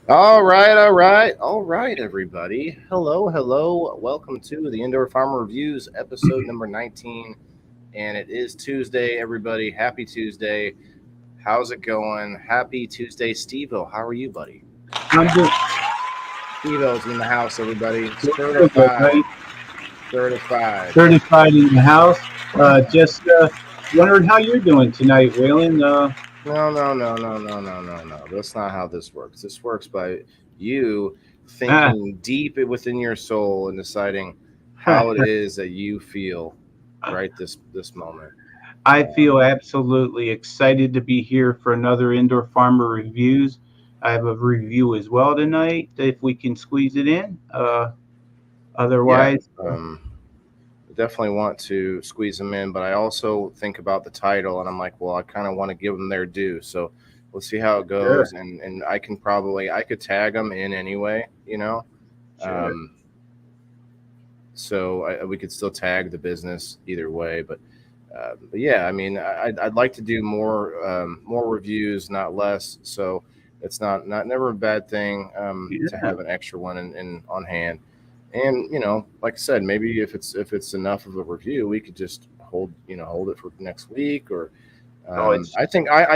All right, everybody. Hello. Welcome to the Indoor Farmer Reviews, episode number 19. And it is Tuesday, everybody. Happy Tuesday. How's it going? Happy Tuesday, Steve-O. How are you, buddy? I'm doing Steve-O's in the house, everybody. good, buddy. Certified. Certified in the house. Just wondering how you're doing tonight, Waylon. No. That's not how this works. This works by you thinking deep within your soul and deciding how it is that you feel right this moment. I feel absolutely excited to be here for another Indoor Farmer Reviews. I have a review as well tonight, if we can squeeze it in. Otherwise, Definitely want to squeeze them in, but I also think about the title and I'm like, well, I kind of want to give them their due. So we'll see how it goes. Sure. And I could tag them in anyway, Sure. We could still tag the business either way. But yeah, I mean, I'd like to do more reviews, not less. So it's not never a bad thing to have an extra one in on hand. And like I said, maybe if it's enough of a review, we could just hold it for next week. Or I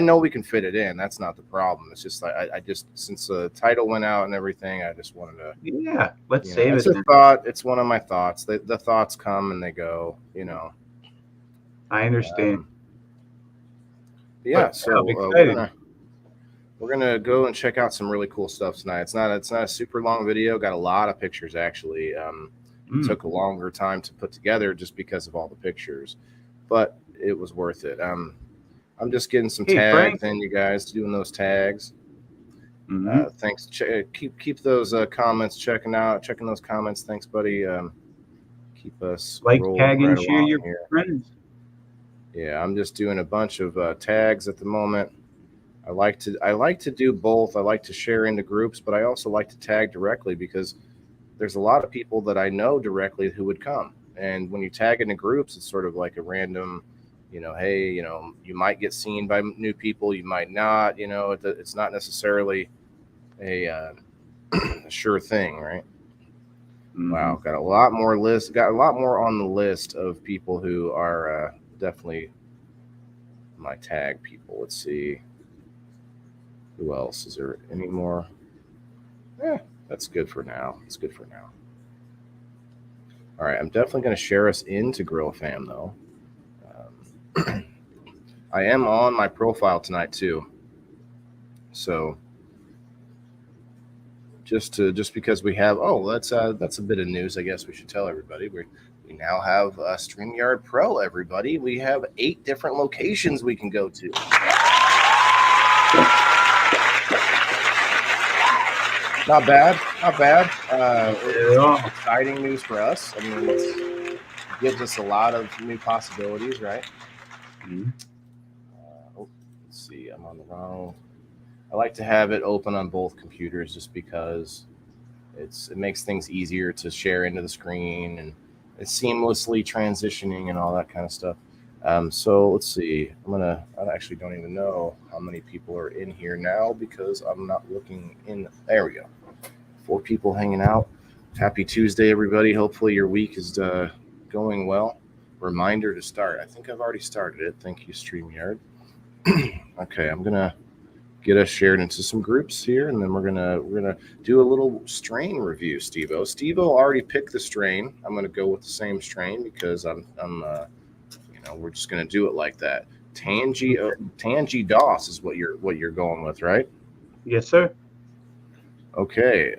know we can fit it in. That's not the problem. It's just I just, since the title went out and everything, I just wanted to. Let's save it's it. a thought. It's one of my thoughts. The thoughts come and they go. I understand. Yeah. So we're gonna go and check out some really cool stuff tonight. It's not a super long video. Got a lot of pictures actually. Took a longer time to put together just because of all the pictures, but it was worth it. I'm just getting some tags in, you guys, doing those tags. Thanks. Keep those comments checking those comments. Thanks, buddy. Keep us like, tag, and share your friends. Yeah, I'm just doing a bunch of tags at the moment. I like to do both. I like to share into groups, but I also like to tag directly because there's a lot of people that I know directly who would come. And when you tag into groups, it's sort of like a random, hey, you might get seen by new people, you might not. It's not necessarily a sure thing, right? Wow, got a lot more on the list of people who are definitely my tag people. Let's see. Who else? Is there any more? That's good for now. All right, I'm definitely going to share us into Grill Fam, though. I am on my profile tonight, too. So just because we have, that's a bit of news, I guess we should tell everybody. We now have StreamYard Pro, everybody. We have 8 different locations we can go to. Not bad. It's exciting news for us. I mean, it gives us a lot of new possibilities, right? Let's see. I'm on the wrong. I like to have it open on both computers just because it makes things easier to share into the screen, and it's seamlessly transitioning and all that kind of stuff. So let's see. I actually don't even know how many people are in here now because I'm not looking in. There we go. 4 people hanging out. Happy Tuesday, everybody. Hopefully your week is going well. Reminder to start. I think I've already started it. Thank you, StreamYard. Okay, I'm gonna get us shared into some groups here, and then we're gonna do a little strain review. Steve-O already picked the strain. I'm gonna go with the same strain because we're just gonna do it like that. Tangy DOS is what you're going with, right? Yes, sir. Okay.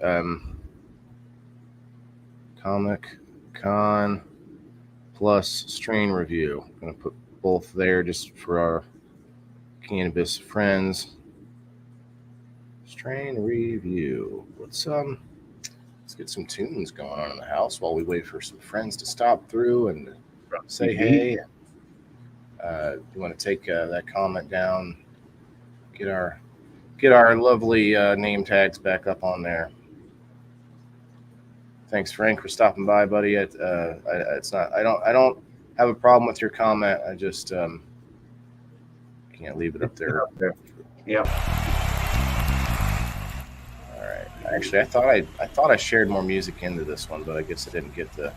Comic Con plus strain review. I'm gonna put both there just for our cannabis friends. Strain review. Let's get some tunes going on in the house while we wait for some friends to stop through and say hey. You want to take that comment down? Get our lovely name tags back up on there. Thanks, Frank, for stopping by, buddy. It's not. I don't have a problem with your comment. I just can't leave it up there. Yeah. All right. Actually, I thought I shared more music into this one, but I guess I didn't get the.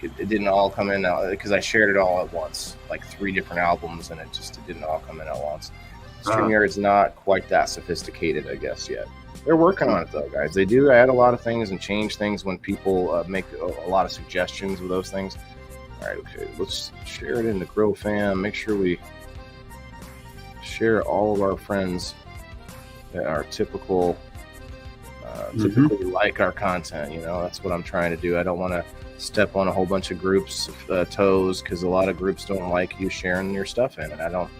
It didn't all come in because I shared it all at once, like 3 different albums, and it didn't all come in at once. StreamYard's not quite that sophisticated, I guess, yet. They're working on it though, guys. They do add a lot of things and change things when people make a lot of suggestions of those things. All right, okay, let's share it in the Grow Fam. Make sure we share all of our friends that are typically like our content. You know, that's what I'm trying to do. I don't want to step on a whole bunch of groups' toes because a lot of groups don't like you sharing your stuff in, and I don't.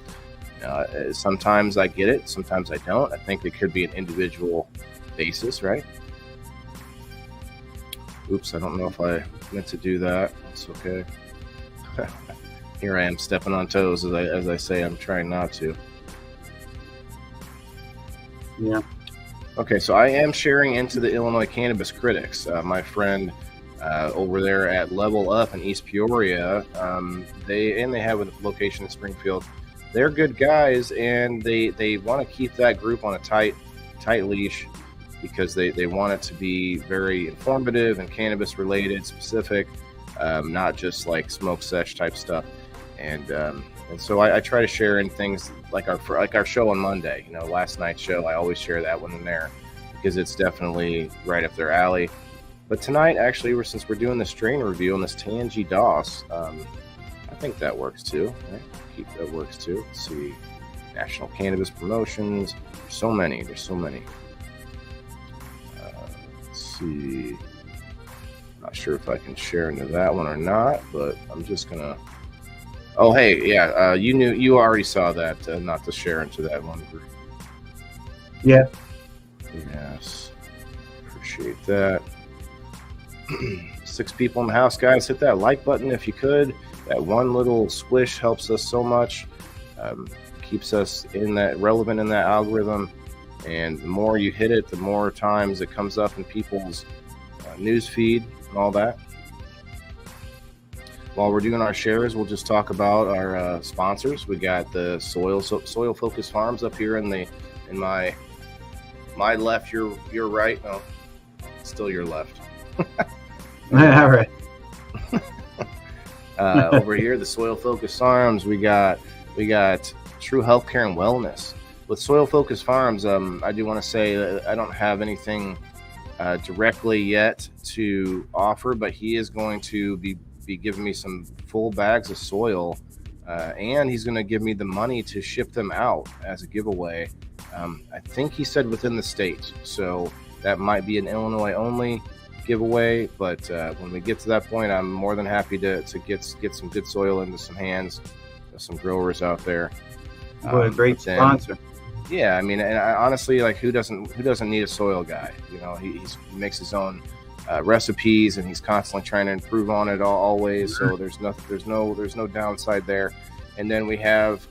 Sometimes I get it, sometimes I don't. I think it could be an individual basis, right? Oops, I don't know if I meant to do that. It's okay. Here I am stepping on toes as I say I'm trying not to. Yeah. Okay, so I am sharing into the Illinois Cannabis Critics. My friend over there at Level Up in East Peoria, they have a location in Springfield. They're good guys, and they want to keep that group on a tight leash because they want it to be very informative and cannabis related, specific, not just like smoke sesh type stuff. And so I try to share in things like our show on Monday. You know, last night's show, I always share that one in there because it's definitely right up their alley. But tonight, actually, since we're doing the strain review on this Tangy DOS, I think that works too. Right? That works too. Let's see. National Cannabis Promotions. There's so many. Let's see. Not sure if I can share into that one or not, but I'm just gonna. Oh, hey, yeah. You already saw that. Not to share into that one group. Yeah. Yes. Appreciate that. 6 people in the house, guys. Hit that like button if you could. That one little squish helps us so much, keeps us relevant in that algorithm, and the more you hit it, the more times it comes up in people's news feed and all that. While we're doing our shares, we'll just talk about our sponsors. We got the Soil Focus Farms up here in my left, your right. No, still your left. All right. Over here, the Soil Focus Farms, we got True Healthcare and Wellness. With Soil Focus Farms, I do want to say that I don't have anything directly yet to offer, but he is going to be giving me some full bags of soil, and he's going to give me the money to ship them out as a giveaway. I think he said within the state, so that might be an Illinois only giveaway, but when we get to that point, I'm more than happy to get some good soil into some hands of some growers out there. What a great sponsor. Yeah, I mean, and honestly, like who doesn't need a soil guy? You know, he makes his own recipes, and he's constantly trying to improve on it always. So there's no downside there. And then we have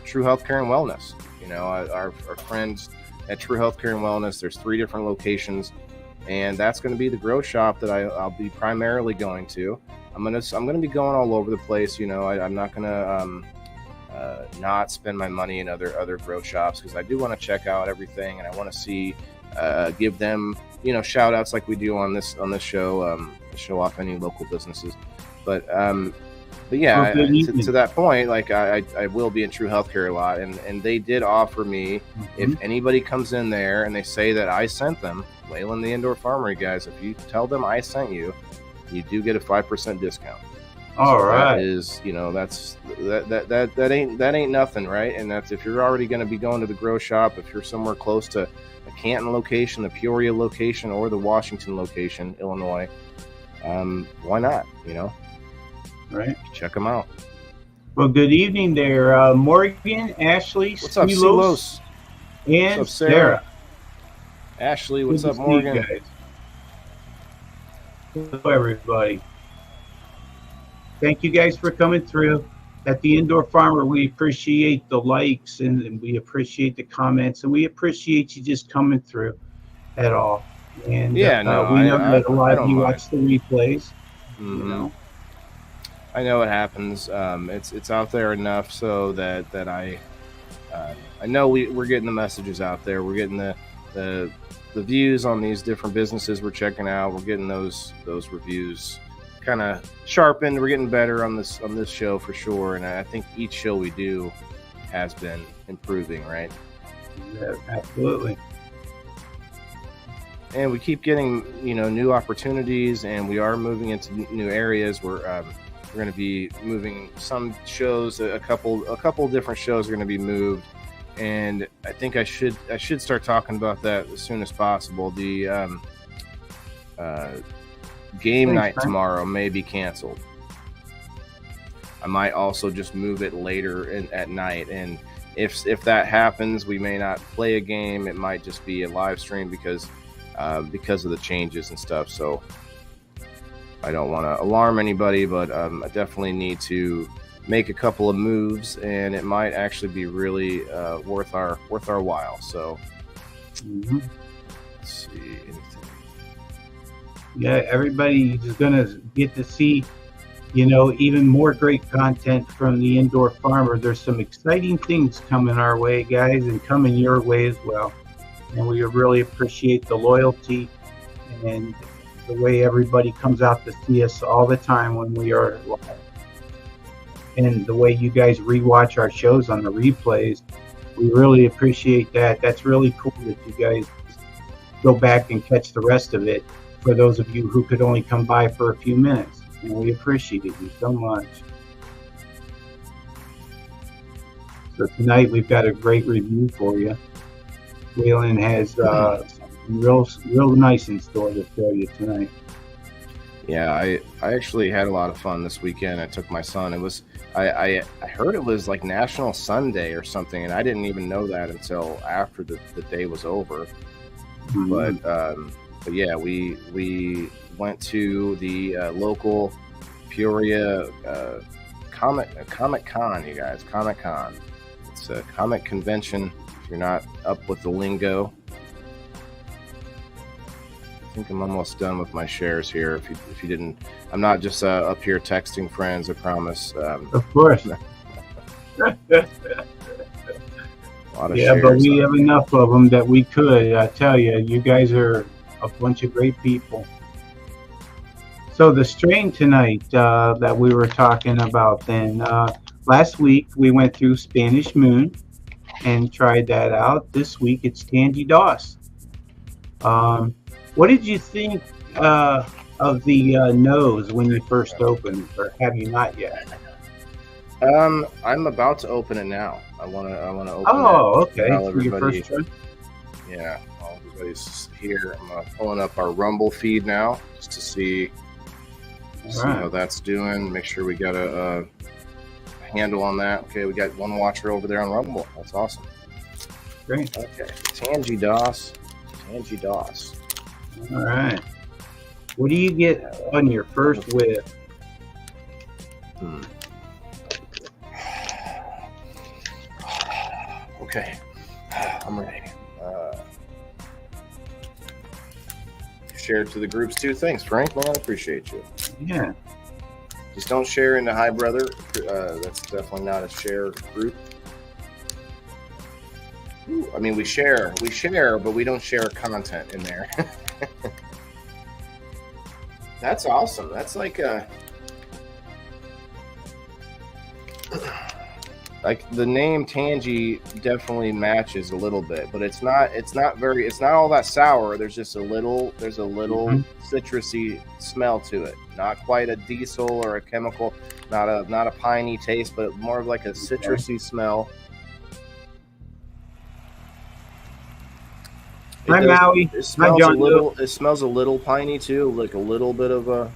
True Healthcare and Wellness. You know, our friends at True Healthcare and Wellness. There's 3 different locations. And that's going to be the grow shop that I'll be primarily going to. I'm gonna be going all over the place. You know, I'm not gonna not spend my money in other grow shops because I do want to check out everything, and I want to see give them shout outs like we do on this show, show off any local businesses. But yeah, to that point, like I will be in True Healthcare a lot, and they did offer me if anybody comes in there and they say that I sent them. Wayland the Indoor Farmery guys, if you tell them I sent you, you do get a 5% discount. All right. That is, that ain't nothing, right? And that's if you're already going to be going to the grow shop, if you're somewhere close to the Canton location, the Peoria location, or the Washington location, Illinois, why not? Right. Check them out. Well, good evening there, Morgan, Ashley, what's up, Silos? And what's up, Sarah. Ashley, what's up, Morgan? Guys. Hello, everybody. Thank you guys for coming through. At the Indoor Farmer, we appreciate the likes and we appreciate the comments, and we appreciate you just coming through at all. And we know that a lot of you watch the replays. I know it happens. It's out there enough so that I know we're getting the messages out there. We're getting the the views on these different businesses we're checking out, we're getting those reviews kind of sharpened. We're getting better on this show for sure, and I think each show we do has been improving, right? Yeah, absolutely. And we keep getting new opportunities, and we are moving into new areas. We're going to be moving some shows. A couple different shows are going to be moved, and I think I should start talking about that as soon as possible. The game night tomorrow may be canceled. I might also just move it later at night, and if that happens, we may not play a game. It might just be a live stream because of the changes and stuff. So I don't want to alarm anybody, but I definitely need to make a couple of moves, and it might actually be really worth our while. So let's see anything. Yeah, everybody is going to get to see, even more great content from the Indoor Farmer. There's some exciting things coming our way, guys, and coming your way as well. And we really appreciate the loyalty and the way everybody comes out to see us all the time when we are live. And the way you guys rewatch our shows on the replays, we really appreciate that. That's really cool that you guys go back and catch the rest of it for those of you who could only come by for a few minutes. And we appreciate you so much. So tonight we've got a great review for you. Waylon has something real nice in store to show you tonight. Yeah, I actually had a lot of fun this weekend. I took my son. It was I heard it was like National Sunday or something, and I didn't even know that until after the day was over. Mm-hmm. But yeah, we went to the local Peoria Comic Con, you guys. Comic Con. It's a comic convention. If you're not up with the lingo, I think I'm almost done with my shares here. If you didn't, I'm not just up here texting friends. I promise. Of course. A lot of yeah, shares, but we have enough of them that we could. I tell you, you guys are a bunch of great people. So the strain tonight that we were talking about then, last week we went through Spanish Moon and tried that out. This week it's Tangy Doss. What did you think of the nose when you first opened, or have you not yet? I'm about to open it now. I want to open it. Oh, okay. For your first try? Yeah, while everybody's here, I'm pulling up our Rumble feed now just to see how that's doing. Make sure we got a handle on that. Okay, we got one watcher over there on Rumble. That's awesome. Great. Okay, Tangy Doss. All right. What do you get on your first whiff? Okay, I'm ready. Share to the groups too. Thanks, Frank. Man, I appreciate you. Yeah. Just don't share into Hi Brother. That's definitely not a share group. Ooh, I mean, we share, but we don't share content in there. That's awesome. That's like the name Tangy definitely matches a little bit, but it's not all that sour. There's just a little citrusy smell to it. Not quite a diesel or a chemical, not a piney taste, but more of like a citrusy smell. Hi, Maui. It smells a little. It smells a little piney too, like a little bit of a.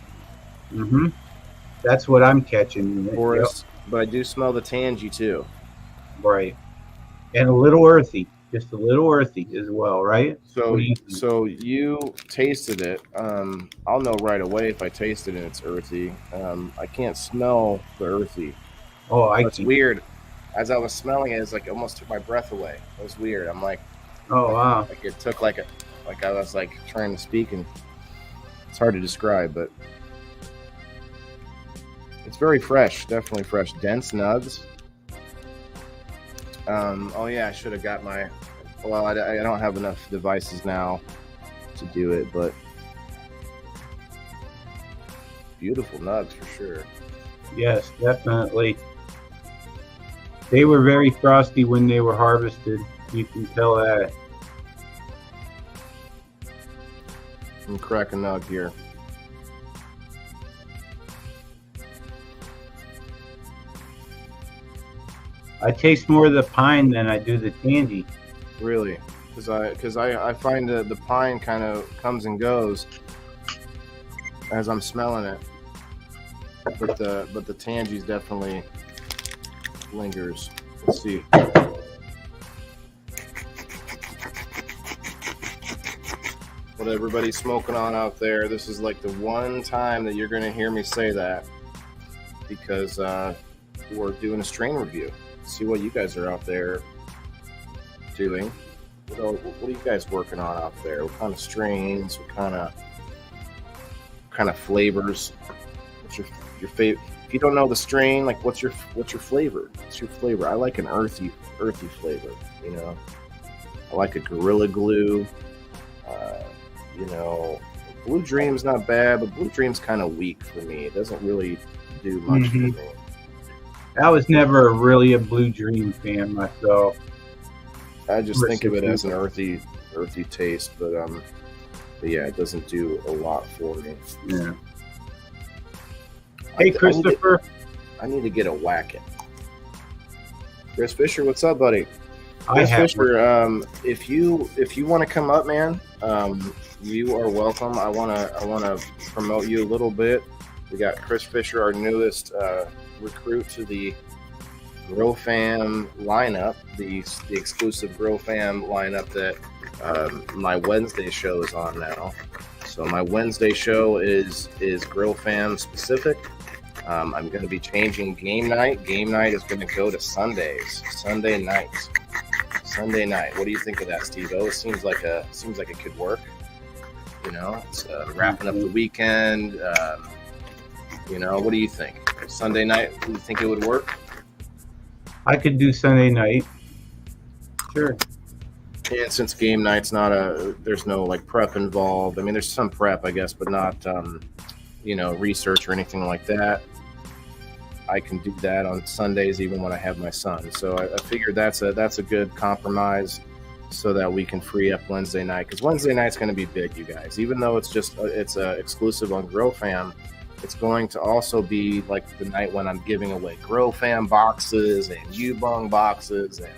That's what I'm catching. Forest, but I do smell the tangy too. Right, and a little earthy, just a little earthy as well, right? So you tasted it. I'll know right away if I taste it and it's earthy. I can't smell the earthy. Oh, it's weird. As I was smelling it, it's like almost took my breath away. It was weird. I'm like. Oh wow! Like it took like I was like trying to speak, and it's hard to describe, but it's very fresh, definitely fresh, dense nugs. Oh yeah, I should have got my Well, I don't have enough devices now to do it, but beautiful nugs for sure. Yes, definitely. They were very frosty when they were harvested. You can tell that. I'm crack a nug here. I taste more of the pine than I do the tangy. Really, because I find the pine kind of comes and goes as I'm smelling it, but the tangy's definitely lingers. Let's see. What everybody's smoking on out there. This is like the one time that you're going to hear me say that, because we're doing a strain review. See what you guys are out there doing. What are you guys working on out there? What kind of strains? What kind of flavors? What's your favorite? If you don't know the strain, like what's your flavor? What's your flavor? I like an earthy flavor. You know, I like a Gorilla Glue. You know, Blue Dream's not bad, but Blue Dream's kind of weak for me. It doesn't really do much for me. I was never really a Blue Dream fan myself. I just think of it as an earthy taste, but yeah, it doesn't do a lot for me. Yeah. Hey, Christopher. I need to get a whack-it. Chris Fisher, what's up, buddy? Chris Fisher, if you want to come up, man, you are welcome. I wanna promote you a little bit. We got Chris Fisher, our newest recruit to the Grow Fam lineup, the exclusive Grow Fam lineup that my Wednesday show is on now. So my Wednesday show is Grow Fam specific. I'm going to be changing game night. Game night is going to go to Sundays, Sunday night. What do you think of that, Steve-O? It seems like it could work. You know, it's wrapping up the weekend. You know, what do you think? Sunday night, do you think it would work? I could do Sunday night. Sure. And since game night's there's no like prep involved. I mean, there's some prep, I guess, but not, you know, research or anything like that. I can do that on Sundays, even when I have my son. So I figured that's a good compromise, so that we can free up Wednesday night, because Wednesday night's going to be big, you guys. Even though it's exclusive on Grow Fam, it's going to also be like the night when I'm giving away Grow Fam boxes and Ubung boxes and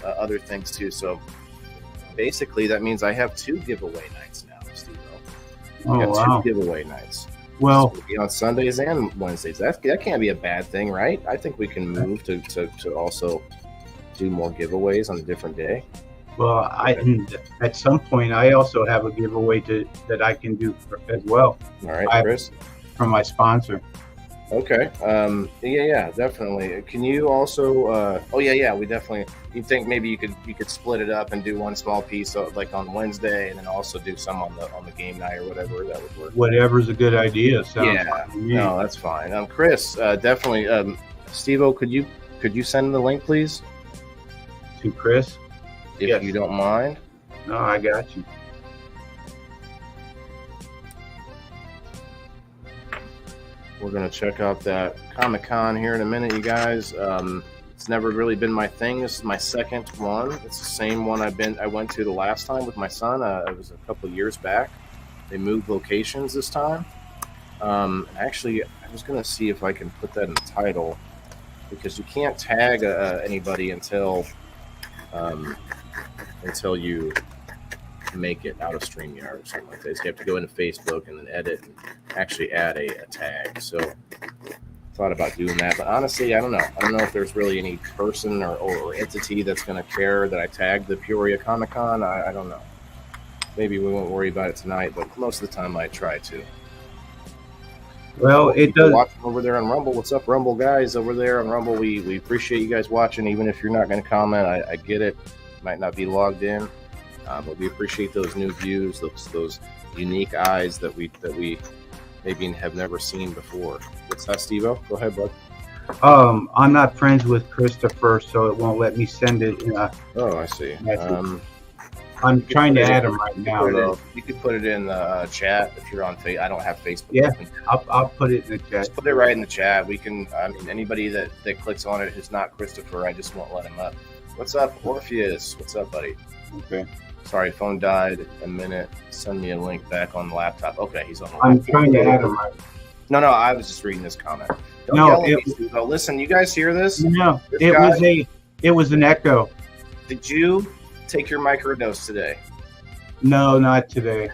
other things too. So basically, that means I have 2 giveaway nights now, Steve-O. I have 2 giveaway nights. Well, so it'll be on Sundays and Wednesdays. That can't be a bad thing, right? I think we can move to also do more giveaways on a different day. Well, at some point, I also have a giveaway that I can do as well. All right, Chris. From my sponsor. Okay. Yeah, definitely. Can you also? We definitely. You think maybe you could split it up and do one small piece, like on Wednesday, and then also do some on the game night or whatever. That would work. Whatever's a good idea. No, that's fine. Chris, definitely. Steve-O, could you send the link, please? To Chris, if you don't mind. No, I got you. We're going to check out that Comic Con here in a minute, you guys. It's never really been my thing. This is my second one. It's the same one I went to the last time with my son. It was a couple of years back. They moved locations this time. Actually, I was going to see if I can put that in the title, because you can't tag anybody until you make it out of StreamYard or something like that. So you have to go into Facebook and then edit and actually add a tag. So thought about doing that, but honestly, I don't know. I don't know if there's really any person or entity that's going to care that I tag the Peoria Comic Con. I don't know. Maybe we won't worry about it tonight, but most of the time I try to. Well, it does. Watching over there on Rumble. What's up, Rumble guys over there on Rumble? We appreciate you guys watching, even if you're not going to comment. I get it. Might not be logged in. But we appreciate those new views, those unique eyes that we maybe have never seen before. What's that, Steve-O? Go ahead, bud. I'm not friends with Christopher, so it won't let me send it. Oh, I see. I'm trying to add them right now, though. You could put it in the chat if you're on Facebook. I don't have Facebook. Yeah, I'll put it in the chat. Just put it right in the chat. We can. I mean, anybody that clicks on it who's not Christopher, I just won't let him up. What's up, Orpheus? What's up, buddy? Okay. Sorry, phone died a minute. Send me a link back on the laptop. Okay, he's on the I'm laptop. trying to add them right. No, I was just reading this comment. Don't No, yell at me, Steve. Listen, you guys hear this? No, This it guy- was an echo. Did you take your microdose today? No, not today.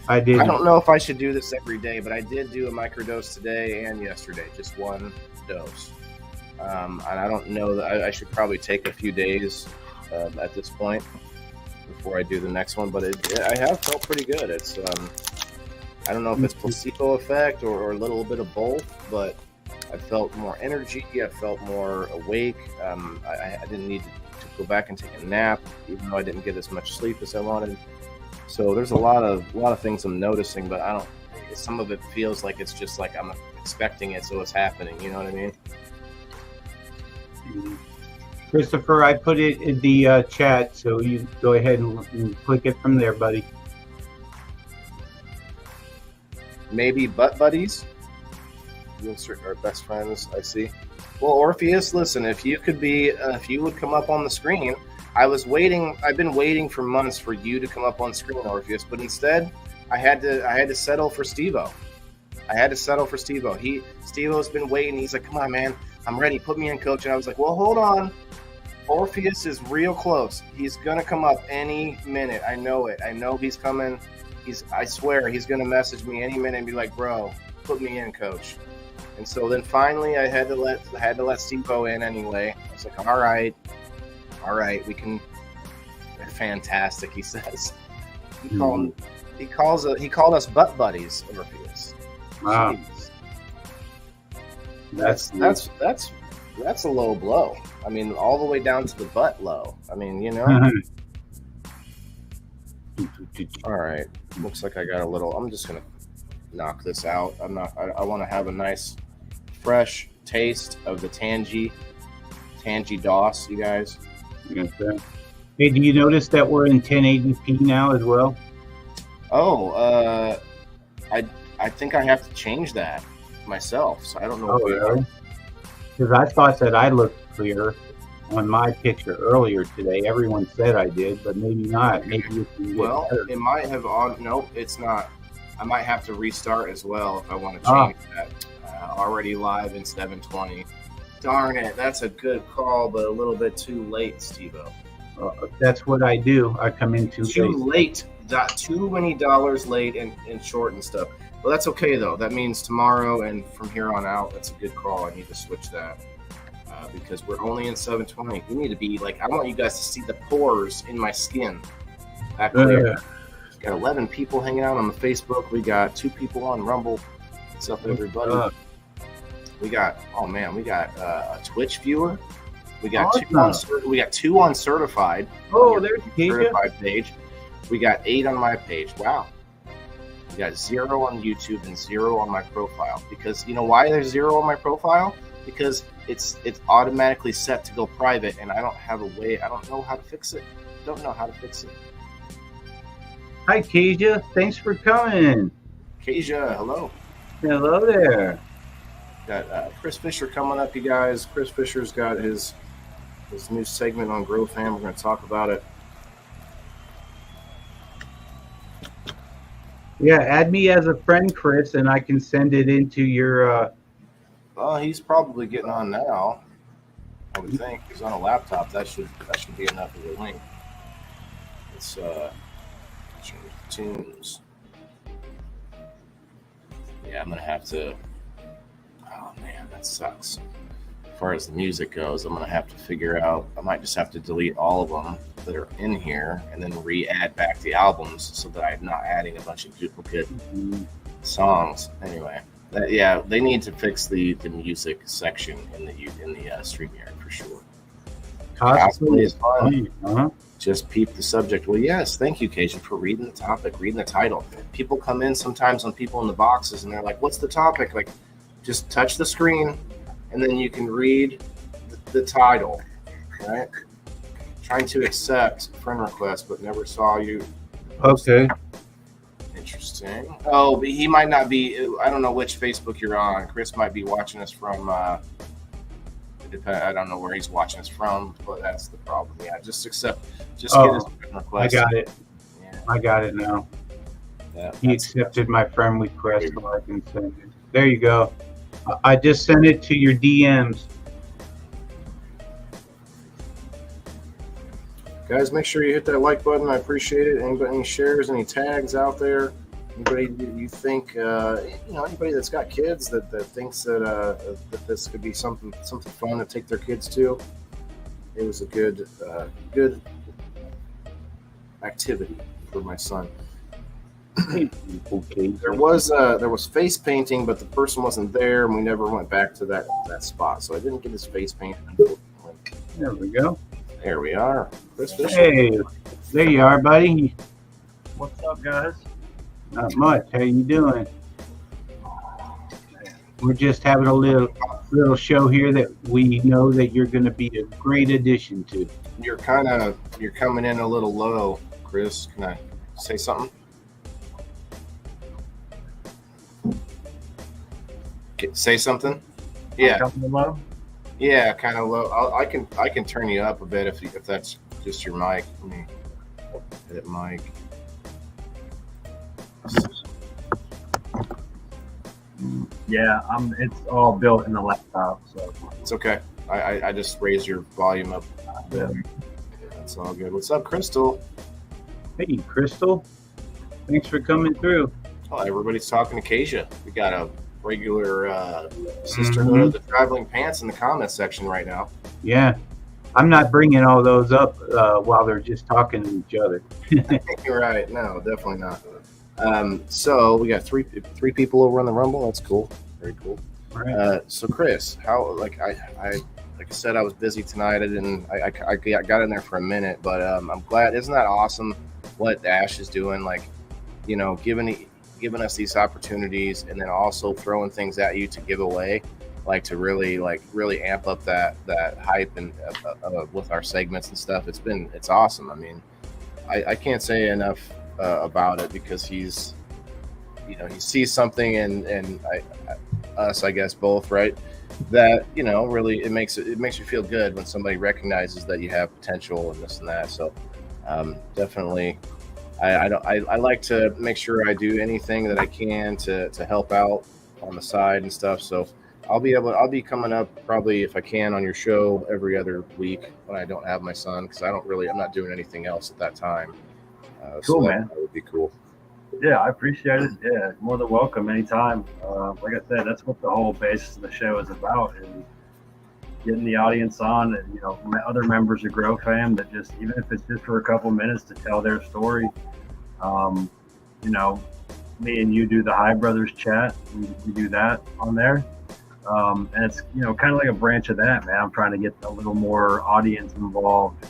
I didn't. I don't know if I should do this every day, but I did do a microdose today and yesterday, just one dose. And I don't know that I should probably take a few days at this point before I do the next one. But I have felt pretty good. It's I don't know if it's placebo effect or a little bit of both, but I felt more energy. I felt more awake. I didn't need to go back and take a nap, even though I didn't get as much sleep as I wanted. So there's a lot of things I'm noticing, but I don't. Some of it feels like it's just like I'm expecting it, so it's happening. You know what I mean? Christopher, I put it in the chat, so you go ahead and click it from there, buddy. Maybe butt buddies. We'll insert our best friends. I see. Well, Orpheus, listen. If you would come up on the screen. I've been waiting for months for you to come up on screen, Orpheus, but instead I had to settle for Steve-O. Steve-O's been waiting. He's like, come on, man, I'm ready. Put me in, coach. And I was like, well, hold on. Orpheus is real close. He's gonna come up any minute. I know it. I know he's coming. I swear he's gonna message me any minute and be like, bro, put me in, coach. And so then finally I had to let Steve-O in anyway. I was like, all right, we can. Fantastic, he says. He called us butt buddies, Orpheus. Wow. Jeez. That's a low blow. I mean, all the way down to the butt low. I mean, you know. All right. Looks like I got a little. I'm just gonna knock this out. I want to have a nice, fresh taste of the Tangy DOS, you guys. Okay. Hey, do you notice that we're in 1080p now as well? Oh, I think I have to change that myself. So I don't know. Really? Because I thought that I looked clear on my picture earlier today. Everyone said I did, but maybe not. Maybe you can get better. It might have on. Nope, it's not. I might have to restart as well if I want to change that. Already live in 720. Darn it, that's a good call, but a little bit too late, Steve-O. That's what I do. I come in too late. Too many dollars late and short and stuff. Well, that's okay, though. That means tomorrow and from here on out, that's a good call. I need to switch that because we're only in 720. We need to be like, I want you guys to see the pores in my skin back there. Got 11 people hanging out on the Facebook. We got 2 people on Rumble. What's up, everybody? We got a Twitch viewer. We got two on certified. Oh, there's the certified page. We got 8 on my page. Wow. We got 0 on YouTube and 0 on my profile. Because you know why there's 0 on my profile? Because it's automatically set to go private, and I don't have a way. I don't know how to fix it. Hi, Kasia. Thanks for coming. Kasia, hello. Hello there. Got Chris Fisher coming up, you guys. Chris Fisher's got his new segment on Grow Fam. We're going to talk about it. Yeah, add me as a friend, Chris, and I can send it into your. He's probably getting on now. I would think he's on a laptop. That should be enough of a link. Let's change the tunes. Yeah, I'm gonna have to. Oh man, that sucks. As far as the music goes, I'm gonna have to figure out. I might just have to delete all of them that are in here and then re-add back the albums so that I'm not adding a bunch of duplicate songs. Anyway, they need to fix the music section in the StreamYard for sure. Cosplay is fun. Uh-huh. Just peep the subject. Well, yes, thank you, Cajun, for reading the topic, reading the title. People come in sometimes on people in the boxes and they're like, what's the topic? Like, just touch the screen and then you can read the title, right? trying to accept friend request, but never saw you. Okay. Interesting. Oh, but he might not be. I don't know which Facebook you're on. Chris might be watching us from. I don't know where he's watching us from, but that's the problem. Yeah, just accept. Just get his friend request. I got it. Yeah. I got it now. Yeah, He accepted my friend request, so I can send it. There you go. I just sent it to your DMs. Guys, make sure you hit that like button. I appreciate it. Anybody, any shares, any tags out there? Anybody you think, anybody that's got kids that thinks that this could be something fun to take their kids to. It was a good activity for my son. Okay. There was face painting, but the person wasn't there, and we never went back to that spot. So I didn't get his face painted. There we go. There we are. Chris Fisher. Hey, there you are, buddy. What's up, guys? Not much. How you doing? We're just having a little show here that we know that you're going to be a great addition to. You're coming in a little low, Chris. Can I say something? Say something. Yeah. Coming low? Yeah, kind of low. I can turn you up a bit if that's just your mic. Let me edit mic. Yeah, it's all built in the laptop, so It's okay. I just raised your volume up a bit. That's all good. What's up, Crystal? Hey, Crystal. Thanks for coming through. Oh, everybody's talking to Kasia. We got a regular sisterhood of the traveling pants in the comments section right now. Yeah. I'm not bringing all those up while they're just talking to each other. You're right. No, definitely not. So we got three people over on the Rumble. That's cool. Very cool. All right. So Chris, how like I said, I was busy tonight. I got in there for a minute, but I'm glad. Isn't that awesome what Ash is doing? Like, giving us these opportunities, and then also throwing things at you to give away, like to really amp up that hype and with our segments and stuff. It's awesome. I mean, I can't say enough about it, because he sees something and us, I guess both, right? That really it makes you feel good when somebody recognizes that you have potential and this and that. So definitely. I like to make sure I do anything that I can to help out on the side and stuff. So I'll be coming up probably, if I can, on your show every other week when I don't have my son, because I'm not doing anything else at that time. Cool, so man. That would be cool. yeah, I appreciate it. Yeah, more than welcome anytime. Like I said, that's what the whole basis of the show is about, is getting the audience on, and other members of Grow Fam that just, even if it's just for a couple minutes, to tell their story. Me and you do the Hi Brothers chat. We do that on there. And it's, kind of like a branch of that, man. I'm trying to get a little more audience involved.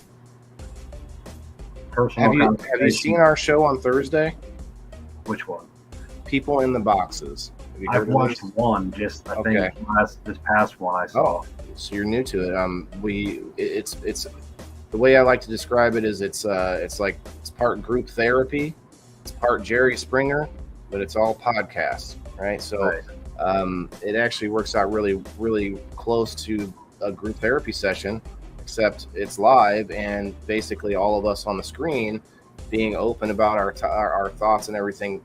Personal. Have you seen our show on Thursday? Which one? People in the Boxes. Have you heard I've of watched this? one, just I think this past one I saw. Oh, so you're new to it. It's the way I like to describe it is it's part group therapy, it's part Jerry Springer, but it's all podcasts, right? So Right. It actually works out really, really close to a group therapy session, except it's live, and basically all of us on the screen being open about our thoughts and everything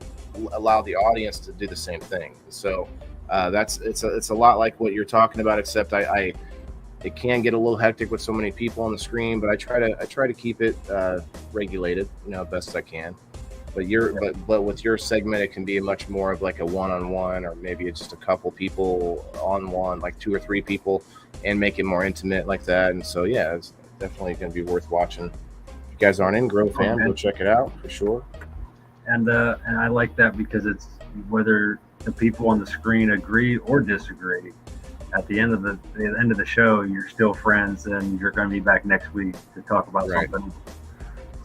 allow the audience to do the same thing. So it's a lot like what you're talking about, except it can get a little hectic with so many people on the screen, but I try to keep it regulated, best I can. But with your segment, it can be much more of like a one-on-one, or maybe it's just a couple people on one, like 2 or 3 people, and make it more intimate like that. And so, yeah, it's definitely going to be worth watching. If you guys aren't in Grow Fam, go check it out for sure. And I like that, because it's whether the people on the screen agree or disagree, at the end of the show, you're still friends, and you're going to be back next week to talk about something.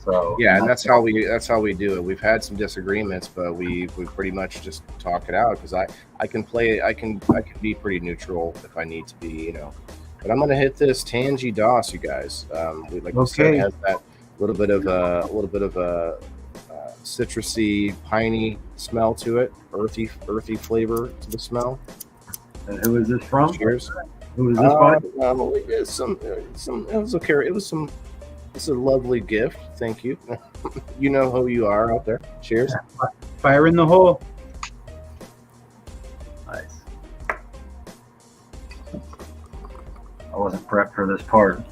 So yeah, and that's how we do it. We've had some disagreements, but we pretty much just talk it out, because I can be pretty neutral if I need to be, But I'm gonna hit this Tangy DOS, you guys. Like you said, Okay. it has that little bit of a citrusy, piney smell to it, earthy flavor to the smell. And who is this from? Cheers. Who is this by? It's a lovely gift. Thank you. You know who you are out there. Cheers. Fire in the hole. Nice. I wasn't prepped for this part.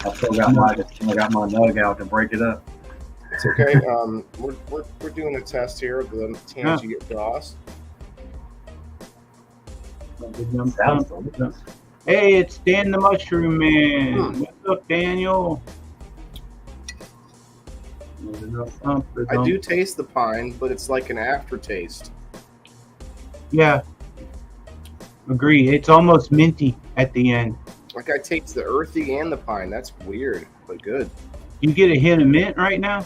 I still got my nug out to break it up. It's okay. We're doing a test here of the Tangy DOS. Sounds delicious. Hey, it's Dan the Mushroom Man. What's up, Daniel? I do taste the pine, but it's like an aftertaste. Yeah. Agree. It's almost minty at the end. Like I taste the earthy and the pine. That's weird, but good. You get a hint of mint right now?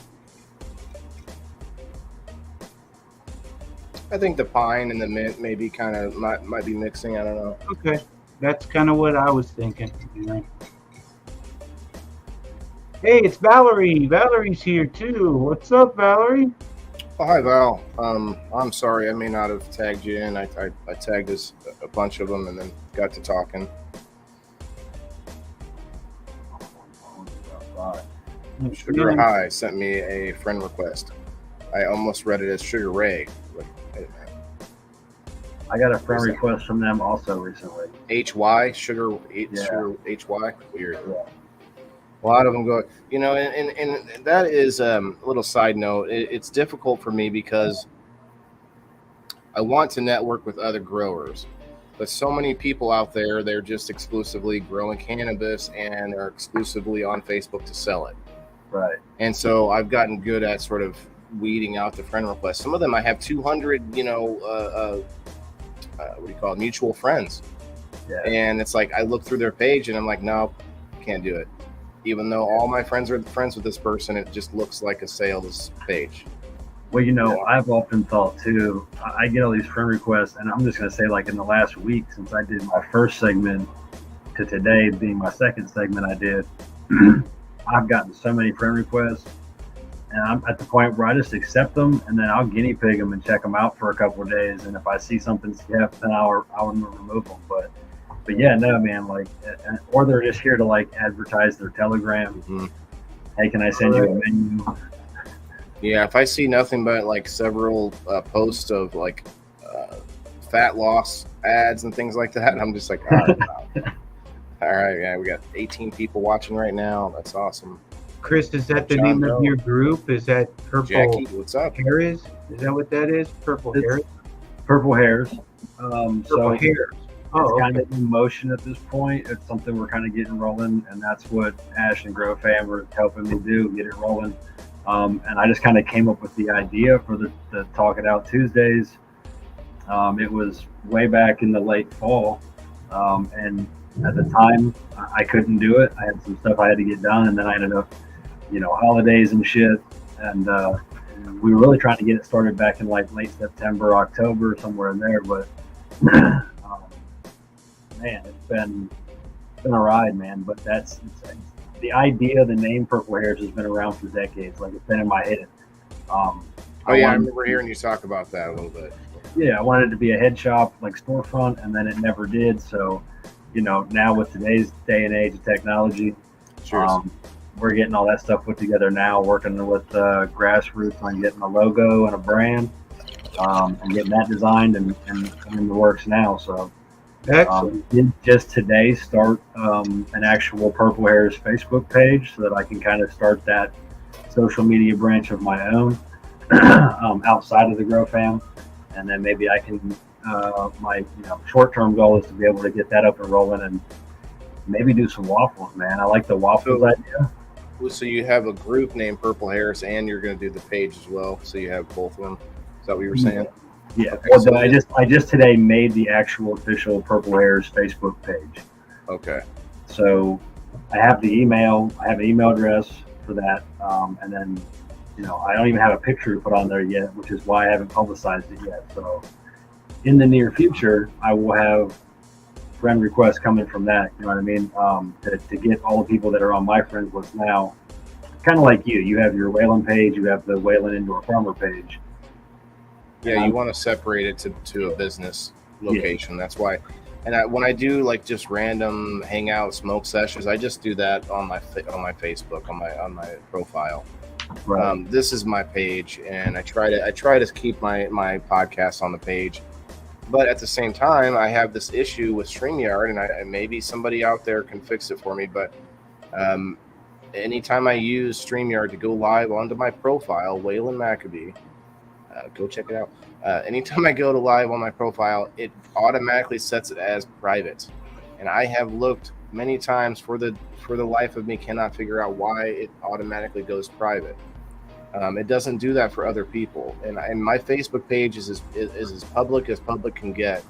I think the pine and the mint maybe kind of might be mixing. I don't know. Okay. That's kind of what I was thinking. Yeah. Hey, it's Valerie. Valerie's here too. What's up, Valerie? Oh, hi, Val. I'm sorry. I may not have tagged you in. I tagged a bunch of them and then got to talking. Sugar High sent me a friend request. I almost read it as Sugar Ray. But, wait a minute. I got a friend request from them also recently. HY Sugar HY. Weird. Yeah. A lot of them go. You know, and that is a little side note. It's difficult for me because I want to network with other growers, but so many people out there, they're just exclusively growing cannabis and are exclusively on Facebook to sell it. Right. And so I've gotten good at sort of weeding out the friend requests. Some of them I have 200, what do you call it, mutual friends. Yeah. And it's like I look through their page and I'm like, no, can't do it. Even though all my friends are friends with this person, it just looks like a sales page. Well, I've often thought too, I get all these friend requests, and I'm just going to say, like, in the last week since I did my first segment to today being my second segment I did, I've gotten so many friend requests, and I'm at the point where I just accept them, and then I'll guinea pig them and check them out for a couple of days, and if I see something stiff, then I'll remove them. But yeah, no, man, like, or they're just here to, like, advertise their Telegram. Mm-hmm. Hey, can I send you a menu? Yeah, if I see nothing but like several posts of like fat loss ads and things like that, I'm just like, all right, all right, yeah, we got 18 people watching right now. That's awesome. Chris, is that the name of your group? Is that Purple Jackie, what's up? Hairs? Is that what that is? Purple Hairs? Purple Hairs. Purple Hairs. It's kind of in motion at this point. It's something we're kind of getting rolling, and that's what Ash and Grow Fam are helping me do, get it rolling. And I just kind of came up with the idea for the Talk It Out Tuesdays. It was way back in the late fall, and at the time I couldn't do it. I had some stuff I had to get done, and then I ended up, holidays and shit, and we were really trying to get it started back in like late September, October, somewhere in there. But man, it's been a ride, man. But it's the idea, the name Purple Hairs has been around for decades. Like, it's been in my head. I remember hearing you talk about that a little bit. Yeah, I wanted it to be a head shop, like storefront, and then it never did. So, now with today's day and age of technology, Sure. We're getting all that stuff put together now, working with Grassroots on getting a logo and a brand, and getting that designed and in the works now. So, did just today start an actual Purple Hairs Facebook page so that I can kind of start that social media branch of my own outside of the Grow Fam, and then maybe I can my short-term goal is to be able to get that up and rolling and maybe do some waffles, man. I like the waffles idea. So you have a group named Purple Hairs, and you're going to do the page as well. So you have both of them. Is that what you were saying? Yeah. Okay, well, so I just today made the actual official Purple Hairs Facebook page. Okay. So I have the email. I have an email address for that, and then I don't even have a picture to put on there yet, which is why I haven't publicized it yet. So in the near future, I will have friend requests coming from that. You know what I mean? To get all the people that are on my friends list now, kind of like you. You have your Whalen page, you have the Whalen Indoor Farmer page. Yeah, you want to separate it to a business location. Yeah. That's why. And when I do like just random hangout smoke sessions, I just do that on my Facebook on my profile. Right. This is my page, and I try to keep my podcast on the page. But at the same time, I have this issue with StreamYard, and maybe somebody out there can fix it for me. But anytime I use StreamYard to go live onto my profile, Whalen Maccabee, go check it out. Anytime I go to live on my profile, it automatically sets it as private. And I have looked many times for the life of me, cannot figure out why it automatically goes private. It doesn't do that for other people. And my Facebook page is as public can get.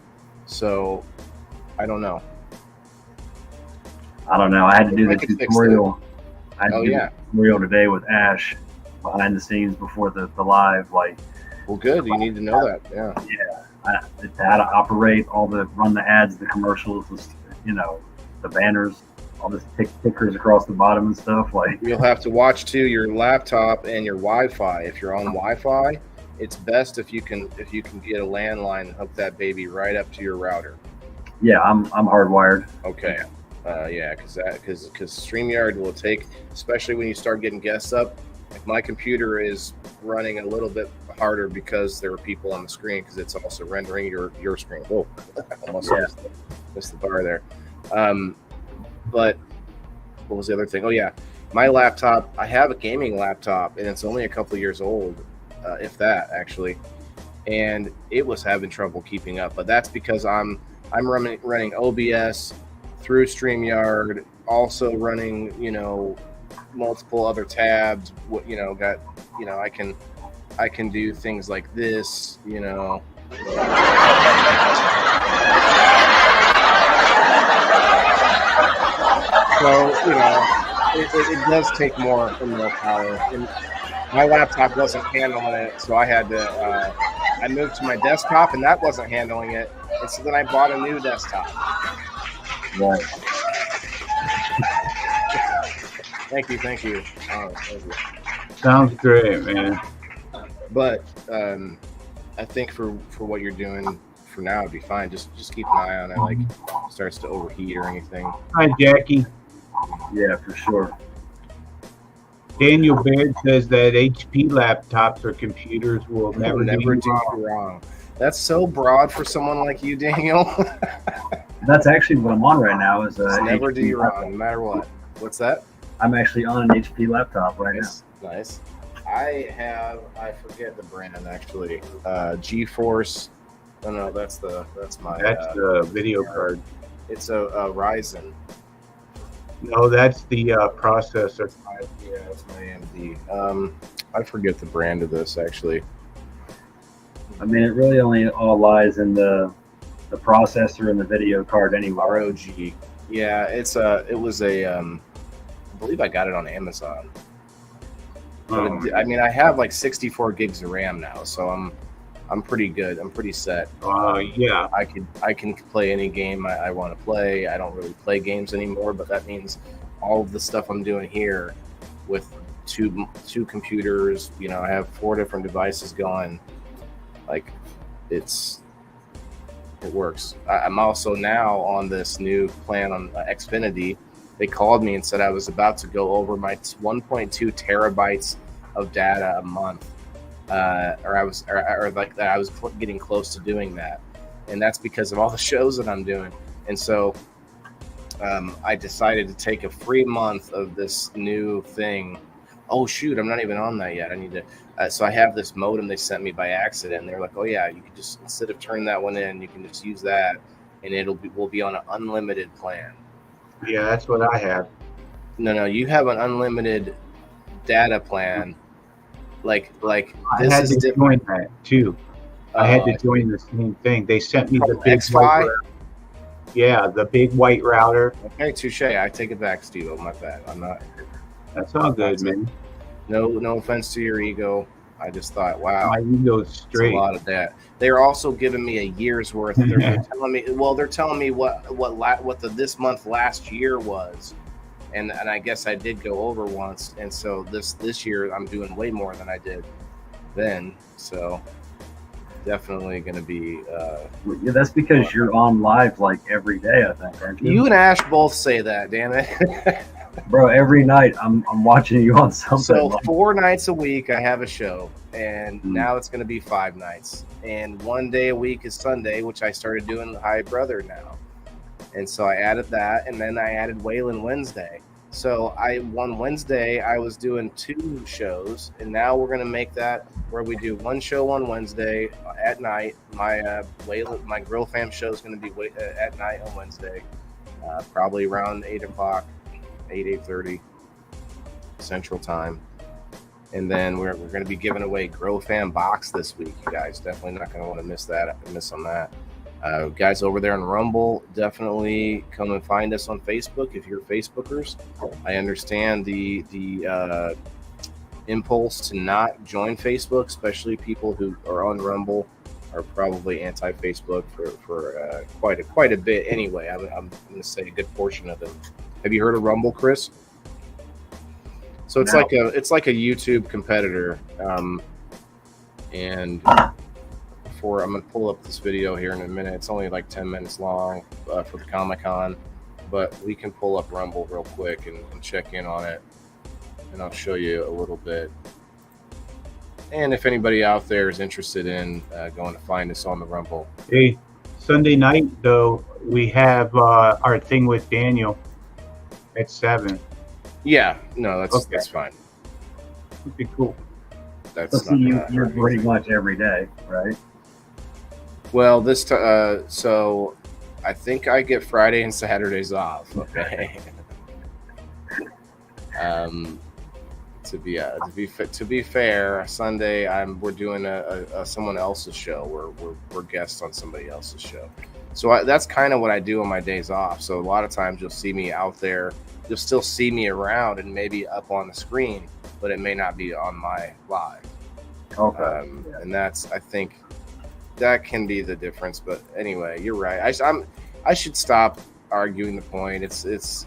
So I don't know. I had to do the tutorial. I had to do the tutorial today with Ash behind the scenes before the live. Like, well, good. You need to know that. Yeah. Yeah. How to operate run the ads, the commercials, the banners, all the tickers across the bottom and stuff. Like, you'll have to watch too your laptop and your Wi-Fi. If you're on Wi-Fi, it's best if you can get a landline and hook that baby right up to your router. Yeah, I'm hardwired. Okay. Because StreamYard will take, especially when you start getting guests up. If my computer is running a little bit harder because there are people on the screen, because it's also rendering your screen. Whoa, almost missed the bar there. But what was the other thing? Oh yeah, my laptop. I have a gaming laptop, and it's only a couple of years old, if that actually. And it was having trouble keeping up. But that's because I'm running OBS through StreamYard, also running multiple other tabs. I can do things like this. So, it does take more power. And my laptop wasn't handling it, so I had to, I moved to my desktop, and that wasn't handling it. And so then I bought a new desktop. Right. Thank you. Thank you. Sounds great, man. But I think for what you're doing for now, it'd be fine. Just keep an eye on it, like starts to overheat or anything. Hi, Jackie. Yeah, for sure. Daniel Baird says that HP laptops or computers will never do you wrong. That's so broad for someone like you, Daniel. That's actually what I'm on right now. Never do you wrong, no matter what. What's that? I'm actually on an HP laptop right now. Nice. I forget the brand actually. GeForce. Oh no, that's my. That's the video card. It's a Ryzen. No, that's the processor. Yeah, it's my AMD. I forget the brand of this actually. I mean, it really only all lies in the processor and the video card anyway. ROG. Yeah, it was a. I believe I got it on Amazon. I have like 64 gigs of RAM now, so I'm pretty good. I'm pretty set. Yeah. I can play any game I want to play. I don't really play games anymore, but that means all of the stuff I'm doing here with two computers. I have 4 different devices going. Like, it works. I'm also now on this new plan on Xfinity. They called me and said I was about to go over my 1.2 terabytes of data a month, or I was getting close to doing that, and that's because of all the shows that I'm doing. And so I decided to take a free month of this new thing. Oh shoot, I'm not even on that yet. I need to. So I have this modem they sent me by accident, and they're like, "Oh yeah, you can just, instead of turning that one in, you can just use that, and we'll be on an unlimited plan." Yeah, that's what I have. No, you have an unlimited data plan. Like I had to join that too. I had to join the same thing. They sent me the big white. Yeah, the big white router. Okay, touche. I take it back, Steve. My bad. I'm not. That's all good, man. No offense to your ego. I just thought, wow, My ego's it's a straight. lot of that. They're also giving me a year's worth. They're telling me, what this month last year was, and I guess I did go over once, and so this year I'm doing way more than I did then. So definitely going to be. Yeah, that's because you're on live like every day, I think, aren't you? You and Ash both say that, damn it. Bro, every night I'm watching you on something. So 4 nights a week I have a show, and now it's going to be 5 nights. And 1 day a week is Sunday, which I started doing Hi Brother now. And so I added that, and then I added Waylon Wednesday. So one Wednesday I was doing 2 shows, and now we're going to make that where we do 1 show on Wednesday at night. My my Grill Fam show is going to be at night on Wednesday, probably around 8 o'clock. 8:30 Central Time, and then we're going to be giving away Grow Fan box this week. You guys definitely not going to want to miss on that. Guys over there on Rumble, definitely come and find us on Facebook if you're Facebookers. I understand the impulse to not join Facebook, especially people who are on Rumble are probably anti-Facebook for quite a bit. Anyway, I'm going to say a good portion of them. Have you heard of Rumble, Chris? So it's like a YouTube competitor, and I'm gonna pull up this video here in a minute. It's only like 10 minutes long for the Comic Con, but we can pull up Rumble real quick and check in on it, and I'll show you a little bit. And if anybody out there is interested in going to find us on the Rumble, Hey, Sunday night though we have our thing with Daniel at 7. yeah, no, that's fine. Would be cool. That's so you're pretty much every day, right? Well, so I think I get Friday and Saturdays off. Okay. To be fair, Sunday we're doing a someone else's show. We're guests on somebody else's show. So that's kind of what I do on my days off. So a lot of times you'll see me out there. You'll still see me around and maybe up on the screen, but it may not be on my live. Okay. And I think that can be the difference. But anyway, you're right. I should stop arguing the point. It's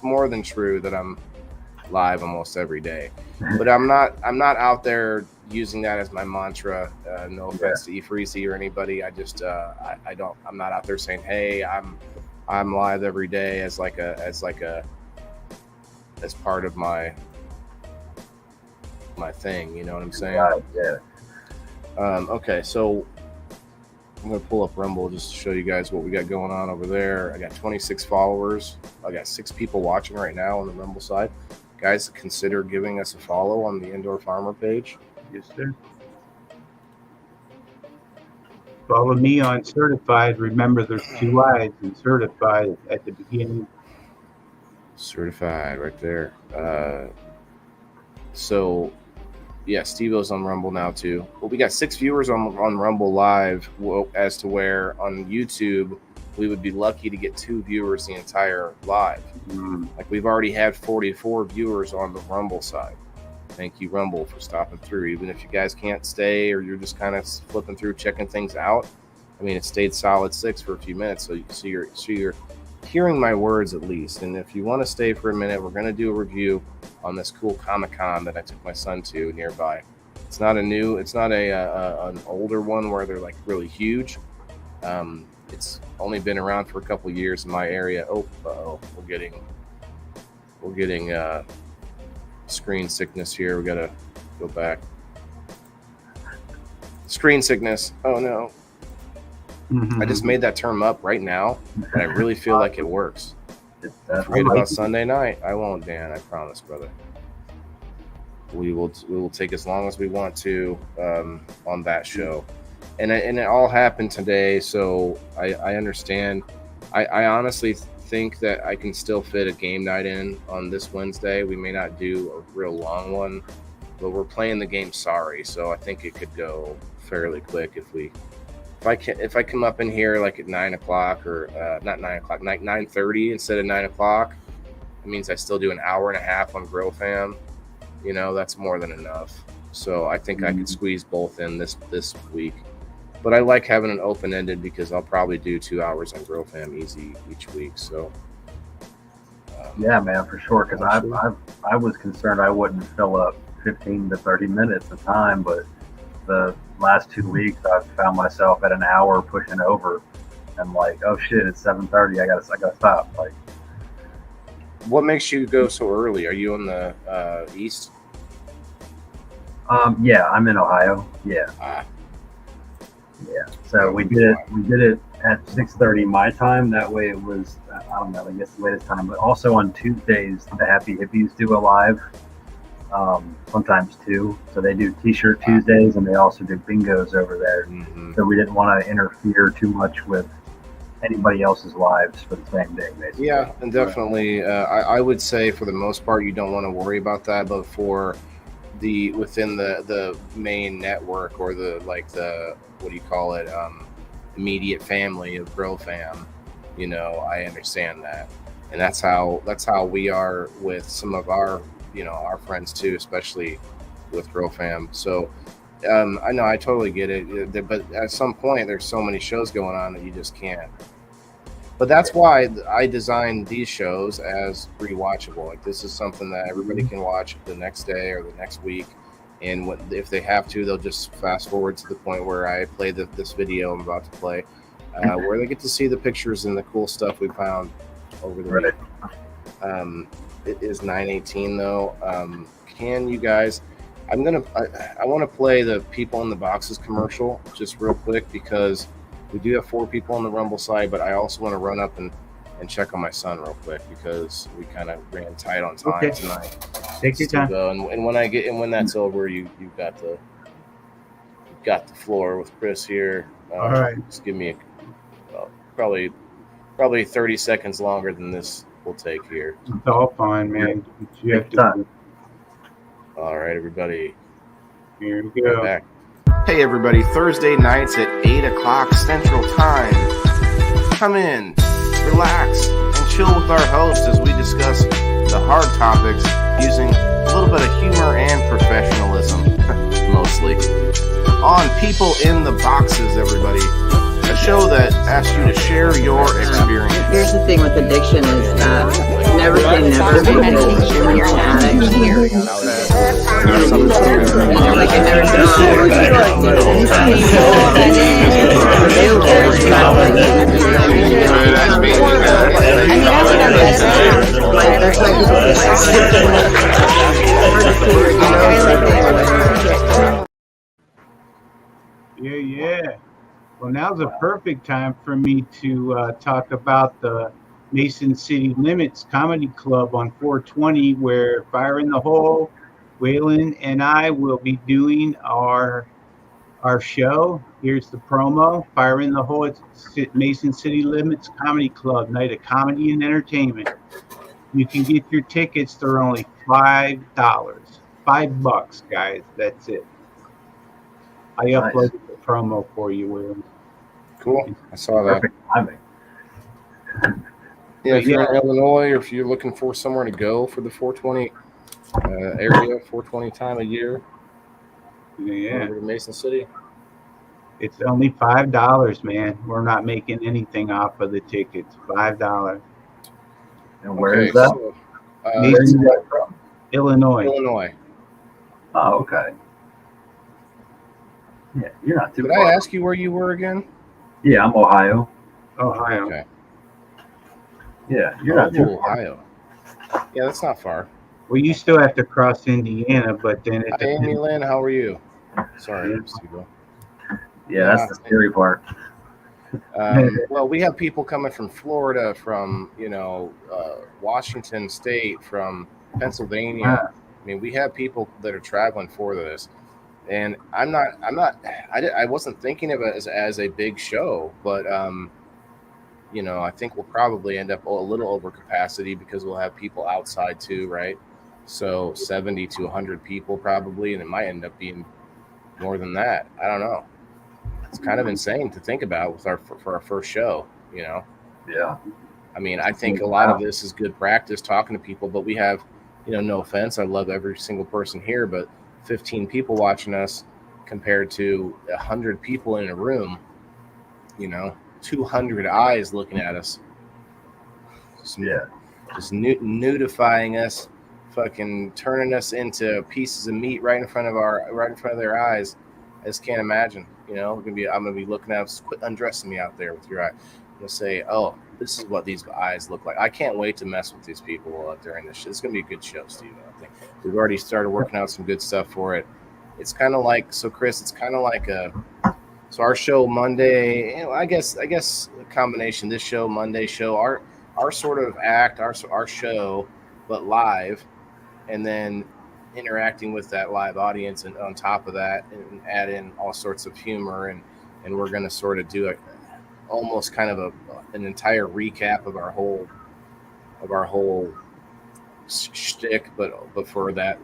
more than true that I'm live almost every day, but I'm not out there using that as my mantra. No offense to E-Freezy or anybody. I just I'm not out there saying, hey, I'm live every day as part of my thing. You know what I'm saying? Right, yeah. Okay, so I'm gonna pull up Rumble just to show you guys what we got going on over there. I got 26 followers. I got 6 people watching right now on the Rumble side. Guys, consider giving us a follow on the Indoor Farmer page. Yes, sir. Follow me on Certified. Remember, there's 2 I's in Certified at the beginning. Certified right there. So, yeah, Steve-O's on Rumble now too. But we got 6 viewers on Rumble Live, as to where on YouTube we would be lucky to get 2 viewers the entire live. Like we've already had 44 viewers on the Rumble side. Thank you, Rumble, for stopping through. Even if you guys can't stay or you're just kind of flipping through, checking things out. I mean, it stayed solid 6 for a few minutes, so you're hearing my words at least. And if you want to stay for a minute, we're going to do a review on this cool Comic Con that I took my son to nearby. It's not an older one where they're like really huge. It's only been around for a couple years in my area. We're getting screen sickness here. We gotta go back. Screen sickness. Oh no. I just made that term up right now, and I really feel like it works. Forget about Sunday night. I won't, Dan. I promise, brother. We will take as long as we want to on that show, and it all happened today. So I understand. I honestly think that I can still fit a game night in on this Wednesday. We may not do a real long one, but we're playing the game Sorry, so I think it could go fairly quick if I come up in here like at 9 o'clock or not 9 o'clock, 9:30 instead of 9 o'clock. It means I still do an hour and a half on Grow Fam. You know, that's more than enough. So I think I could squeeze both in this week. But I like having an open-ended because I'll probably do 2 hours on Grow Fam easy each week. So yeah, man, for sure. Because I was concerned I wouldn't fill up 15 to 30 minutes of time, but the last 2 weeks I've found myself at an hour pushing over, and like, oh shit, it's 7:30. I gotta stop. Like, what makes you go so early? Are you on the east? yeah, I'm in Ohio. Yeah. Yeah. So we did it at 6:30 my time. That way it was, I don't know, I guess the latest time. But also on Tuesdays, the Happy Hippies do a live. Sometimes too. So they do T-shirt Tuesdays, and they also do bingos over there. So we didn't want to interfere too much with anybody else's lives for the same day, basically. Yeah, and definitely, I would say for the most part, you don't want to worry about that. But for within the main network or the what do you call it, immediate family of Grow Fam, I understand that, and that's how we are with some of our our friends too, especially with Grow Fam. So I know, I totally get it, but at some point there's so many shows going on that you just can't. But that's why I designed these shows as rewatchable. Like, this is something that everybody can watch the next day or the next week, and if they have to, they'll just fast forward to the point where I play this video I'm about to play, where they get to see the pictures and the cool stuff we found over the week. It is 9:18 though. Can you guys? I want to play the People in the Boxes commercial just real quick, because we do have 4 people on the Rumble side, but I also want to run up and check on my son real quick, because we kind of ran tight on time tonight. Take your time. And when that's over, you've got the floor with Chris here. All right. Just give me probably 30 seconds longer than this will take here. It's all fine, man. You have to. All right, everybody. Here we go. Back. Hey, everybody. Thursday nights at 8 o'clock Central Time. Come in, relax, and chill with our host as we discuss the hard topics using a little bit of humor and professionalism, mostly. On People in the Boxes, everybody. A show that asks you to share your experience. Here's the thing with addiction is never say never, because when you're an addict, like I never Yeah. Well, now's a perfect time for me to talk about the Mason City Limits Comedy Club on 420, where Fire in the Hole, Waylon, and I will be doing our show. Here's the promo. Fire in the Hole, it's Mason City Limits Comedy Club, night of comedy and entertainment. You can get your tickets. They're only $5. $5, guys. That's it. I uploaded the promo for you, Waylon. Cool. I saw that. Perfect timing. Yeah, if you're in Illinois, or if you're looking for somewhere to go for the 420 area, 420 time of year, over to Mason City. It's only $5, man. We're not making anything off of the tickets. $5. And where is that? So, Where is that from? Illinois. Illinois. Oh, okay. Yeah, you're not too Did far. I ask you where you were again? Yeah, I'm Ohio. Ohio. Okay. Yeah, you're not too far. Ohio. Yeah, that's not far. Well, you still have to cross Indiana, but then Hi, Amy Lynn, how are you? Sorry, Steve. Yeah, that's the scary part. Well, we have people coming from Florida, from Washington State, from Pennsylvania. Wow. I mean, we have people that are traveling for this, and I wasn't thinking of it as a big show, but I think we'll probably end up a little over capacity, because we'll have people outside too, right? So 70 to 100 people probably, and it might end up being more than that. I don't know. It's kind of insane to think about for our first show, Yeah. I mean, I think a lot of this is good practice talking to people, but we have, no offense, I love every single person here, but 15 people watching us compared to 100 people in a room, 200 eyes looking at us. Just nudifying us, fucking turning us into pieces of meat right in front of their eyes. I just can't imagine. I'm gonna be looking at us, quit undressing me out there with your eye. I'm gonna say, oh, this is what these eyes look like. I can't wait to mess with these people during this. It's gonna be a good show, Steve. I think we've already started working out some good stuff for it. It's kind of like, so Chris, it's kind of like so our show Monday. I guess a combination. This show, Monday show, our sort of act, our show, but live, and then interacting with that live audience, and on top of that, and add in all sorts of humor, and we're going to sort of do almost kind of an entire recap of our whole shtick, but for that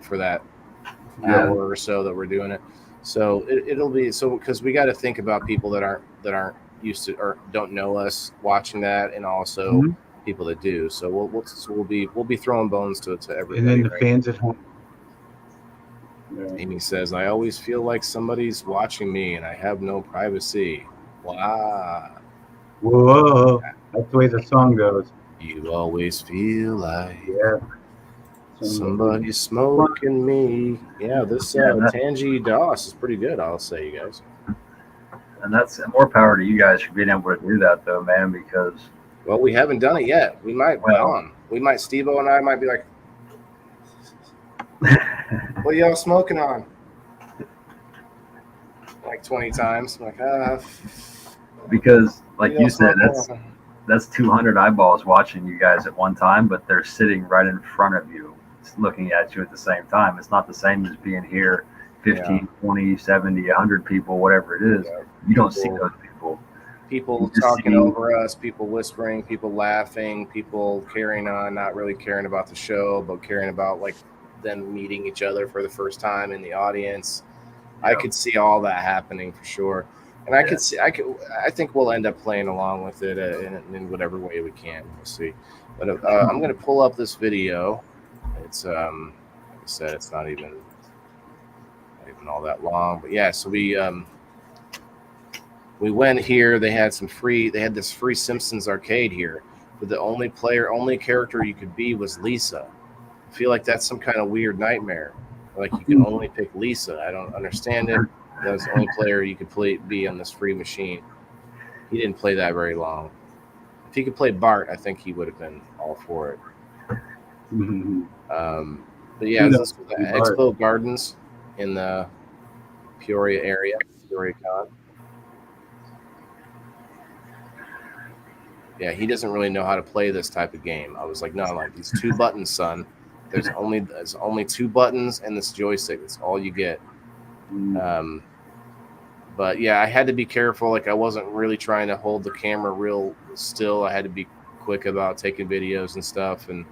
hour or so that we're doing it. So it'll be so, because we got to think about people that aren't used to or don't know us watching that, and also people that do. So we'll be throwing bones to everybody. And then the fans at home. Yeah. Amy says, I always feel like somebody's watching me and I have no privacy. Wow. Whoa. That's the way the song goes. You always feel like somebody's smoking me. Yeah, this Tangy DOS is pretty good, I'll say, you guys. And that's more power to you guys for being able to do that, though, man, because... Well, we haven't done it yet. We might, Steve-O and I might be like, what y'all smoking on? Like 20 times. I'm like, because, like you said, that's 200 eyeballs watching you guys at one time, but they're sitting right in front of you, looking at you at the same time. It's not the same as being here 15, 20, 70, 100 people, whatever it is. Yeah. You don't see those people. People talking over us, people whispering, people laughing, people carrying on, not really caring about the show, but caring about like them meeting each other for the first time in the audience. I could see all that happening for sure. And I think we'll end up playing along with it in whatever way we can. We'll see. But I'm going to pull up this video. It's like I said, it's not even all that long. But yeah, so we went here. They had this free Simpsons arcade here, but the only character you could be was Lisa. I feel like that's some kind of weird nightmare. Like you can only pick Lisa. I don't understand it. That was the only player you could be on this free machine. He didn't play that very long. If he could play Bart, I think he would have been all for it. But yeah, this is the Expo Gardens in the Peoria area, Peoria Con. Yeah, he doesn't really know how to play this type of game. I was like, no, like these 2 buttons, son. There's only 2 buttons and this joystick. That's all you get. But yeah, I had to be careful. Like I wasn't really trying to hold the camera real still. I had to be quick about taking videos and stuff. And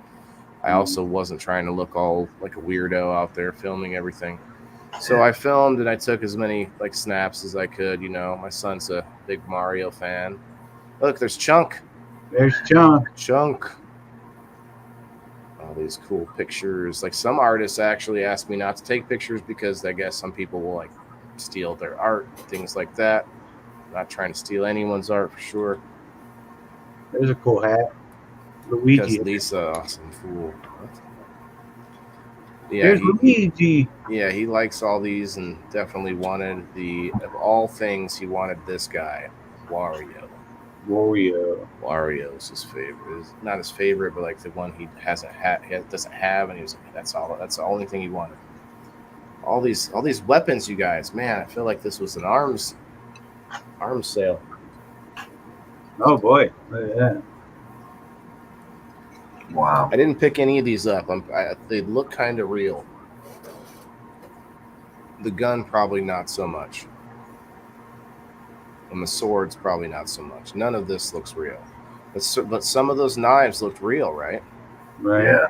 I also wasn't trying to look all like a weirdo out there filming everything. So I filmed and I took as many like snaps as I could. My son's a big Mario fan. Look, there's Chunk. There's Chunk. All these cool pictures. Like some artists actually asked me not to take pictures because I guess some people will like steal their art, things like that. I'm not trying to steal anyone's art for sure. There's a cool hat. Luigi. Because Lisa, awesome fool. Yeah, there's Luigi. Yeah, he likes all these and definitely wanted of all things, he wanted this guy, Wario. Wario's his favorite. It's not his favorite, but like the one he doesn't have, and he was like, that's the only thing he wanted. All these weapons, you guys, man, I feel like this was an arms sale. Oh boy, look at that. Wow. I didn't pick any of these up. They look kind of real. The gun probably not so much. And the swords probably not so much. None of this looks real. But some of those knives looked real, right? Right. Yeah.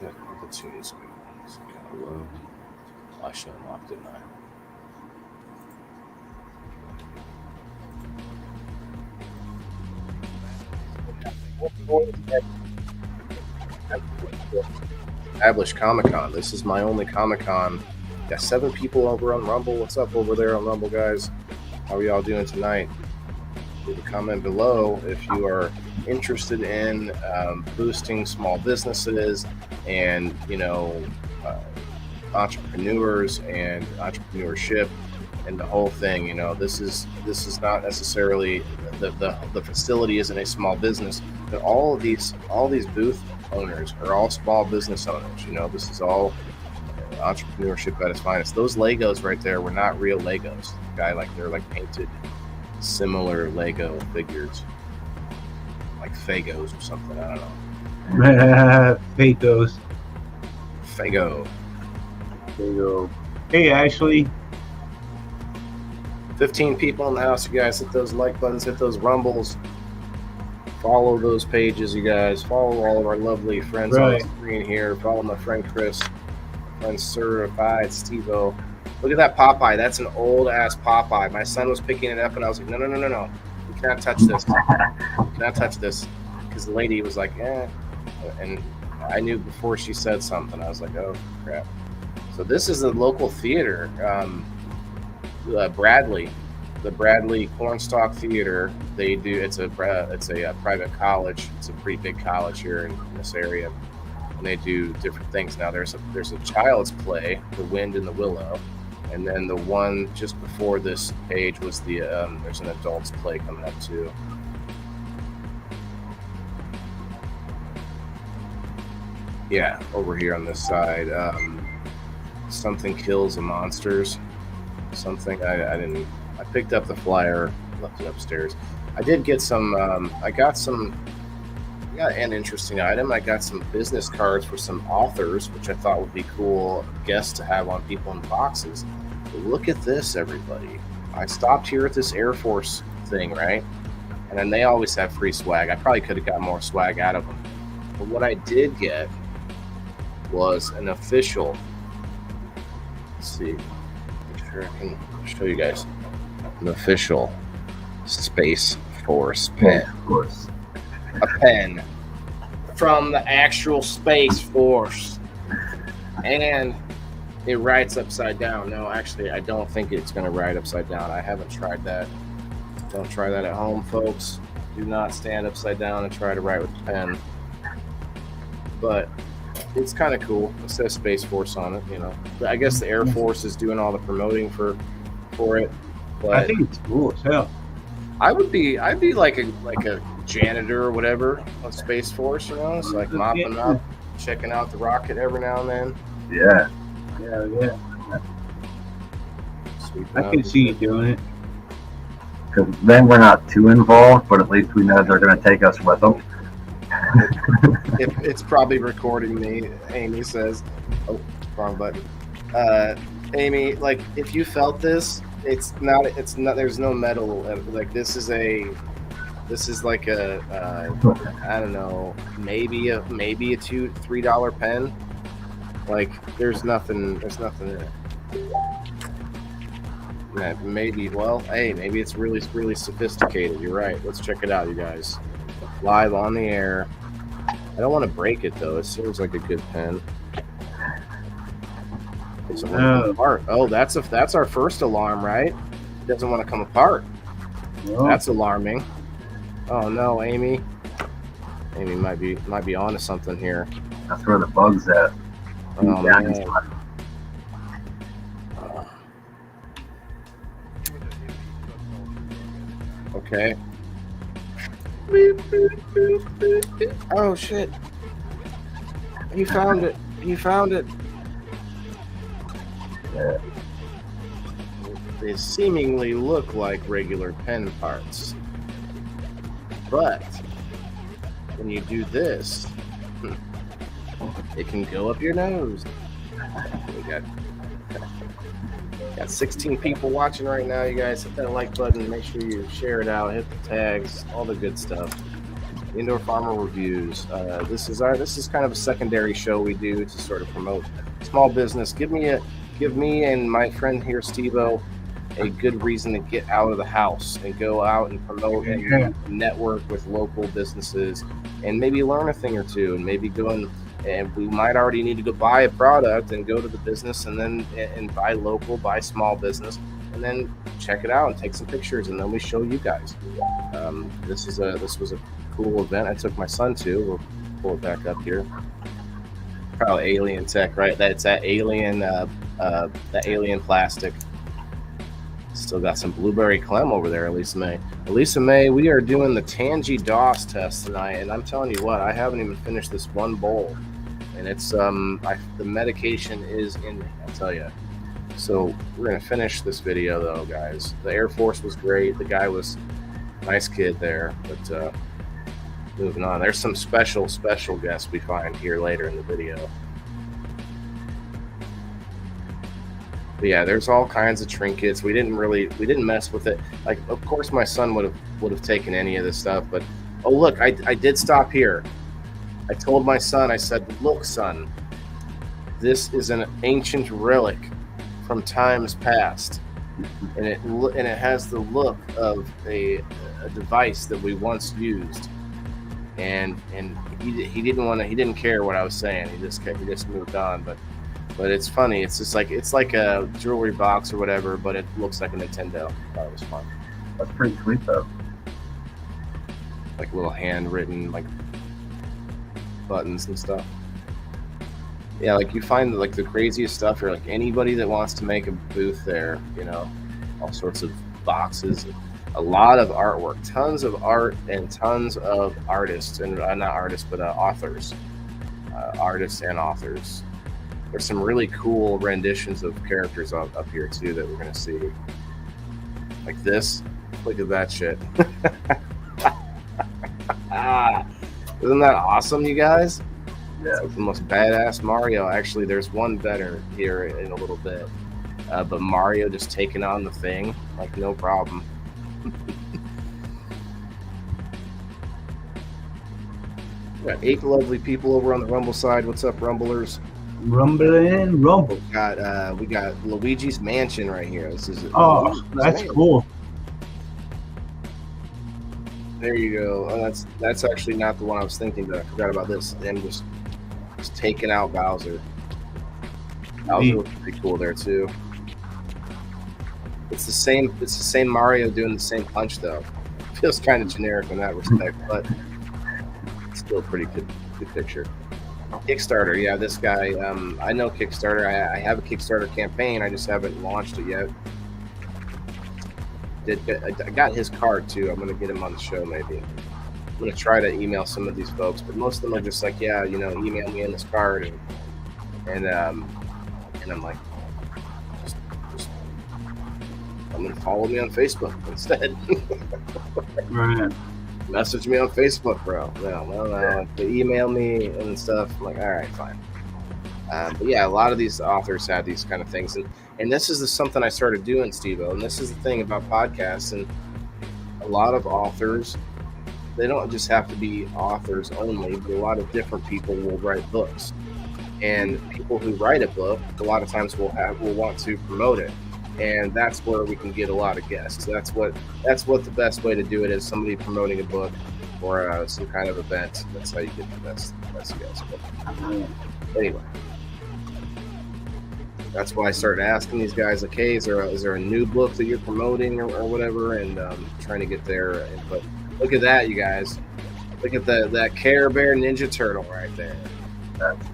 The tune's good. It's kind of low. I should have unlocked it, didn't I? established Comic Con. This is my only Comic Con. Got 7 people over on Rumble. What's up over there on Rumble, guys? How are y'all doing tonight? Leave a comment below if you are interested in boosting small businesses and entrepreneurs and entrepreneurship and the whole thing. This is not necessarily the facility isn't a small business, but all these booth owners are all small business owners. This is all entrepreneurship at its finest. Those Legos right there were not real Legos. They're like painted similar Lego figures, like Fagos or something. I don't know. Fagos. Fago. Hey, Ashley. 15 people in the house, you guys. Hit those like buttons, hit those rumbles. Follow those pages, you guys. Follow all of our lovely friends on the screen here. Follow my friend Chris, my friend Certified Steve-O. Look at that Popeye. That's an old ass Popeye. My son was picking it up and I was like, no. You cannot touch this. You cannot touch this. Because the lady was like, eh. And I knew before she said something. I was like, oh, crap. So this is a local theater. Bradley, the Bradley Cornstalk Theater. They do. It's a private college. It's a pretty big college here in this area, and they do different things. Now there's a child's play, The Wind in the Willow, and then the one just before this page was there's an adult's play coming up too. Yeah, over here on this side, Something Kills the Monsters. Something I picked up the flyer, left it upstairs. I did get some. I got an interesting item. I got some business cards for some authors, which I thought would be cool guests to have on people in boxes. But look at this, everybody! I stopped here at this Air Force thing, right? And then they always have free swag. I probably could have got more swag out of them. But what I did get was an official. Let's see. I can show you guys an official Space Force pen. Of course. A pen from the actual Space Force. And it writes upside down. No, actually, I don't think it's going to write upside down. I haven't tried that. Don't try that at home, folks. Do not stand upside down and try to write with a pen. But it's kind of cool. It says Space Force on it, But I guess the Air Force is doing all the promoting for it. But I think it's cool as hell. I'd be like a janitor or whatever of Space Force, It's like mopping up, checking out the rocket every now and then. Yeah. Yeah. I can see you doing it. Because then we're not too involved, but at least we know they're going to take us with them. It's probably recording me. Amy says, "Oh, wrong button." Amy, like if you felt this, it's not. There's no metal. Like this is like a I don't know, maybe a $2-3 pen. Like there's nothing in it. Maybe. Well, hey, maybe it's really, really sophisticated. You're right. Let's check it out, you guys. Live on the air. I don't want to break it though. It seems like a good pen. Doesn't want to come apart. Oh, that's our first alarm, right? It doesn't want to come apart. No. That's alarming. Oh no, Amy. Amy might be onto something here. That's where the bug's at. Oh man. Okay. Oh shit. He found it. Yeah. They seemingly look like regular pen parts. But when you do this, it can go up your nose. We got 16 people watching right now, you guys. Hit that like button. Make sure you share it out. Hit the tags. All the good stuff. Indoor Farmer Reviews. This is kind of a secondary show we do to sort of promote small business. Give me and my friend here, Steve-O, a good reason to get out of the house and go out and promote and network with local businesses and maybe learn a thing or two and maybe go and and we might already need to go buy a product and go to the business and then and buy local, buy small business, and then check it out and take some pictures, and then we show you guys. This was a cool event. I took my son to. We'll pull it back up here. Probably alien tech, right? That's that alien plastic. Still got some blueberry clem over there, Elisa May. Elisa May, we are doing the Tangy DOS test tonight, and I'm telling you what, I haven't even finished this one bowl, and it's the medication is in me, I'll tell you. So we're gonna finish this video though, guys. The Air Force was great. The guy was a nice kid there, but moving on. There's some special guests we find here later in the video. But yeah, there's all kinds of trinkets. We didn't mess with it. Like, of course, my son would have taken any of this stuff. But oh look, I did stop here. I told my son, I said, look, son, this is an ancient relic from times past, and it has the look of a device that we once used. And he didn't care what I was saying. He just moved on. But it's funny. It's just it's like a jewelry box or whatever, but it looks like a Nintendo. I thought it was fun. That's pretty sweet though. Like little handwritten like buttons and stuff. Yeah, like you find like the craziest stuff, or like anybody that wants to make a booth there, you know, all sorts of boxes, a lot of artwork, tons of art, and tons of artists, and not artists, but authors, artists and authors. There's some really cool renditions of characters up here too that we're gonna see. Like this. Look at that shit. Isn't that awesome, you guys? Yeah. It's like the most badass Mario. Actually, there's one better here in a little bit. But Mario just taking on the thing, like no problem. We got 8 lovely people over on the Rumble side. What's up, Rumblers? Rumbling rumble. We got Luigi's Mansion right here. This is that's cool. There you go. Oh, that's actually not the one I was thinking, but I forgot about this. Them just taking out Bowser. Bowser looks pretty cool there too. It's the same Mario doing the same punch though. Feels kind of generic in that respect, but it's still a pretty good picture. Kickstarter, yeah, this guy, I know Kickstarter. I have a Kickstarter campaign. I just haven't launched it yet. I got his card too. I'm gonna get him on the show maybe. I'm gonna try to email some of these folks, but most of them are just like, yeah, you know, email me in this card, and I'm like, just I'm gonna follow me on Facebook instead. Right. Message me on Facebook, bro. No. They email me and stuff. I'm like, all right, fine. But yeah, a lot of these authors have these kind of things, and this is something I started doing, Steve-O, and this is the thing about podcasts, and a lot of authors, they don't just have to be authors only, but a lot of different people will write books, and people who write a book, a lot of times will want to promote it. And that's where we can get a lot of guests. That's what the best way to do it is somebody promoting a book or some kind of event. That's how you get the best guests. But anyway, that's why I started asking these guys, like, hey, is there a new book that you're promoting or whatever, and trying to get their input. Look at that, you guys. Look at that Care Bear Ninja Turtle right there.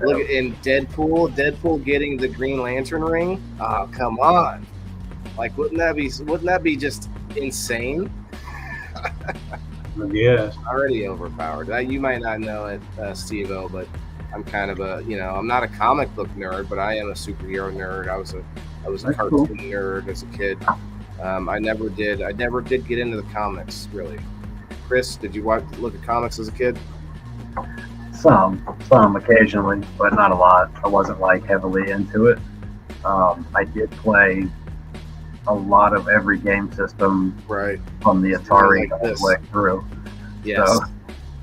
Look at in Deadpool getting the Green Lantern ring. Oh, come on. Like, wouldn't that be just insane? Yes. Already overpowered. You might not know it, Steve-O, but I'm kind of I'm not a comic book nerd, but I am a superhero nerd. I was a cartoon nerd as a kid. I never did get into the comics really. Chris, did you look at comics as a kid? Some occasionally, but not a lot. I wasn't like heavily into it. I did play a lot of every game system right from the Atari all the way through. Yes.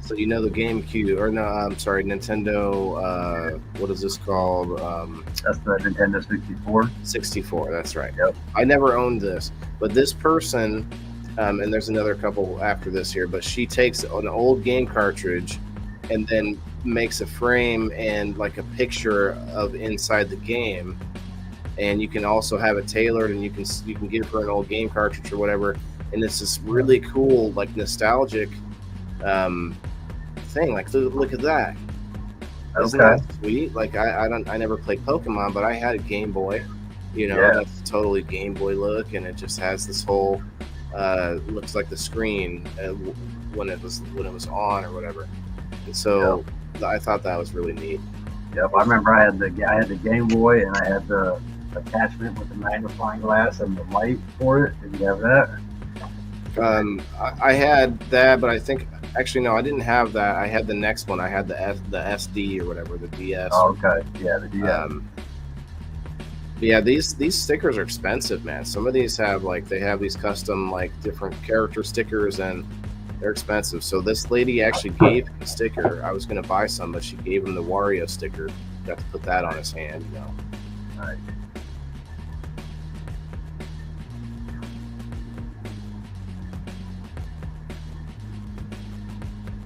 So you know the GameCube, or no, I'm sorry, Nintendo. What is this called? That's the Nintendo 64. 64. That's right. Yep. I never owned this, but this person, and there's another couple after this here, but she takes an old game cartridge and then makes a frame and like a picture of inside the game, and you can also have it tailored, and you can get it for an old game cartridge or whatever. And it's this really cool, like nostalgic thing. Like look at that. Isn't that sweet? Like I never played Pokemon, but I had a Game Boy. You know, that's totally Game Boy look, and it just has this whole looks like the screen when it was on or whatever. And so I thought that was really neat. Yep, I remember I had the Game Boy, and I had the attachment with the magnifying glass and the light for it. Did you have that? I had that, but I think actually no, I didn't have that. I had the next one. I had the SD or whatever, the DS. Oh, okay, yeah, the DS. Yeah, these stickers are expensive, man. Some of these have they have these custom like different character stickers, and they're expensive. So this lady actually gave him a sticker. I was gonna buy some, but she gave him the Wario sticker. Got to put that on his hand, you know. Right.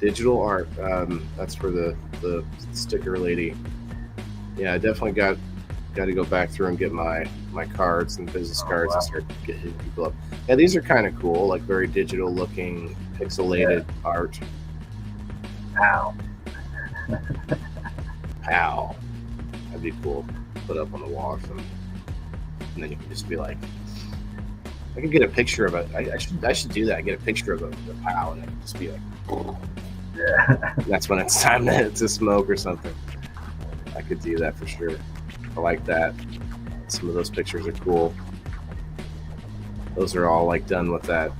Digital art. That's for the sticker lady. Yeah, I definitely got to go back through and get my cards and business cards and start hitting people up. Yeah, these are kind of cool, like very digital looking, pixelated art. Ow. Ow. That'd be cool. Put up on the wall or something. And then you can just be like, I could get a picture of it. I should do that. I get a picture of the POW, and it could just be like, yeah. That's when it's time to smoke or something. I could do that for sure. I like that. Some of those pictures are cool. Those are all like done with that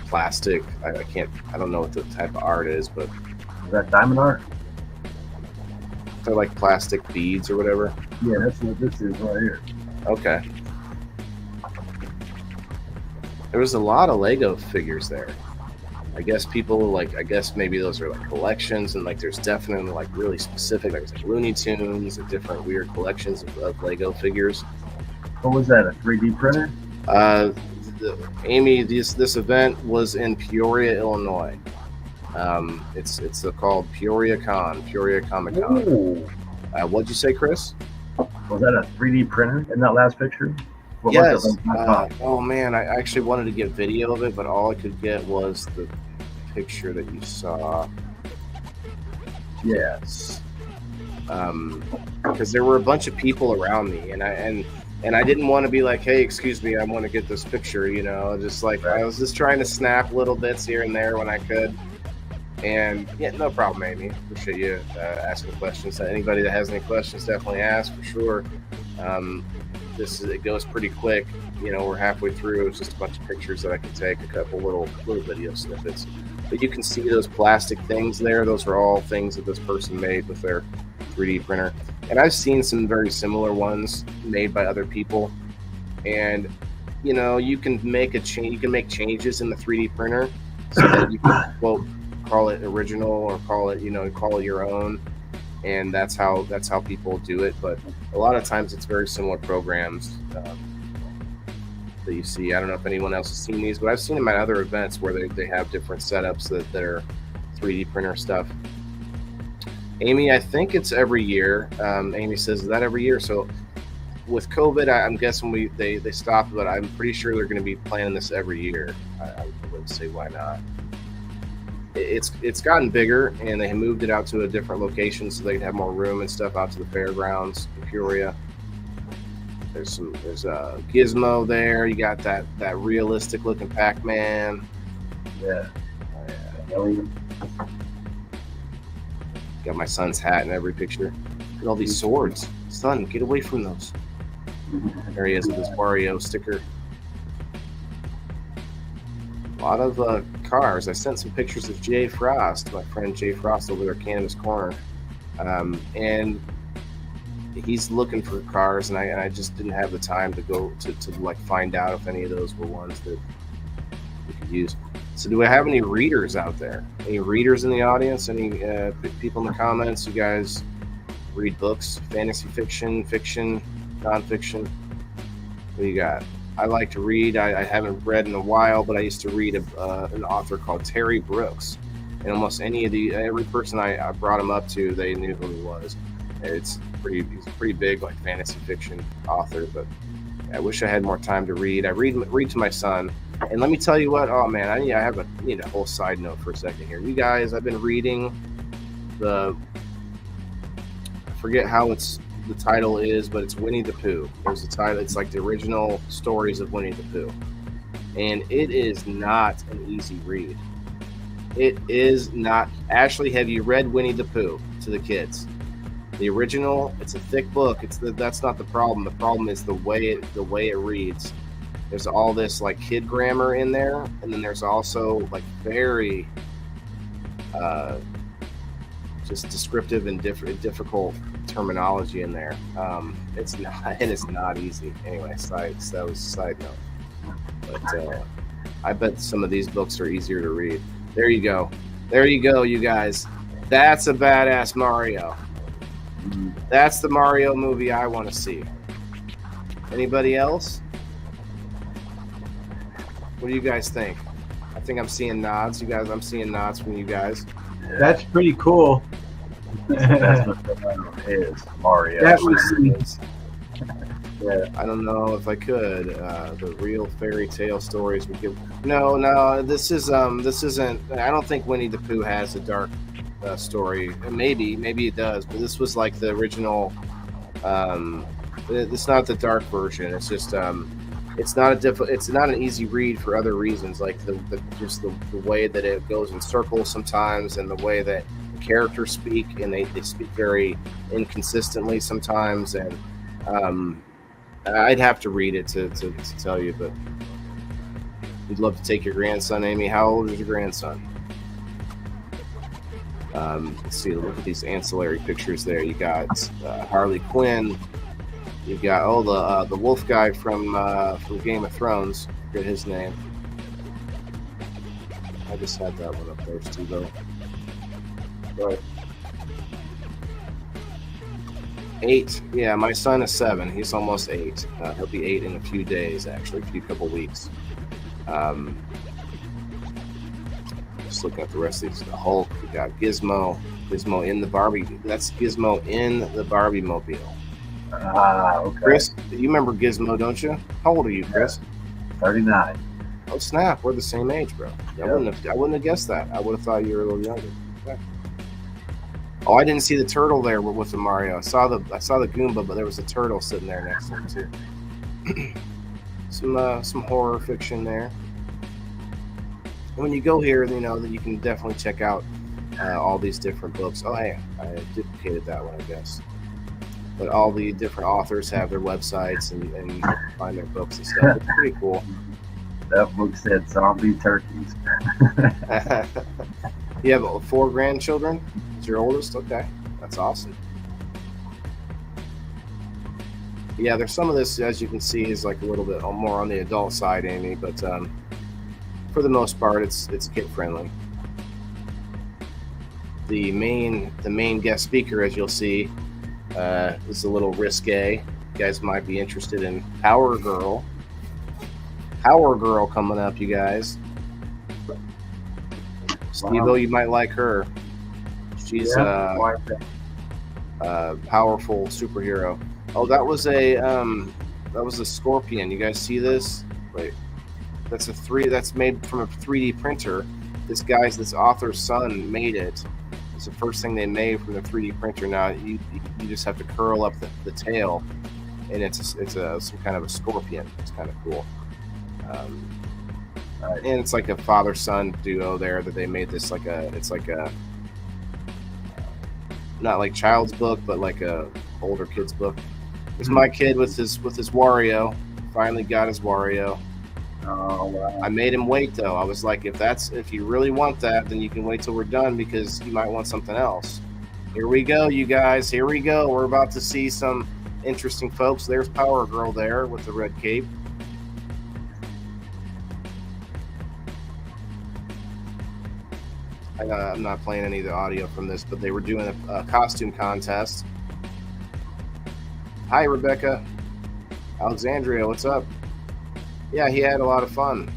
plastic. I don't know what the type of art is, but Is that diamond art? they're like plastic beads or whatever. Yeah, that's what this is right here. Okay. There was a lot of Lego figures there. I guess people I guess maybe those are like collections, and like there's definitely like really specific, like Looney Tunes and different weird collections of Lego figures. What was that, a 3D printer? Amy, this event was in Peoria, Illinois. It's called Peoria Comic Con. What'd you say, Chris? Was that a 3D printer in that last picture? What Yes. was it? Oh man, I actually wanted to get video of it, but all I could get was the picture that you saw. Yes. Because there were a bunch of people around me, and I didn't want to be like, hey, excuse me, I want to get this picture, you know, just like I was just trying to snap little bits here and there when I could. And yeah, no problem, Amy. Appreciate you asking questions. Anybody that has any questions, definitely ask for sure. It goes pretty quick. You know, we're halfway through. It's just a bunch of pictures that I can take, a couple little video snippets. But you can see those plastic things there. Those are all things that this person made with their 3D printer. And I've seen some very similar ones made by other people. And you know, you can make You can make changes in the 3D printer so that you can call it original or call it your own. And that's how people do it. But a lot of times it's very similar programs that you see. I don't know if anyone else has seen these, but I've seen them at other events where they have different setups that are 3D printer stuff. Amy, I think it's every year. Amy says, is that every year? So with COVID, I'm guessing they stopped, but I'm pretty sure they're going to be planning this every year. I wouldn't say why not. It's gotten bigger, and they moved it out to a different location so they can have more room and stuff out to the fairgrounds in Peoria. There's a Gizmo there. You got that realistic looking Pac-Man. Yeah. Got my son's hat in every picture. Look at all these swords. Son, get away from those. There he is with his Wario sticker. A lot of cars. I sent some pictures of Jay Frost, my friend Jay Frost over there at Cannabis Corner. And he's looking for cars, and I just didn't have the time to go to like find out if any of those were ones that we could use. So do I have any readers out there? Any readers in the audience? Any people in the comments? You guys read books, fantasy fiction, nonfiction? What do you got? I like to read. I haven't read in a while, but I used to read an author called Terry Brooks. And almost every person I brought him up to, they knew who he was. He's a pretty big like fantasy fiction author, but I wish I had more time to read. I read to my son, and let me tell you what. Oh man, I need a whole side note for a second here. You guys, I've been reading I forget how the title is, but it's Winnie the Pooh. There's the title. It's like the original stories of Winnie the Pooh, and it is not an easy read. It is not. Ashley, have you read Winnie the Pooh to the kids? The original, it's a thick book. That's not the problem. The problem is the way it reads. There's all this like kid grammar in there, and then there's also like very just descriptive and difficult terminology in there. It is not easy. Anyway, that was a side note. But I bet some of these books are easier to read. There you go, you guys. That's a badass Mario. That's the Mario movie I want to see. Anybody else? What do you guys think? I think I'm seeing nods. You guys, I'm seeing nods from you guys. That's pretty cool. That's what the is Mario. That was yeah. I don't know if I could. The real fairy tale stories we give. No. This isn't. I don't think Winnie the Pooh has a dark story. Maybe it does, but this was like the original. It's not the dark version. It's just. It's not It's not an easy read for other reasons, like the way that it goes in circles sometimes, and the way that the characters speak, and they speak very inconsistently sometimes, and I'd have to read it to tell you, but you'd love to take your grandson, Amy. How old is your grandson? Let's see. Look at these ancillary pictures there. You got Harley Quinn. You got the wolf guy from Game of Thrones. I forget his name. I just had that one up there too, though. But 8. Yeah, my son is 7. He's almost 8. He'll be 8 in a few days, actually, a couple weeks. Just looking at the rest of these. The Hulk. We got Gizmo. Gizmo in the Barbie. That's Gizmo in the Barbie mobile. Okay. Chris, you remember Gizmo, don't you? How old are you, Chris? 39. Oh snap! We're the same age, bro. I wouldn't have guessed that. I would have thought you were a little younger. Okay. Oh, I didn't see the turtle there with the Mario. I saw the Goomba, but there was a turtle sitting there next to him too. Some horror fiction there. And when you go here, you know that you can definitely check out all these different books. Oh, hey, I duplicated that one, I guess. But all the different authors have their websites, and you can find their books and stuff. It's pretty cool. That book said zombie turkeys. You have 4 grandchildren? Is your oldest? Okay, that's awesome. Yeah, there's some of this, as you can see, is like a little bit more on the adult side, Amy. But for the most part, it's kid friendly. The main guest speaker, as you'll see, is a little risque. You guys might be interested in Power Girl. Power Girl coming up, you guys. Steve-O, you might like her. She's a powerful superhero. Oh, that was a scorpion. You guys see this? Wait, that's made from a 3D printer. This author's son made it. It's the first thing they made from the 3D printer. Now you just have to curl up the tail, and it's some kind of a scorpion. It's kind of cool. And it's like a father-son duo there that they made this it's like a not like child's book, but like a older kid's book. It's my kid with his Wario. Finally got his Wario. Oh, wow. I made him wait though. I was like, if you really want that, then you can wait till we're done, because you might want something else. Here we go, you guys. Here we go. We're about to see some interesting folks. There's Power Girl there with the red cape. I'm not playing any of the audio from this, but they were doing a costume contest. Hi, Rebecca. Alexandria, what's up? Yeah, he had a lot of fun.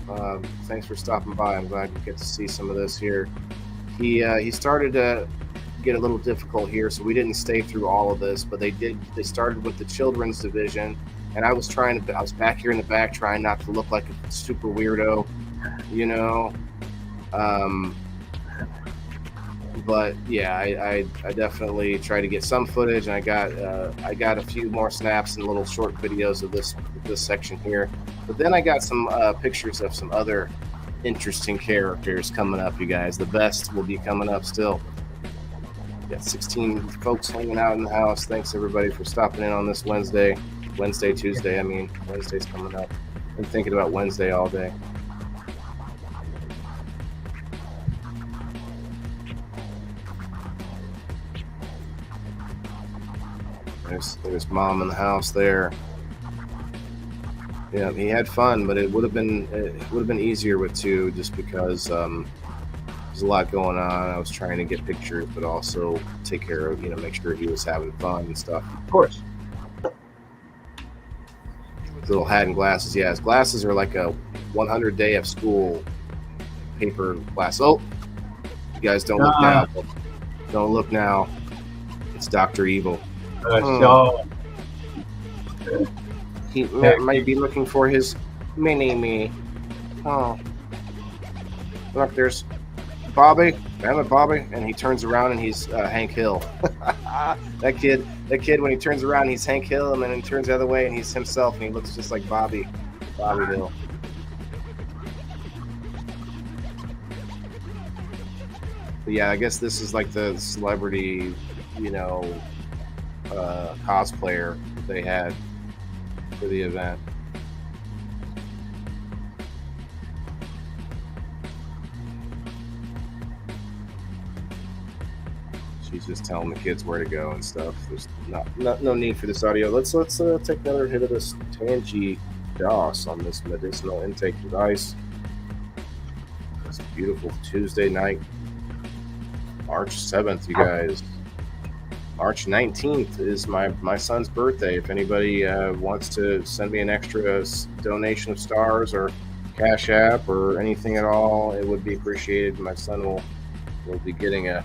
Thanks for stopping by. I'm glad you get to see some of this here. he started to get a little difficult here, so we didn't stay through all of this, but they started with the children's division, and I was back here in the back trying not to look like a super weirdo, you know. But yeah, I definitely tried to get some footage, and I got a few more snaps and little short videos of this section here. But then I got some pictures of some other interesting characters coming up, you guys. The best will be coming up still. Got 16 folks hanging out in the house. Thanks everybody for stopping in on this Tuesday. I mean, Wednesday's coming up. I'm thinking about Wednesday all day. There's Mom in the house there. Yeah, he had fun, but it would have been easier with two, just because there's a lot going on. I was trying to get pictures, but also take care of, make sure he was having fun and stuff. Of course. Little hat and glasses. Yeah, his glasses are like a 100 day of school paper glass. Oh, you guys don't look now. Don't look now. It's Dr. Evil. He might be looking for his mini-me. Oh. Look, there's Bobby. Damn it, Bobby. And he turns around and he's Hank Hill. That kid, when he turns around, he's Hank Hill, and then he turns the other way and he's himself, and he looks just like Bobby Hill. But yeah, I guess this is like the celebrity, cosplayer they had for the event. She's just telling the kids where to go and stuff. There's no need for this audio. Let's take another hit of this Tangy DOS on this medicinal intake device. It's a beautiful Tuesday night, March 7th, you guys. March 19th is my son's birthday. If anybody wants to send me an extra donation of stars or Cash App or anything at all, it would be appreciated. My son will be getting a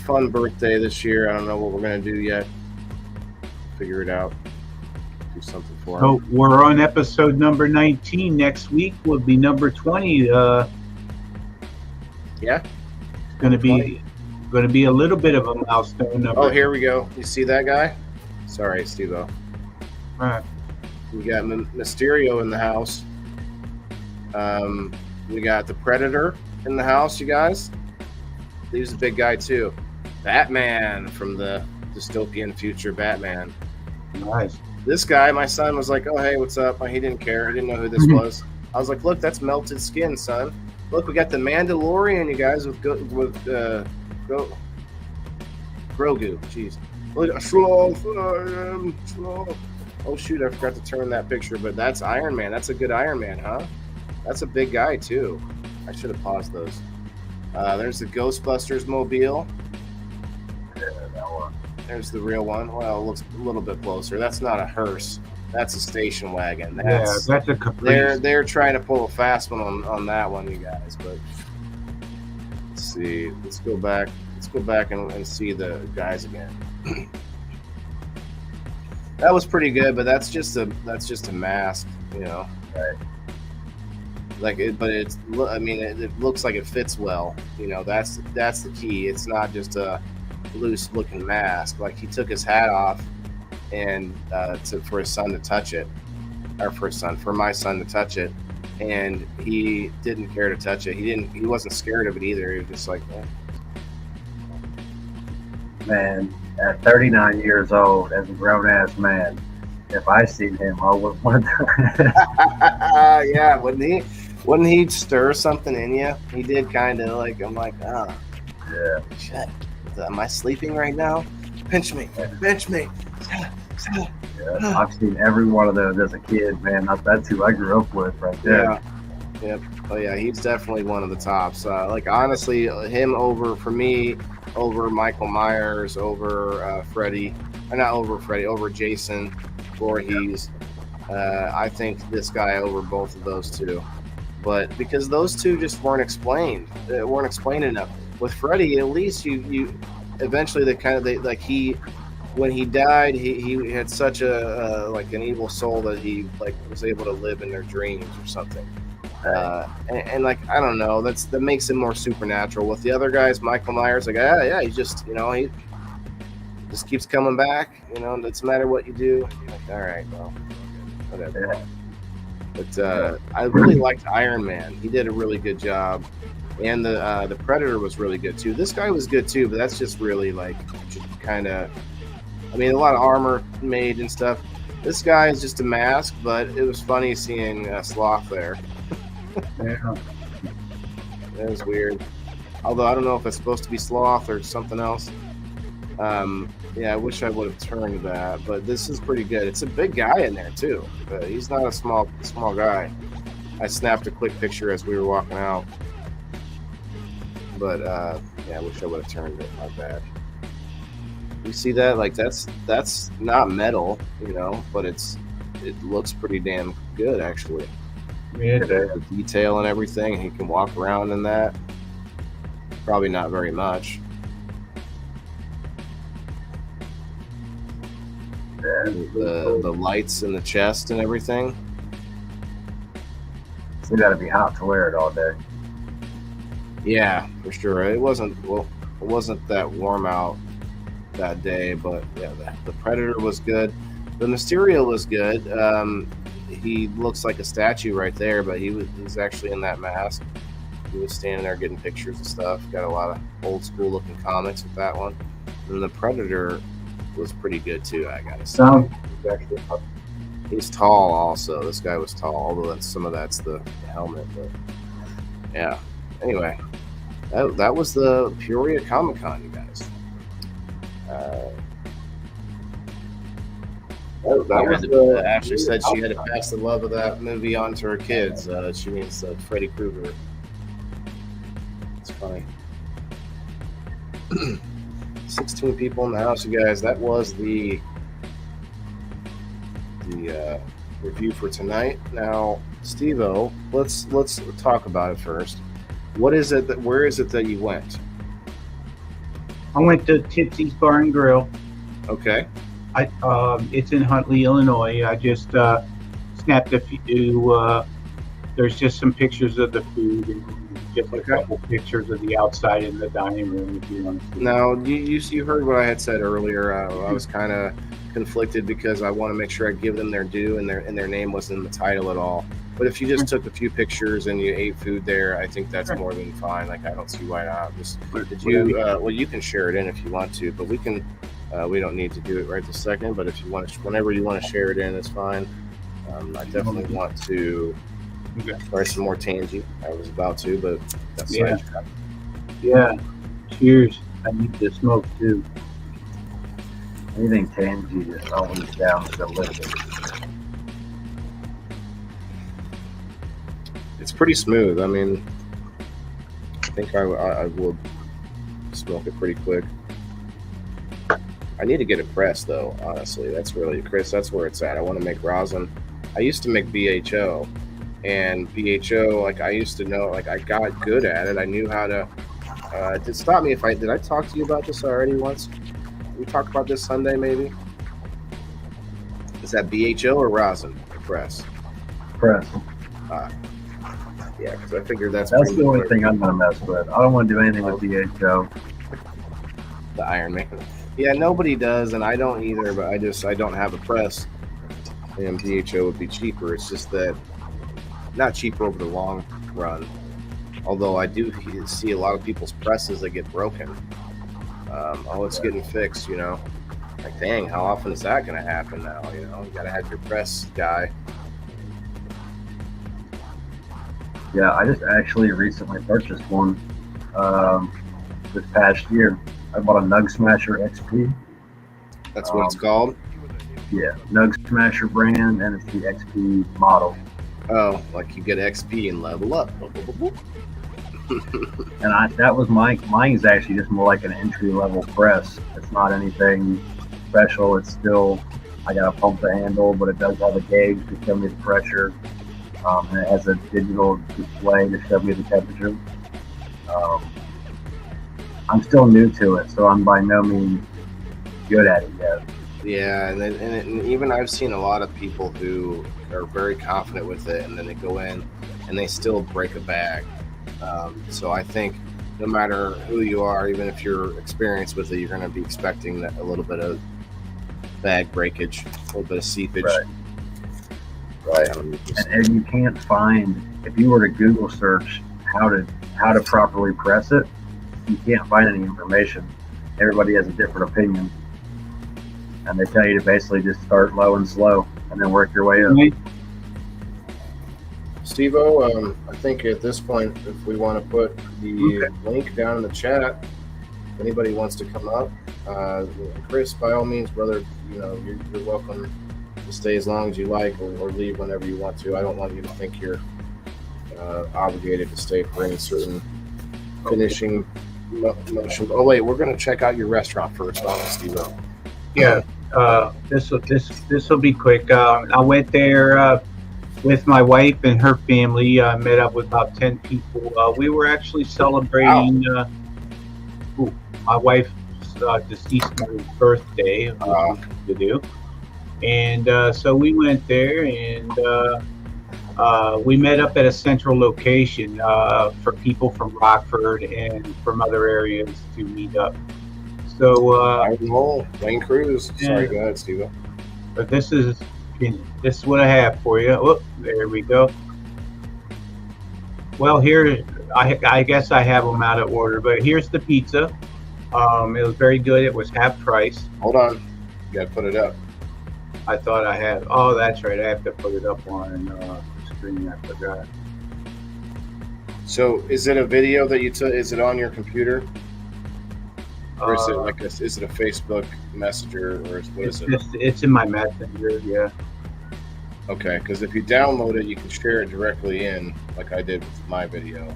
fun birthday this year. I don't know what we're going to do yet. Figure it out. Do something for him. So we're on episode number 19. Next week will be number 20. Yeah. It's going to be a little bit of a milestone number. Oh, here we go. You see that guy? Sorry, Steve-O. Right. We got Mysterio in the house. We got the Predator in the house, you guys. He's a big guy too. Batman from the dystopian future. Batman. Nice. This guy, my son was like, "Oh, hey, what's up?" He didn't care. I didn't know who this was. I was like, "Look, that's melted skin, son. Look, we got the Mandalorian, you guys, with Grogu. Jeez. Oh shoot, I forgot to turn that picture, but that's Iron Man. That's a good Iron Man, huh? That's a big guy too. I should have paused those. There's the Ghostbusters mobile. Yeah, that one. There's the real one. Well, it looks a little bit closer. That's not a hearse. That's a station wagon. That's a Caprice. They're trying to pull a fast one on that one, you guys. But let's see. Let's go back and see the guys again. That was pretty good, but that's just a mask, Right. It looks like it fits well. That's the key. It's not just a loose looking mask. Like, he took his hat off and for his son to touch it, or for my son to touch it, and he didn't care to touch it. He wasn't scared of it either. He was just like, Man, at 39 years old, as a grown-ass man, if I seen him, I would want to. Yeah, wouldn't he stir something in you? He did kind of like, I'm like, oh, Yeah. shit. Am I sleeping right now? Pinch me. Yeah, I've seen every one of those as a kid, man. That's who I grew up with right there. Yeah. Yep. Oh yeah, he's definitely one of the tops. Honestly, him over Michael Myers, over Freddy, over Jason Voorhees. I think this guy over both of those two. but because those two just weren't explained enough. With Freddy, at least you eventually when he died, he had such a like an evil soul that he like was able to live in their dreams or something. And like I don't know, that makes him more supernatural. With the other guys, Michael Myers, like yeah, he just he just keeps coming back. It doesn't matter what you do. Like, all right, well, whatever. Yeah. But I really liked Iron Man. He did a really good job, and the Predator was really good too. This guy was good too, but that's just really like kind of. I mean, a lot of armor made and stuff. This guy is just a mask, but it was funny seeing Sloth there. Yeah. That was weird. Although I don't know if it's supposed to be Sloth or something else. Yeah, I wish I would have turned that, but this is pretty good. It's a big guy in there too. He's not a small guy. I snapped a quick picture as we were walking out. But yeah, I wish I would have turned it. My bad. You see that? Like that's not metal, but it looks pretty damn good actually. Yeah. The detail and everything. He can walk around in that. Probably not very much. The lights in the chest and everything. So you got to be hot to wear it all day. Yeah, for sure. It wasn't that warm out that day, but yeah, the Predator was good. The Mysterio was good. He looks like a statue right there, but he's actually in that mask. He was standing there getting pictures and stuff. Got a lot of old school looking comics with that one. And the Predator was pretty good too, I gotta say. He's tall also. This guy was tall, although some of that's the helmet, but yeah. Anyway, that was the Peoria Comic Con, you guys. Ashley said she had to pass the love of that movie on to her kids. She means Freddy Krueger. It's funny. 16 people in the house, you guys. That was the review for tonight. Now, Steve-O, let's talk about it first. Where is it that you went? I went to Tipsy's Bar and Grill. Okay. It's in Huntley, Illinois. I just snapped a few. There's just some pictures of the food and just a couple pictures of the outside in the dining room. If you want to see. Now, you heard what I had said earlier. I was kind of conflicted because I want to make sure I give them their due, and their name wasn't in the title at all. But if you just took a few pictures and you ate food there, I think that's more than fine. Like, I don't see why not. Well, you can share it in if you want to, but we can. We don't need to do it right this second. But if you want to, whenever you want to share it in, it's fine. I definitely want to try some more Tangy. I was about to, but that's sidetracked. Yeah. Cheers. I need to smoke too. Anything Tangy just always down to delicious. It's pretty smooth. I mean, I think I will smoke it pretty quick. I need to get a press though, honestly. That's really, Chris, that's where it's at. I want to make rosin. I used to make BHO, and BHO, like I used to know, like I got good at it. I knew how to, stop me if did I talk to you about this already once? We talked about this Sunday maybe? Is that BHO or rosin? Press. Press. Yeah, because I figured that's the only thing I'm going to mess with. I don't want to do anything with BHO. The Iron Man. Yeah, nobody does, and I don't either, but I don't have a press. And BHO would be cheaper. It's just that not cheaper over the long run. Although I do see a lot of people's presses that get broken. It's getting fixed, Like, dang, how often is that going to happen now? You got to have your press guy. Yeah, I just actually recently purchased one this past year. I bought a Nug Smasher XP. That's what it's called? Yeah, Nug Smasher brand, and it's the XP model. Oh, like you get XP and level up. And that was mine is actually just more like an entry-level press. It's not anything special. It's still, I got to pump the handle, but it does have a gauge to tell me the pressure. And it has a digital display to show me the temperature. I'm still new to it, so I'm by no means good at it yet. Yeah, and even I've seen a lot of people who are very confident with it, and then they go in and they still break a bag. So I think no matter who you are, even if you're experienced with it, you're going to be expecting a little bit of bag breakage, a little bit of seepage. Right. And you can't find, if you were to Google search how to properly press it, you can't find any information. Everybody has a different opinion. And they tell you to basically just start low and slow and then work your way up. Steve-O, I think at this point, if we want to put the link down in the chat, if anybody wants to come up, Chris, by all means, brother, you're welcome to stay as long as you like or leave whenever you want to. I don't want you to think you're obligated to stay for any certain finishing motion. Oh wait, we're going to check out your restaurant first, Steve-O. Yeah, this will be quick. I went there with my wife and her family. Met up with about 10 people. We were actually celebrating my wife's deceased mother's birthday, to do. And so we went there, and we met up at a central location for people from Rockford and from other areas to meet up. So Wayne Cruz. Sorry, go ahead, Steve. But this is what I have for you. Oh, there we go. Well, here I guess I have them out of order, but here's the pizza. It was very good. It was half price. Hold on, you gotta put it up. I thought I had. Oh, that's right. I have to put it up on the screen. I forgot. So, is it a video that you took? Is it on your computer? Or is it is it a Facebook Messenger, or what is it? It's in my Messenger, yeah. Okay, because if you download it, you can share it directly in, like I did with my video.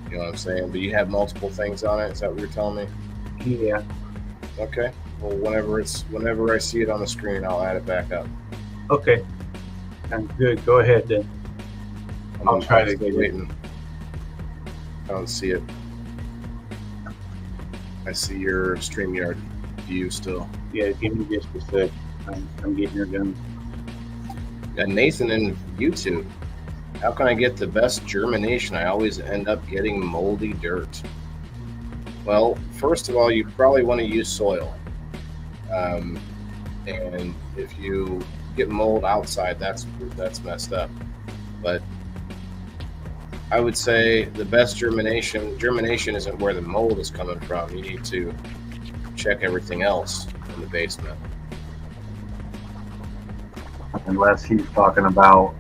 You know what I'm saying? But you have multiple things on it. Is that what you're telling me? Yeah. Okay. Well, whenever I see it on the screen, I'll add it back up. Okay. Sounds good. Go ahead then. I'll try to get it. I don't see it. I see your StreamYard view still. Yeah, give me just a sec. I'm getting her done. Got Nathan in YouTube. How can I get the best germination? I always end up getting moldy dirt. Well, first of all, you probably want to use soil. And if you get mold outside, that's messed up. But I would say the best germination isn't where the mold is coming from. You need to check everything else in the basement. Unless he's talking about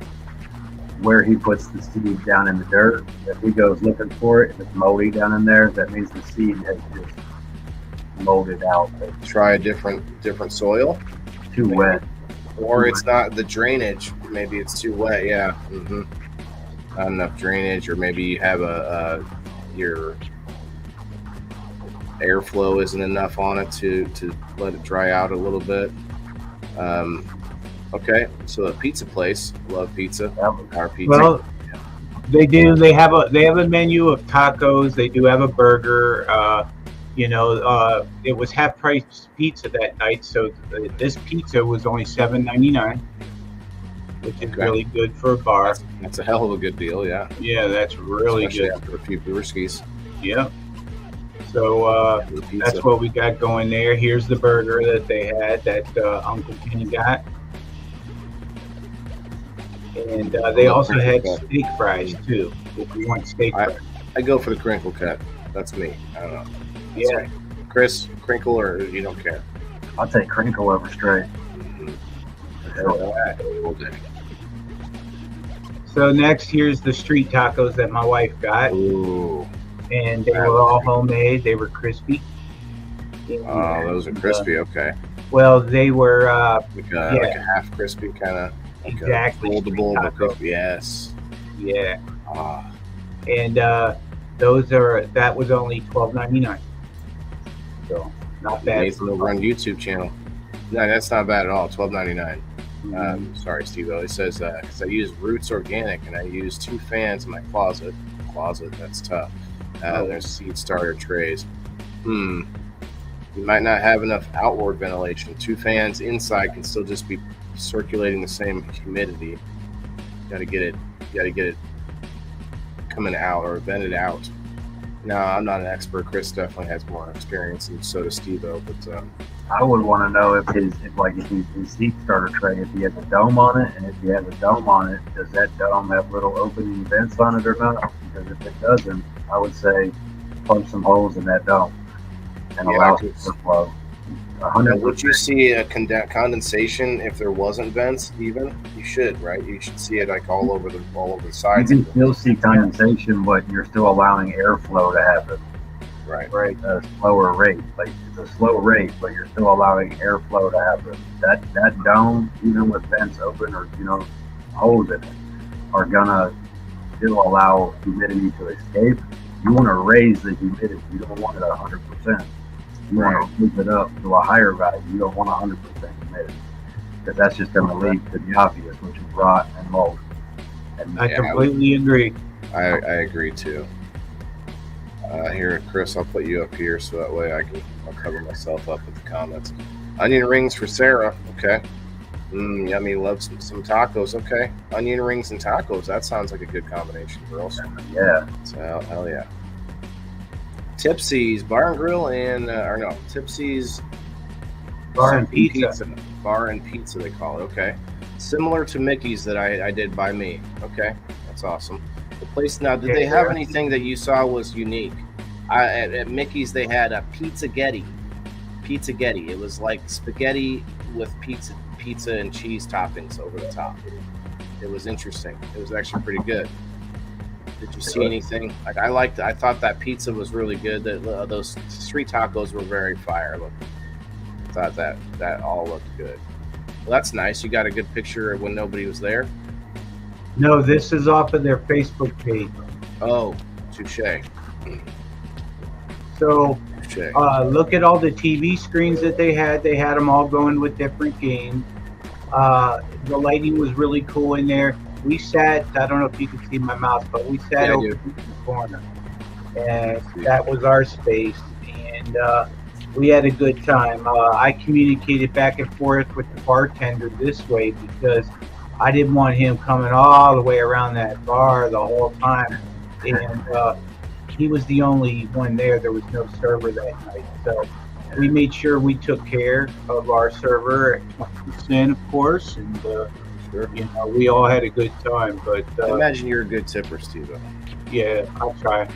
where he puts the seed down in the dirt. If he goes looking for it and it's moldy down in there, that means the seed has just molded out. Try a different soil. Too wet. Or it's not the drainage. Maybe it's too wet. Yeah. Not enough drainage, or maybe you have your airflow isn't enough on it to let it dry out a little bit. Okay, so a pizza place, love pizza. Our pizza. Well, they do. They have a menu of tacos. They do have a burger. It was half price pizza that night, so this pizza was only $7.99. Which is really good for a bar. That's a hell of a good deal, yeah. Yeah, that's really especially good. After a few brewskis. Yeah. So that's what we got going there. Here's the burger that they had that Uncle Kenny got. And they also had steak fries, too, if you want steak fries. I go for the crinkle cut. That's me. I don't know. That's yeah. me. Chris, crinkle or you don't care? I'll take crinkle over straight. So next, here's the street tacos that my wife got. Ooh. And they were all homemade. They were crispy. Oh, those are crispy. Okay. Well, they were like a half crispy kind of. Like exactly. Foldable, but crispy. Yes. Yeah. And that was only $12.99. So not bad. Nathan over on YouTube channel. No, that's not bad at all. $12.99. Sorry, Steve-O. It says, because I use Roots Organic and I use 2 fans in my closet. That's tough. There's seed starter trays. You might not have enough outward ventilation. 2 fans inside can still just be circulating the same humidity. Got to get it coming out or vented out. No, I'm not an expert. Chris definitely has more experience, and so does Steve-O. But I would want to know if his seat starter tray, if he has a dome on it, and if he has a dome on it, does that dome have little opening vents on it or not? Because if it doesn't, I would say punch some holes in that dome and allow it to flow. Would you see a condensation if there wasn't vents? Even you should, right? You should see it like all over the sides. You can still see condensation, but you're still allowing airflow to happen. Right. At a slower rate. Like it's a slow rate, but you're still allowing airflow to happen. That dome, even with vents open or holes in it, are gonna still allow humidity to escape. You want to raise the humidity. You don't want it 100%. You want to move it up to a higher value. You don't want 100% humidity, because that's just going to lead to the obvious, which is rot and mold. And I completely agree. I agree too. Here, Chris, I'll put you up here so that way I'll cover myself up with the comments. Onion rings for Sarah. Okay. Yummy. Love some tacos. Okay. Onion rings and tacos. That sounds like a good combination, girls. Yeah. So hell yeah. Tipsy's Bar and Grill Tipsy's Bar and Pizza. Bar and Pizza, they call it. Okay. Similar to Mickey's that I did by me. Okay. That's awesome. The place now, did they have anything that you saw was unique? At Mickey's, they had a Pizzagetti. It was like spaghetti with pizza and cheese toppings over the top. It was interesting. It was actually pretty good. Did you see anything? Like I thought that pizza was really good. Those street tacos were very fire. I thought that all looked good. Well, that's nice. You got a good picture of when nobody was there? No, this is off of their Facebook page. Oh, touche. So look at all the TV screens that they had. They had them all going with different games. The lighting was really cool in there. We sat, I don't know if you can see my mouse, but we sat over in the corner. And that was our space. And we had a good time. I communicated back and forth with the bartender this way because I didn't want him coming all the way around that bar the whole time. And he was the only one there. There was no server that night. So we made sure we took care of our server at 20%, of course. And we all had a good time. But I imagine you're a good tipper, Steve. Yeah, I'll try.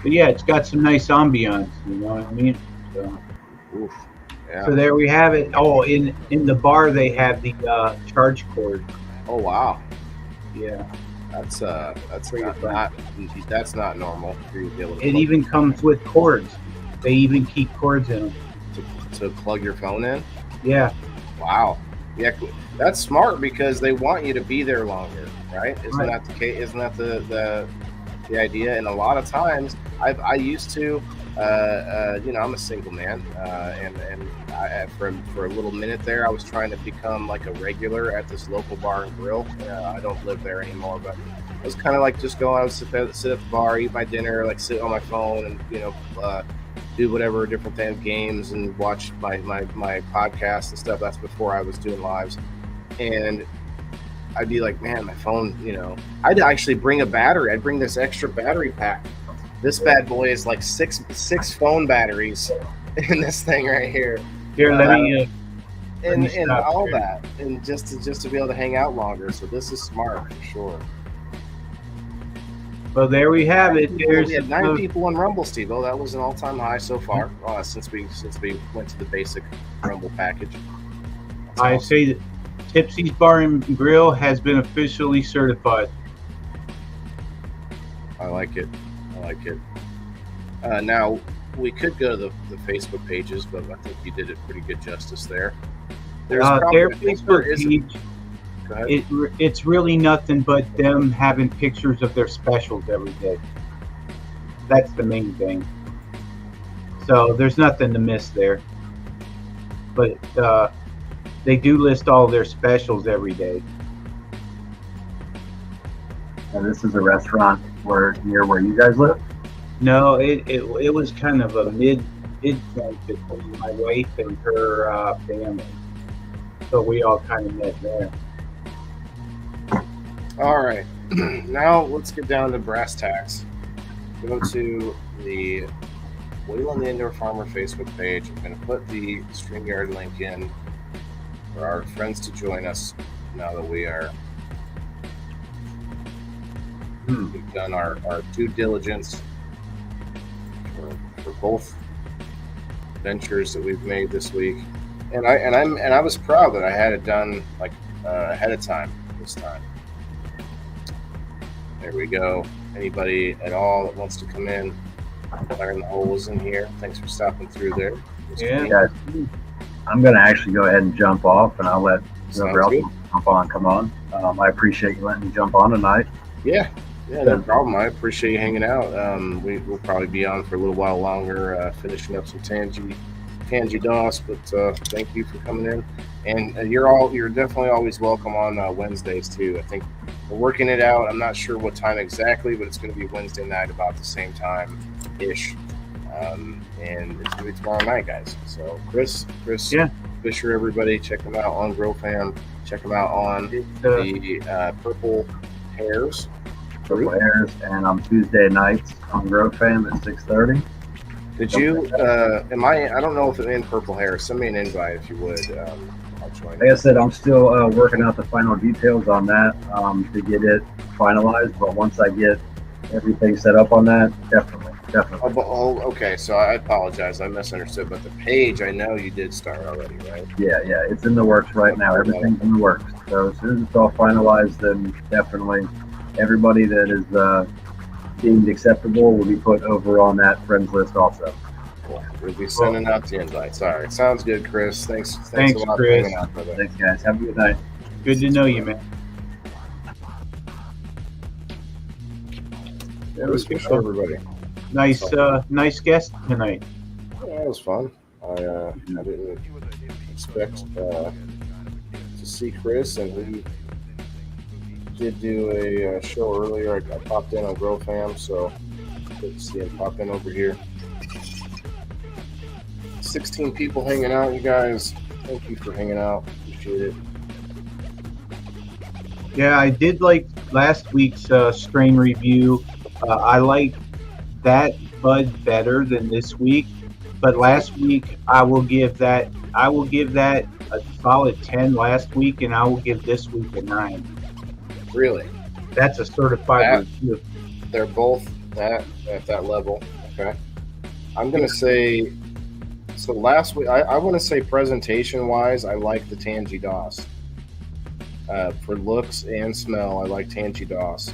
But yeah, it's got some nice ambiance. You know what I mean? So, yeah. So there we have it. Oh, in the bar they have the charge cord. Oh wow. Yeah. That's not normal for you to be able to It even comes with cords. They even keep cords in them to plug your phone in. Yeah. Wow. Yeah, that's smart because they want you to be there longer, right? Isn't that the case? Isn't that the idea? And a lot of times, I used to, I'm a single man, and for a little minute there, I was trying to become like a regular at this local bar and grill. I don't live there anymore, but I was kind of like just go out, sit at the bar, eat my dinner, like sit on my phone, and do whatever different things, games, and watch my podcast and stuff. That's before I was doing lives, and I'd be like, man, my phone. I'd actually bring a battery. I'd bring this extra battery pack. This bad boy is like six phone batteries in this thing right here. Here, let me and all that, and just to be able to hang out longer. So this is smart for sure. Well, there we have it. We had 9 people on Rumble, Steve. Oh, that was an all-time high so far since we went to the basic Rumble package. I say that Tipsy's Bar and Grill has been officially certified. I like it. Now, we could go to the Facebook pages, but I think you did it pretty good justice there. Their Facebook page, it's really nothing but them having pictures of their specials every day. That's the main thing. So there's nothing to miss there. But They do list all their specials every day. And this is a restaurant near where you guys live? No, it was kind of a mid point between my wife and her family. So we all kind of met there. All right. Now let's get down to brass tacks. Go to the Wayland the Indoor Farmer Facebook page. I'm going to put the StreamYard link in for our friends to join us now that we are we've done our due diligence for both ventures that we've made this week. And I was proud that I had it done like ahead of time this time. There we go. Anybody at all that wants to come in, fire the holes in here. Thanks for stopping through there. Yeah. Guys, I'm going to actually go ahead and jump off, and I'll let whoever else jump on come on. I appreciate you letting me jump on tonight. Yeah, no problem. I appreciate you hanging out. We'll probably be on for a little while longer, finishing up some Tangy DOS, but thank you for coming in. And you're definitely always welcome on Wednesdays too. I think we're working it out. I'm not sure what time exactly, but it's going to be Wednesday night about the same time ish. And it's going to be tomorrow night, guys. So Chris, Yeah. Fisher, everybody, check them out on GrowFam. Check them out on the Purple Hairs. Purple Hairs, and on Tuesday nights on GrowFam at 6:30. Did you? I don't know if it's in Purple Hair. Send me an invite if you would. I'll join. Like I said, I'm still working out the final details on that to get it finalized. But once I get everything set up on that, definitely. Oh, okay. So I apologize. I misunderstood. But the page, I know you did start already, right? Yeah. It's in the works right now. Everything's in the works. So as soon as it's all finalized, then definitely everybody that is deemed acceptable will be put over on that friends list also. Cool. We'll be sending out the invites. All right. Sounds good, Chris. Thanks a lot Chris. for hanging out, brother. Thanks, guys. Have a good night. Good to know you, man. Yeah, it was good for everybody. Nice guest tonight. Yeah, it was fun. I didn't expect to see Chris, and we did do a show earlier. I popped in on GrowFam, so good to see him pop in over here. 16 people hanging out, you guys. Thank you for hanging out. Appreciate it. Yeah, I did like last week's strain review. I like that bud better than this week, but last week I will give that a solid 10 last week, and I will give this week a 9. Really? That's a certified review. They're both at that level. Okay. I'm gonna say. So last week, I want to say presentation-wise, I like the Tangy DOS. For looks and smell, I like Tangy DOS.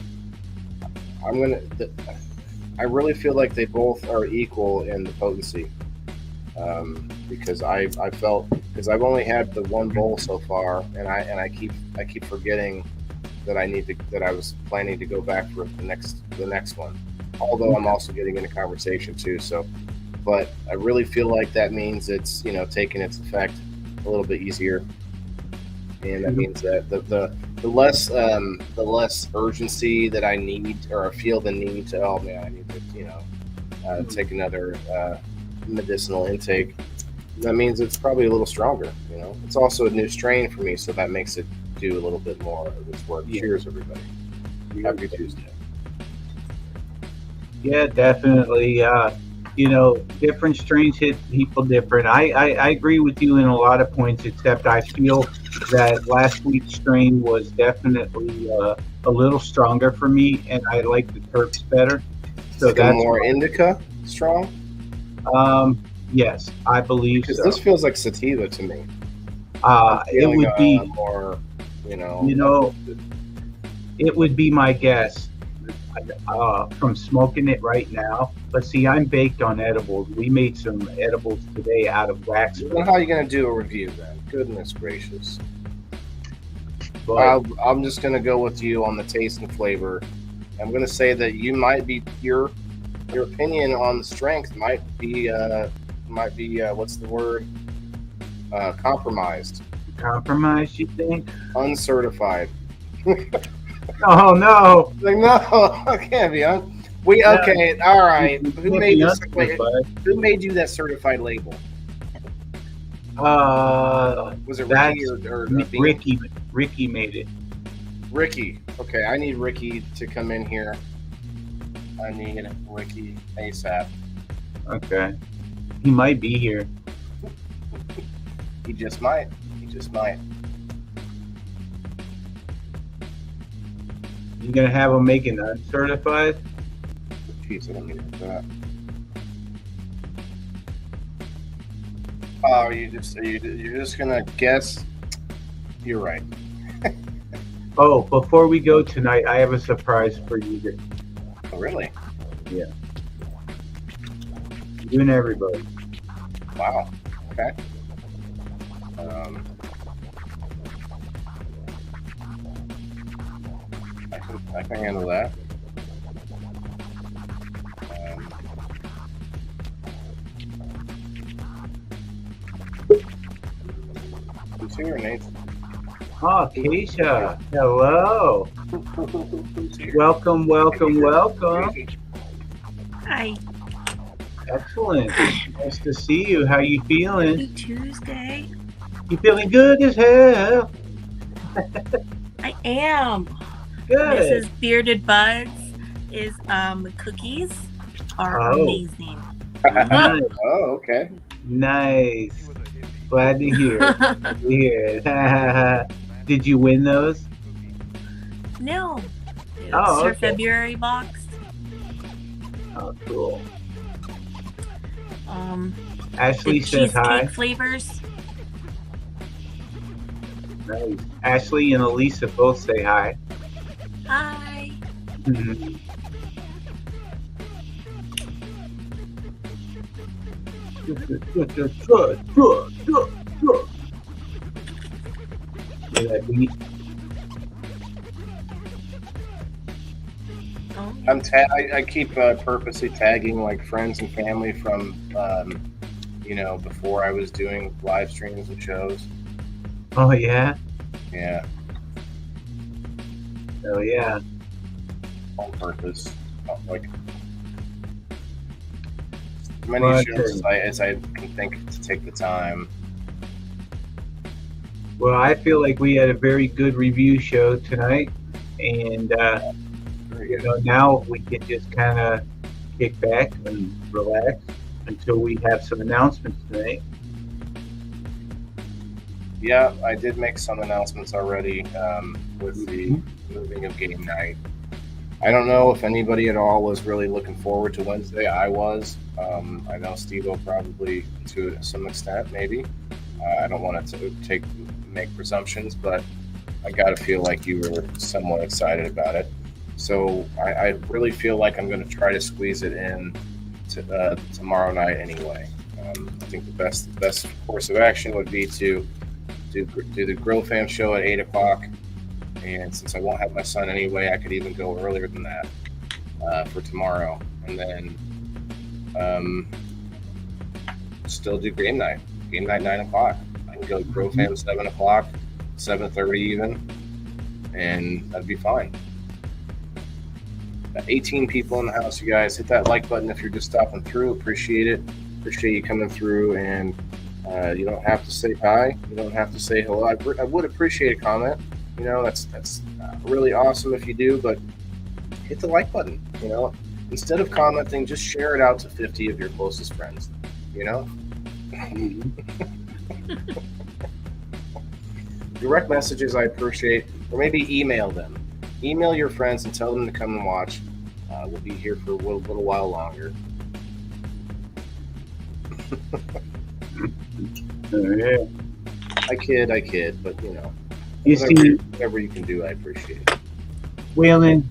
I really feel like they both are equal in the potency, because I felt, because I've only had the one bowl so far, and I keep forgetting that I was planning to go back for the next one. Although I'm also getting into conversation too, so. But I really feel like that means it's taking its effect a little bit easier, and that means that the less urgency that I need, or I feel the need to, oh man, I need to take another medicinal intake. That means it's probably a little stronger. It's also a new strain for me, so that makes it do a little bit more of its work. Yeah. Cheers, everybody. Happy Tuesday. Yeah, definitely. Different strains hit people different. I agree with you in a lot of points, except I feel that last week's strain was definitely a little stronger for me, and I like the terps better. So like that's more indica strong. Yes, I believe because so. This feels like sativa to me. It would be more, it would be my guess. From smoking it right now, but see, I'm baked on edibles. We made some edibles today out of wax. Well, how are you going to do a review then? Goodness gracious! But I'm just going to go with you on the taste and flavor. I'm going to say that you might be your opinion on the strength might be what's the word? Compromised. Compromised, you think? Uncertified. Oh no! Like, no, I can't be on. We okay, all right. You Who can't made be this? uncertified. Who made you that certified label? Was it That's Ricky or Bean? Ricky made it. Ricky. Okay, I need Ricky to come in here. I need Ricky ASAP. Okay. He might be here. He just might. He just might. You gonna have him make it uncertified? Jeez, I don't need that. Oh, you're just gonna guess? You're right. Oh, before we go tonight, I have a surprise for you. Oh, really? Yeah. You and everybody. Wow. Okay. I can handle that. Who's here, Nate? Oh, Keisha. Hello. Who's here? Welcome, welcome, welcome. Hi. Excellent. Nice to see you. How you feeling? Happy Tuesday. You feeling good as hell? I am. Good. Mrs. Bearded Buds is the cookies are Oh. amazing. Nice. Oh, okay. Nice. Glad to hear. Glad to hear it. Did you win those? No. It's Oh, her okay. February box. Oh, cool. The Ashley says cheesecake hi. flavors. Nice. Ashley and Elisa both say hi. Hi. Mhm. Hear that beat? Oh, I keep purposely tagging like friends and family from before I was doing live streams and shows. Oh yeah. Yeah, Oh yeah. on purpose. Like as many Well, shows as I can think to take the time. Well, I feel like we had a very good review show tonight, and Very you good. know, now we can just kind of kick back and relax until we have some announcements tonight. Yeah, I did make some announcements already with the moving of game night. I don't know if anybody at all was really looking forward to Wednesday. I was. I know Steve-O probably to some extent, maybe. I don't want to make presumptions, but I got to feel like you were somewhat excited about it. So I really feel like I'm going to try to squeeze it in to tomorrow night anyway. I think the best course of action would be to do the Grill Fam show at 8 o'clock. And since I won't have my son anyway, I could even go earlier than that for tomorrow. And then still do game night. Game night 9 o'clock. I can go to Grill Fam 7 o'clock, 7:30 even, and that'd be fine. 18 people in the house, you guys. Hit that like button if you're just stopping through. Appreciate it. Appreciate you coming through. And you don't have to say hi. You don't have to say hello. I would appreciate a comment. You know, that's really awesome if you do, but hit the like button. You know, instead of commenting, just share it out to 50 of your closest friends. You know, direct messages I appreciate, or maybe email them. Email your friends and tell them to come and watch. We'll be here for a little while longer. Oh, yeah. I kid, but you know, You see, whatever you can do, I appreciate it. Waylon,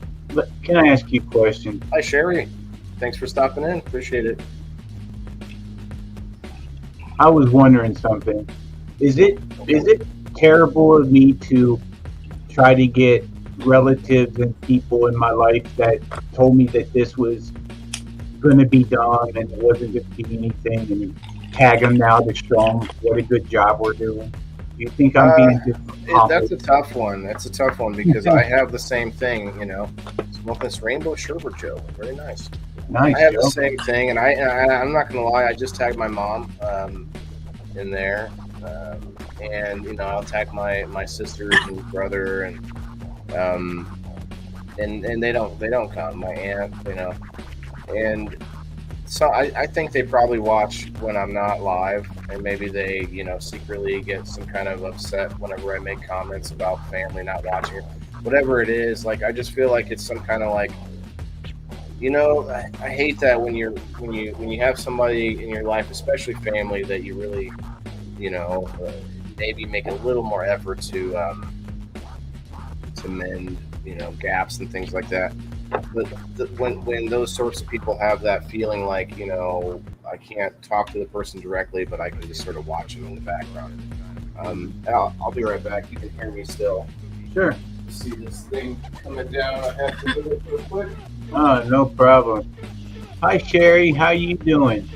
can I ask you a question? Hi, Sherry. Thanks for stopping in. Appreciate it. I was wondering something. Is it terrible of me to try to get relatives and people in my life that told me that this was going to be done and it wasn't going to be anything, and tag them now to show them what a good job we're doing? You think I'm being That's a tough one. That's a tough one because I have the same thing. Smoking this rainbow sherbet, Joe. Very nice. nice? I have Joe. the same thing, and I'm not gonna lie. I just tagged my mom in there, and I'll tag my sisters and brother, and they don't come. My aunt, and so I think they probably watch when I'm not live, and maybe they secretly get some kind of upset whenever I make comments about family not watching it. Whatever it is, like I just feel like it's some kind of like. I hate that when you have somebody in your life, especially family, that you really, maybe make a little more effort to mend, gaps and things like that. But when those sorts of people have that feeling like, I can't talk to the person directly, but I can just sort of watch them in the background. I'll be right back. You can hear me still. Sure. See this thing coming down. I have to do it real quick. Oh, no problem. Hi, Sherry. How you doing?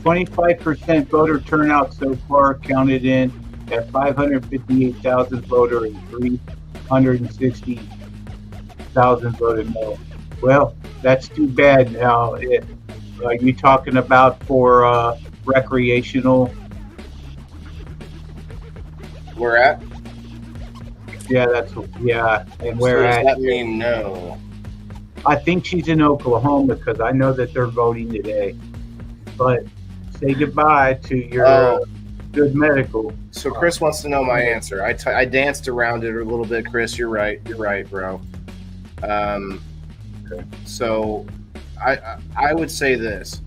25% voter turnout so far, counted in at 558,000 voter and 360,000 voted no. Well, that's too bad. Now, are you talking about for recreational? We're at. Yeah, and where So does at? that mean no? I think she's in Oklahoma because I know that they're voting today. But say goodbye to your good medical. So Chris wants to know my answer. I danced around it a little bit, Chris. You're right, bro. So I would say this.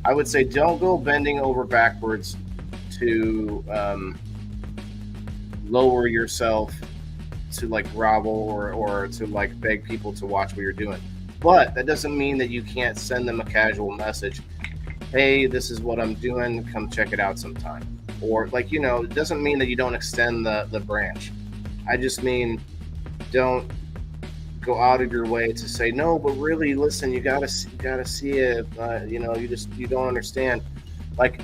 I would say don't go bending over backwards to lower yourself to like grovel or to like beg people to watch what you're doing. But that doesn't mean that you can't send them a casual message. Hey, this is what I'm doing. Come check it out sometime. Or it doesn't mean that you don't extend the branch. I just mean don't go out of your way to say, no, but really listen, you gotta see it. You don't understand. Like,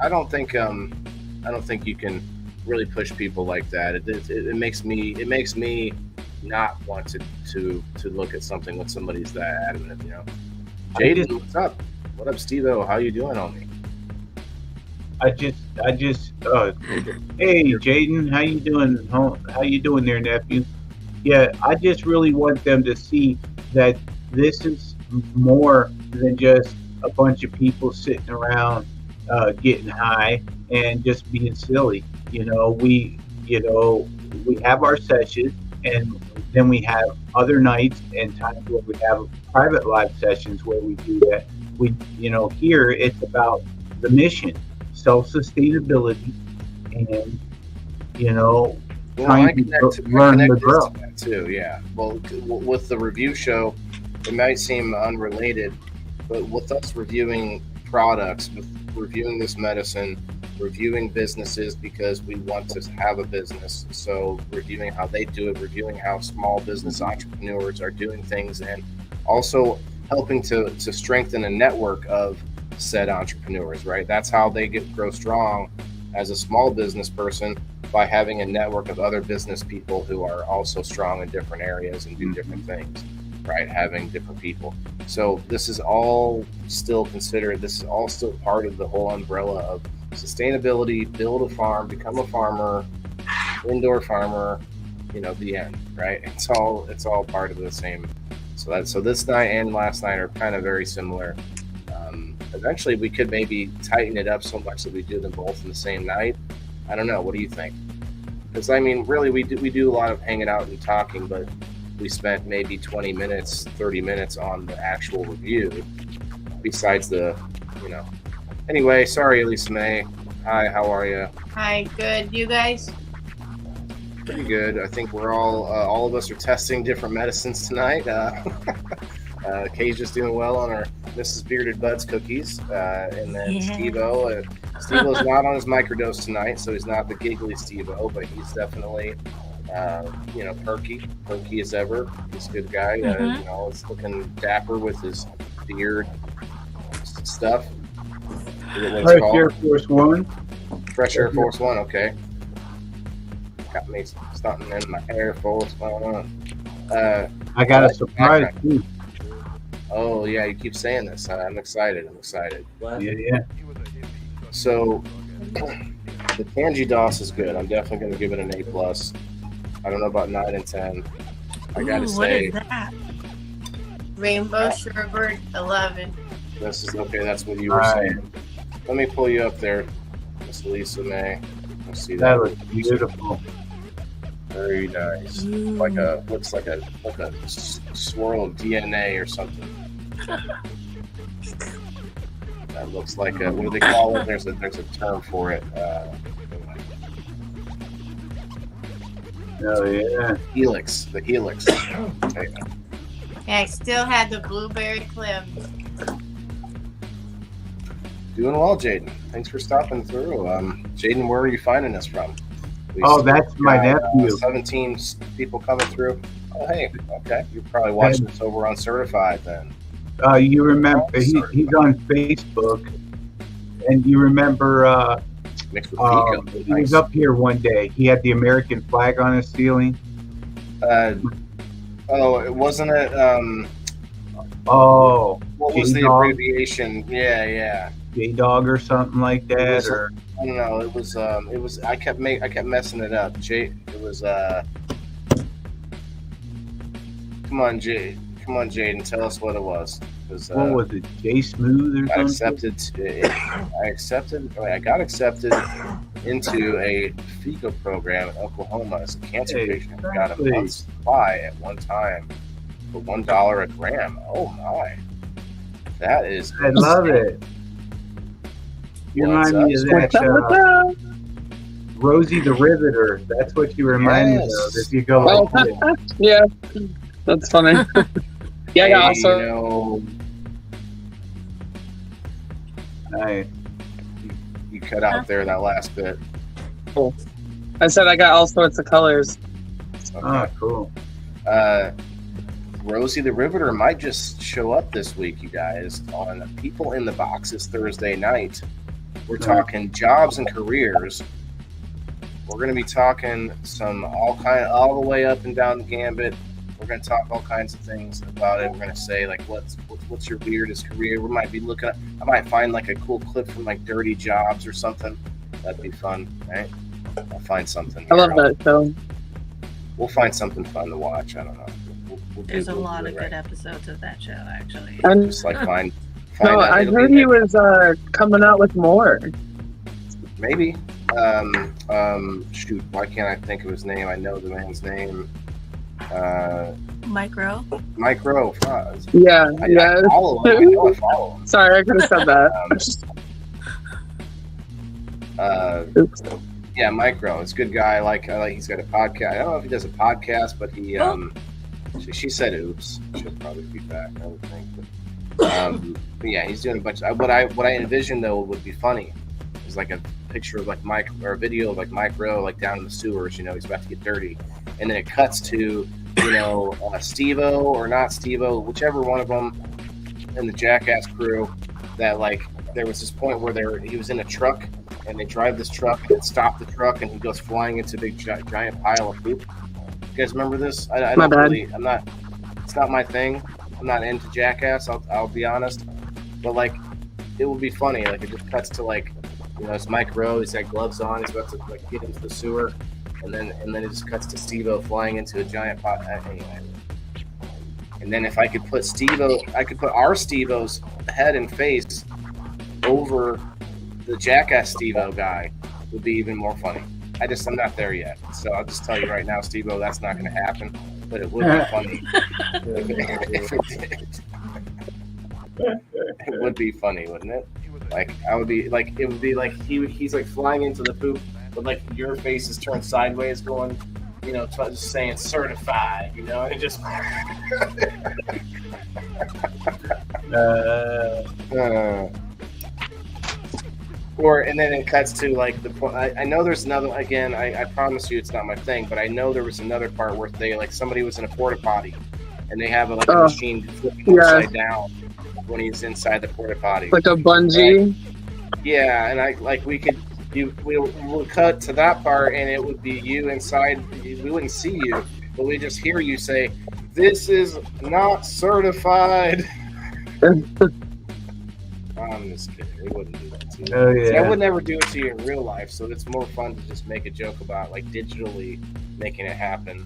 I don't think you can really push people like that. It makes me not want to look at something when somebody's that adamant. Jaden, what's up? What up, Steve-O? How you doing on me? Hey, Jaden, how you doing? How you doing there, nephew? Yeah, I just really want them to see that this is more than just a bunch of people sitting around getting high and just being silly. We have our sessions, and then we have other nights and times where we have private live sessions where we do that. Here it's about the mission, self-sustainability, and trying to learn to grow too. Yeah. Well, with the review show, it might seem unrelated, but with us reviewing products, with reviewing this medicine, reviewing businesses because we want to have a business. So reviewing how they do it, reviewing how small business entrepreneurs are doing things, and also helping to strengthen a network of said entrepreneurs, right? That's how they grow strong as a small business person, by having a network of other business people who are also strong in different areas and do different things, right? Having different people. So this is all still considered, this is all still part of the whole umbrella of sustainability, build a farm, become a farmer, indoor farmer, the end, right? It's all part of the same. So this night and last night are kind of very similar. Eventually we could maybe tighten it up so much that we do them both in the same night. I don't know. What do you think? Because really we do a lot of hanging out and talking, but we spent maybe 20 minutes, 30 minutes on the actual review. Besides Anyway, sorry, Elisa May. Hi, how are you? Hi, good. You guys? Pretty good. I think we're all of us are testing different medicines tonight. Kay's just doing well on our Mrs. Bearded Buds cookies, and then Steve-O. Steve-O's not on his microdose tonight, so he's not the giggly Steve-O, but he's definitely, perky as ever. He's a good guy. He's looking dapper with his beard stuff. Fresh Air Force One. Fresh Air Force One, okay. me something in my hair for what's going on. I got a surprise too. Oh yeah, you keep saying this. I'm excited. Yeah. So the Kanji DOS is good. I'm definitely going to give it an A+. I don't know about 9 and 10. I gotta Ooh, what say, is that? Rainbow Sherbert 11. this is okay. That's what you were saying. Let me pull you up there, Miss Lisa May. Let's see That that. was beautiful. Very nice. Looks like a swirl of DNA or something. That looks like a, what do they call it? There's a term for it. Oh yeah. Helix. The helix. Okay. Yeah, I still had the blueberry clem. Doing well, Jaden. Thanks for stopping through. Jaden, where are you finding us from? Oh, that's my nephew. 17 people coming through. Oh, hey. Okay. You're probably watching us over on Certified then. You remember he's on Facebook, and you remember Mixed with Pico. he was up here one day. He had the American flag on his ceiling. Wasn't it? Oh, What was the J-Dog? abbreviation? Yeah. J-Dog or something like that, or I don't know. It was. I kept messing it up. It was. Come on, Jaden. Tell us what it was. what was it? J Smooth or I something? I got accepted into a FICO program in Oklahoma as a cancer patient. I got a month's supply at one time for $1 a gram. Oh my, that is. I love it. You remind me of that Rosie the Riveter. That's what you remind me of. If you go like this. Yeah, that's funny. Yeah, I got also. You know, Nice. you cut out there that last bit. Cool. I said I got all sorts of colors. Okay. Oh, cool. Rosie the Riveter might just show up this week, you guys, on People in the Boxes Thursday night. We're talking jobs and careers. We're going to be talking all the way up and down the gambit. We're going to talk all kinds of things about it. We're going to say like, what's your weirdest career? We might be looking at, I might find like a cool clip from like Dirty Jobs or something. That'd be fun, right? I'll find something. I love that show. We'll find something fun to watch. I don't know. There's a lot of good episodes of that show, actually. And Just like find no, out. I It'll heard be he was coming out with more. maybe. Shoot, why can't I think of his name? I know the man's name. Micro. Micro. Yeah, I follow him. I know I follow him. Sorry, I could have said that. Oops. Yeah, Micro. It's a good guy. I like he's got a podcast. I don't know if he does a podcast, but he she said oops. She'll probably be back, I would think. But yeah, he's doing a bunch of what I envision though would be funny is like a picture of like Mike or a video of like Micro like down in the sewers, he's about to get dirty. And then it cuts to, Steve-O or not Steve-O, whichever one of them in the Jackass crew that like there was this point where he was in a truck and they drive this truck and stop the truck and he goes flying into a big giant pile of poop. You guys remember this? I don't really. It's not my thing. I'm not into Jackass. I'll be honest. But like, it would be funny. Like it just cuts to like, it's Mike Rowe. He's got gloves on. He's about to like get into the sewer, and then it just cuts to Steve-O flying into a giant pot. Anyway. And then if I could put our Steve-O's head and face over the Jackass Steve-O guy, would be even more funny. I'm not there yet. So I'll just tell you right now, Steve-O, that's not going to happen. But it would be funny if it did. It would be funny, wouldn't it? Like it would be like he's like flying into the poop, but like your face is turned sideways, going, just saying certified, and it just. And then it cuts to like the point. I know there's another. Again, I promise you, it's not my thing, but I know there was another part where they like somebody was in a porta potty, and they have a machine flipping upside down when he's inside the porta potty, like a bungee. Yeah, and we could we'll cut to that part, and it would be you inside. We wouldn't see you, but we just hear you say, "This is not certified." I'm just kidding. We wouldn't do that to you. Oh, yeah. See, I would never do it to you in real life, so it's more fun to just make a joke about like digitally making it happen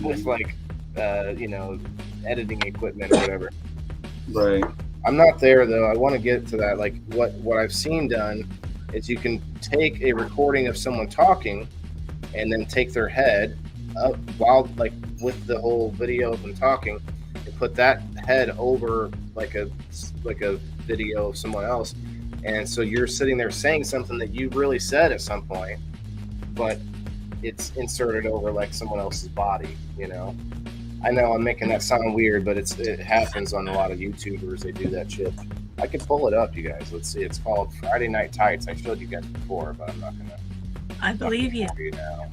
with like editing equipment or whatever. Right. I'm not there though. I want to get to that. Like what I've seen done is you can take a recording of someone talking and then take their head up while like with the whole video of them talking and put that head over like a video of someone else. And so you're sitting there saying something that you really said at some point, but it's inserted over like someone else's body, you know? I know I'm making that sound weird, but it happens on a lot of YouTubers. They do that shit. I could pull it up, you guys. Let's see. It's called Friday Night Tights. I showed you guys before, but I'm not gonna. I believe you. Now.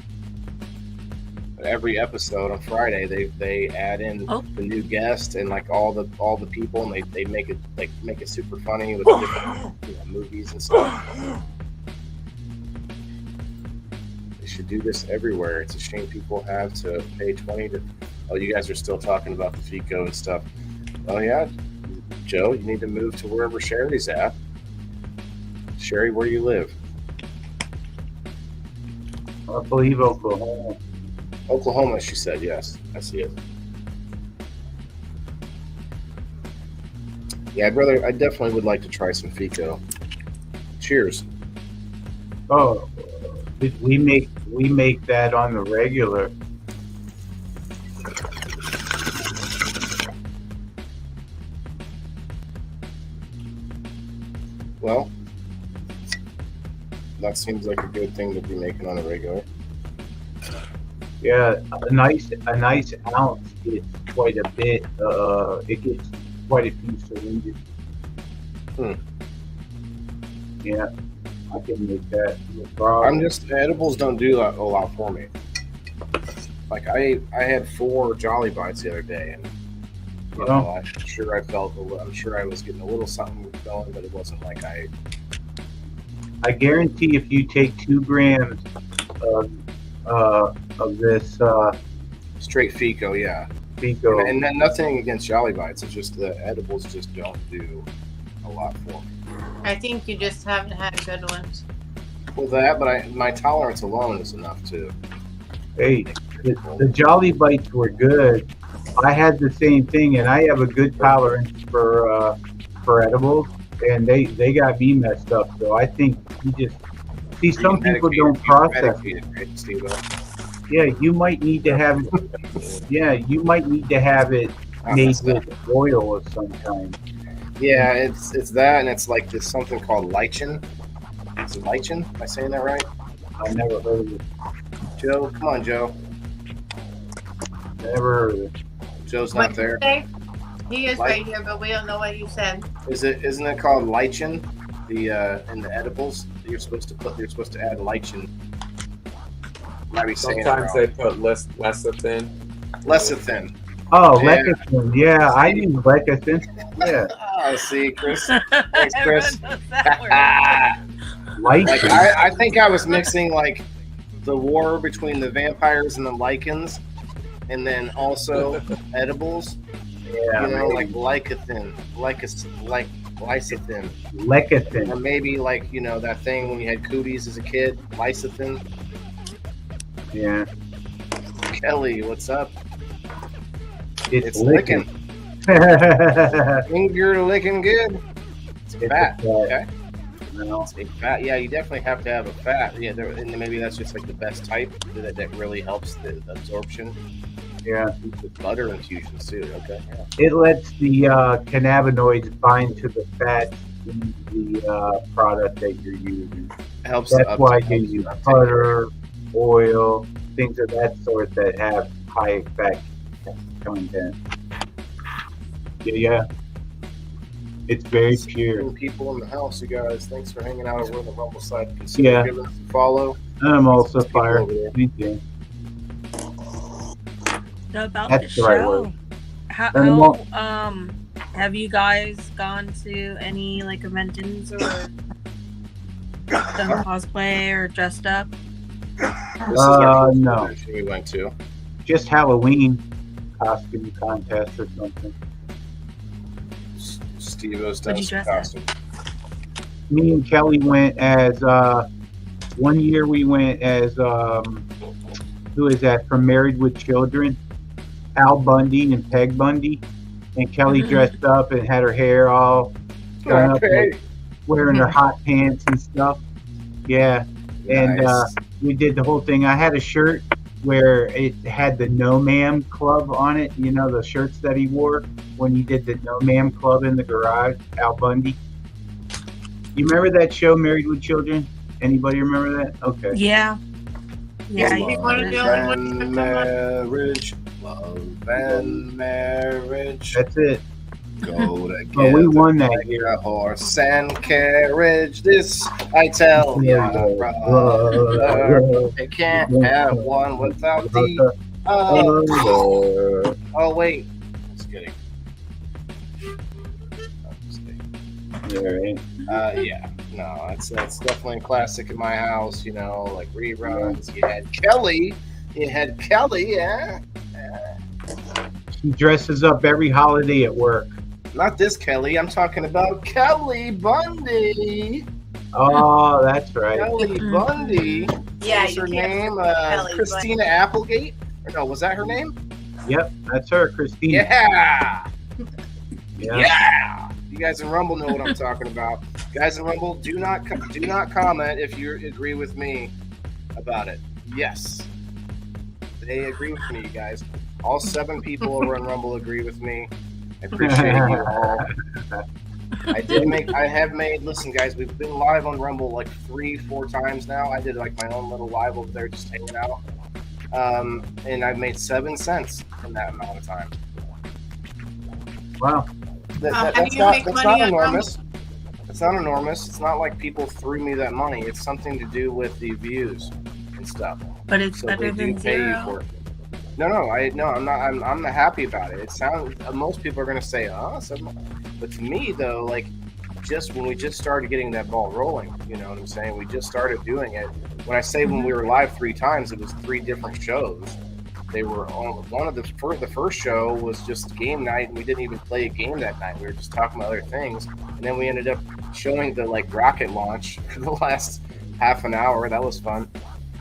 But every episode on Friday, they add in the new guest and like all the people, and they make it super funny with different movies and stuff. They should do this everywhere. It's a shame people have to pay $20 to. Oh, you guys are still talking about the FICO and stuff. Oh yeah, Joe, you need to move to wherever Sherry's at. Sherry, where you live? I believe Oklahoma. Oklahoma, she said. Yes, I see it. Yeah, I definitely would like to try some FICO. Cheers. Oh, we make that on the regular. Well, that seems like a good thing to be making on a regular. Yeah, a nice ounce gets quite a bit. It gets quite a few syringes. Yeah, I can make that. No problem. Edibles don't do a lot for me. Like I had 4 Jolly Bites the other day, and I'm sure I was getting a little something going, but it wasn't like I guarantee if you take 2 grams of this straight FICO, yeah. FICO, and then nothing against Jolly Bites. It's just the edibles just don't do a lot for me. I think you just haven't had good ones. Well, that, but my tolerance alone is enough too. Hey, the Jolly Bites were good. I had the same thing, and I have a good tolerance for edibles, and they got me messed up. So I think you just see some people don't process it. Right, yeah, you might need to have it. Yeah, you might need to have it made with oil of some kind. Yeah, it's that, and it's like this something called lichen. Is it lichen? Am I saying that right? I never heard of it. Joe, come on, Joe. Never heard of it. Joe's not there. He is right here, but we don't know what you said. Isn't it called lichen? In the edibles, you're supposed to add lichen. Might be saying sometimes they put lecithin. Lecithin. Oh, lecithin. Yeah, I use lecithin. Yeah. Oh, see, Chris. Thanks, Chris. Like I think I was mixing like the war between the vampires and the lichens, and then also edibles. Yeah, like lecithin, lecithin. Lecithin. Or maybe like that thing when you had cooties as a kid, lecithin. Yeah. Kelly, what's up? It's licking. Finger licking good. It's fat. Okay. No. It's a fat. Yeah, you definitely have to have a fat. Yeah, and maybe that's just like the best type that really helps the absorption. Yeah. With butter infusions too. Okay. Yeah. It lets the cannabinoids bind to the fat in the product that you're using. Helps. That's why you use butter, oil, things of that sort that have high fat content. Yeah. It's very pure. People in the house, you guys. Thanks for hanging out over on the Rumble side. Consider giving us a follow. I'm also fired. Thank you. So about That's the the right show, word. how have you guys gone to any like conventions or done cosplay or dressed up? This is our No. convention we went to. Just Halloween costume contest or something. Steve-O's What'd done you some dress as? costume. Me and Kelly went as, one year we went as, who is that, from Married with Children? Al Bundy and Peg Bundy. And Kelly dressed up and had her hair all done up, like, wearing her hot pants and stuff. Yeah. And Nice. we did the whole thing. I had a shirt where it had the No Ma'am Club on it. You know, the shirts that he wore when he did the No Ma'am Club in the garage, Al Bundy. You remember that show, Married with Children? Anybody remember that? Okay. Yeah. Yeah. Yes, we wanted to Love know what and you're talking about. marriage. Love and marriage. That's it. Go together. Well, we won that like year. a horse and carriage. This I tell ya, brother. They can't have one without the other. Oh wait, just kidding. Yeah, no, it's definitely a classic in my house. You know, like reruns. You had Kelly, yeah. She dresses up every holiday at work. Not this Kelly. I'm talking about Kelly Bundy. Oh, that's right. Kelly Bundy. Yeah, What's you her can't name? Kelly Christina Applegate? Or no, was that her name? Yep, that's her, Christina. Yeah. Yeah. Yeah. You guys in Rumble know what I'm talking about. Guys in Rumble, do not comment if you agree with me about it. Yes. They agree with me, you guys. All 7 people over in Rumble agree with me. I appreciate you all. Listen, guys, we've been live on Rumble like 3-4 times now. I did like my own little live over there just hanging out. And I've made 7 cents from that amount of time. Wow. That's not enormous. It's not enormous. It's not like people threw me that money. It's something to do with the views and stuff. But it's So better they do than pay you zero. for it. I'm not happy about it. It sounds most people are gonna say, but to me though, like just when we just started getting that ball rolling, you know what I'm saying? We just started doing it. When I say when we were live 3 times, it was 3 different shows. They were on one of the first show was just game night, and we didn't even play a game that night. We were just talking about other things, and then we ended up showing the like rocket launch for the last half an hour. That was fun.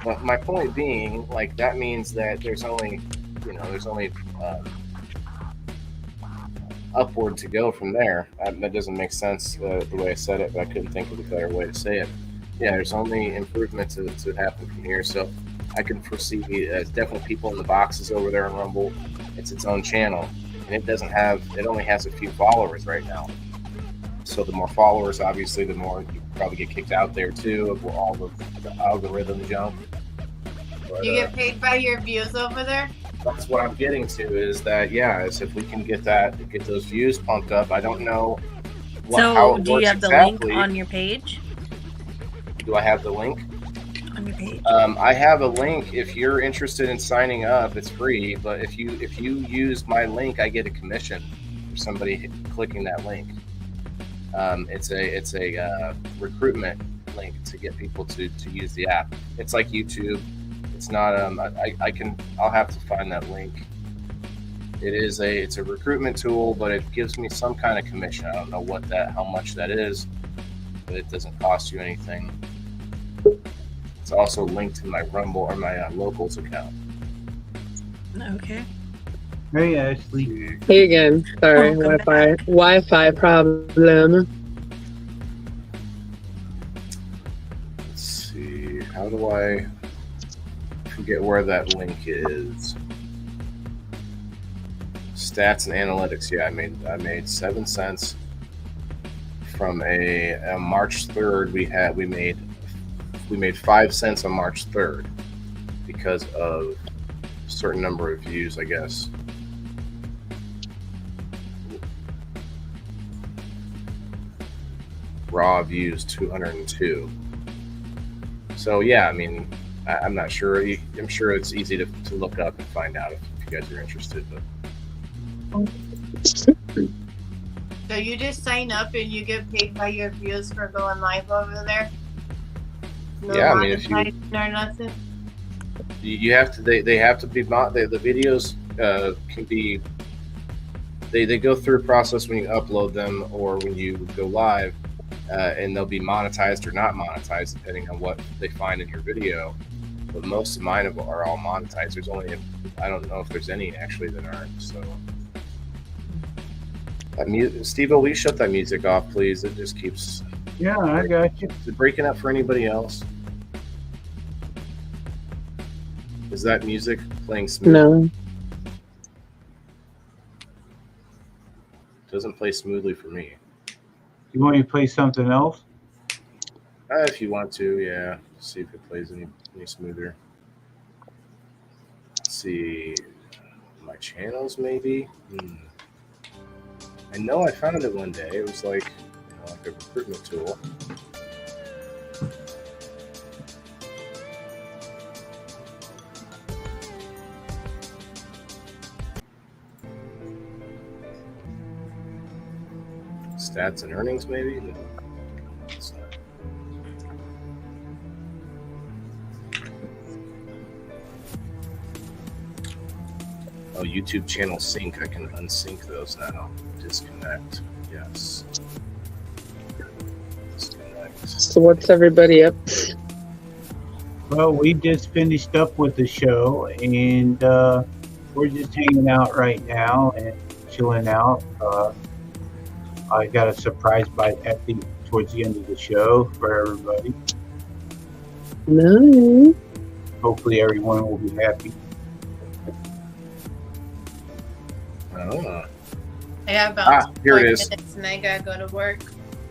But my point being, like, that means that there's only upward to go from there. That doesn't make sense the way I said it, but I couldn't think of a better way to say it. Yeah, there's only improvement to happen from here. So I can foresee definitely people in the boxes over there in Rumble. It's its own channel, and it only has a few followers right now. So the more followers, obviously, the more you probably get kicked out there too of all the algorithm junk. But, You get paid by your views over there? that's what I'm getting to is that is if we can get those views pumped up. I don't know how it Do you works have the exactly. link on your page? Do I have the link? On your page. I have a link. If you're interested in signing up, it's free. But if you use my link, I get a commission for somebody clicking that link. It's a recruitment link to get people to use the app. It's like YouTube. It's not. I'll have to find that link. It's a recruitment tool, but it gives me some kind of commission. I don't know how much that is, but it doesn't cost you anything. It's also linked to my Rumble or my Locals account. Okay. Hey, Ashley. Hey again. Sorry, Welcome Wi-Fi problem. Let's see. How do I forget where that link is? Stats and analytics. Yeah, I made 7 cents from a March 3rd. We made 5 cents on March 3rd because of a certain number of views, I guess. Raw views 202. So yeah, I mean, I'm not sure. I'm sure it's easy to look up and find out if you guys are interested. But So you just sign up and you get paid by your views for going live over there? No Yeah, I mean, if you- monetizing or nothing. You have to. They have to be. The videos can be. They go through a process when you upload them or when you go live, and they'll be monetized or not monetized depending on what they find in your video. But most of mine are all monetized. There's only, I don't know if there's any actually that aren't. So, Steve, will you shut that music off, please? It just keeps. Yeah, I got you. Is it breaking up for anybody else? Is that music playing smooth? No. Doesn't play smoothly for me. You want me to play something else? If you want to, yeah. See if it plays any smoother. Let's see. My channels, maybe? I know I found it one day. It was like, like a recruitment tool. Stats and earnings, maybe? No. It's not. Oh, YouTube channel sync. I can unsync those now. Disconnect. Yes. Disconnect. So what's everybody up? Well, we just finished up with the show, and we're just hanging out right now and chilling out. I got a surprise towards the end of the show for everybody. No. Hopefully, everyone will be happy. Oh. I got about here it 5 is. minutes and I gotta go to work.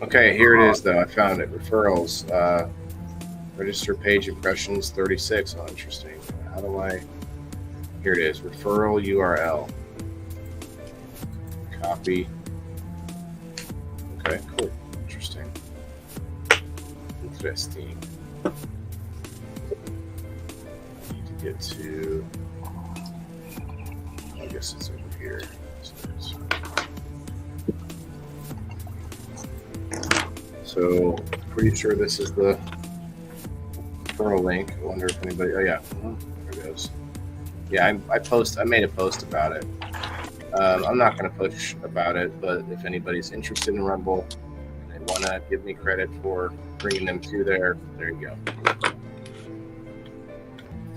Okay, here it is, though. I found it. Referrals. Register page impressions 36. Oh, interesting. How do I... Here it is. Referral URL. Copy. Okay, cool. Interesting. Interesting. I need to get to... I guess it's over here. So, pretty sure this is the referral link. I wonder if anybody... Oh, yeah. There it goes. Yeah, I made a post about it. I'm not going to push about it, but if anybody's interested in Rumble and they want to give me credit for bringing them to there you go.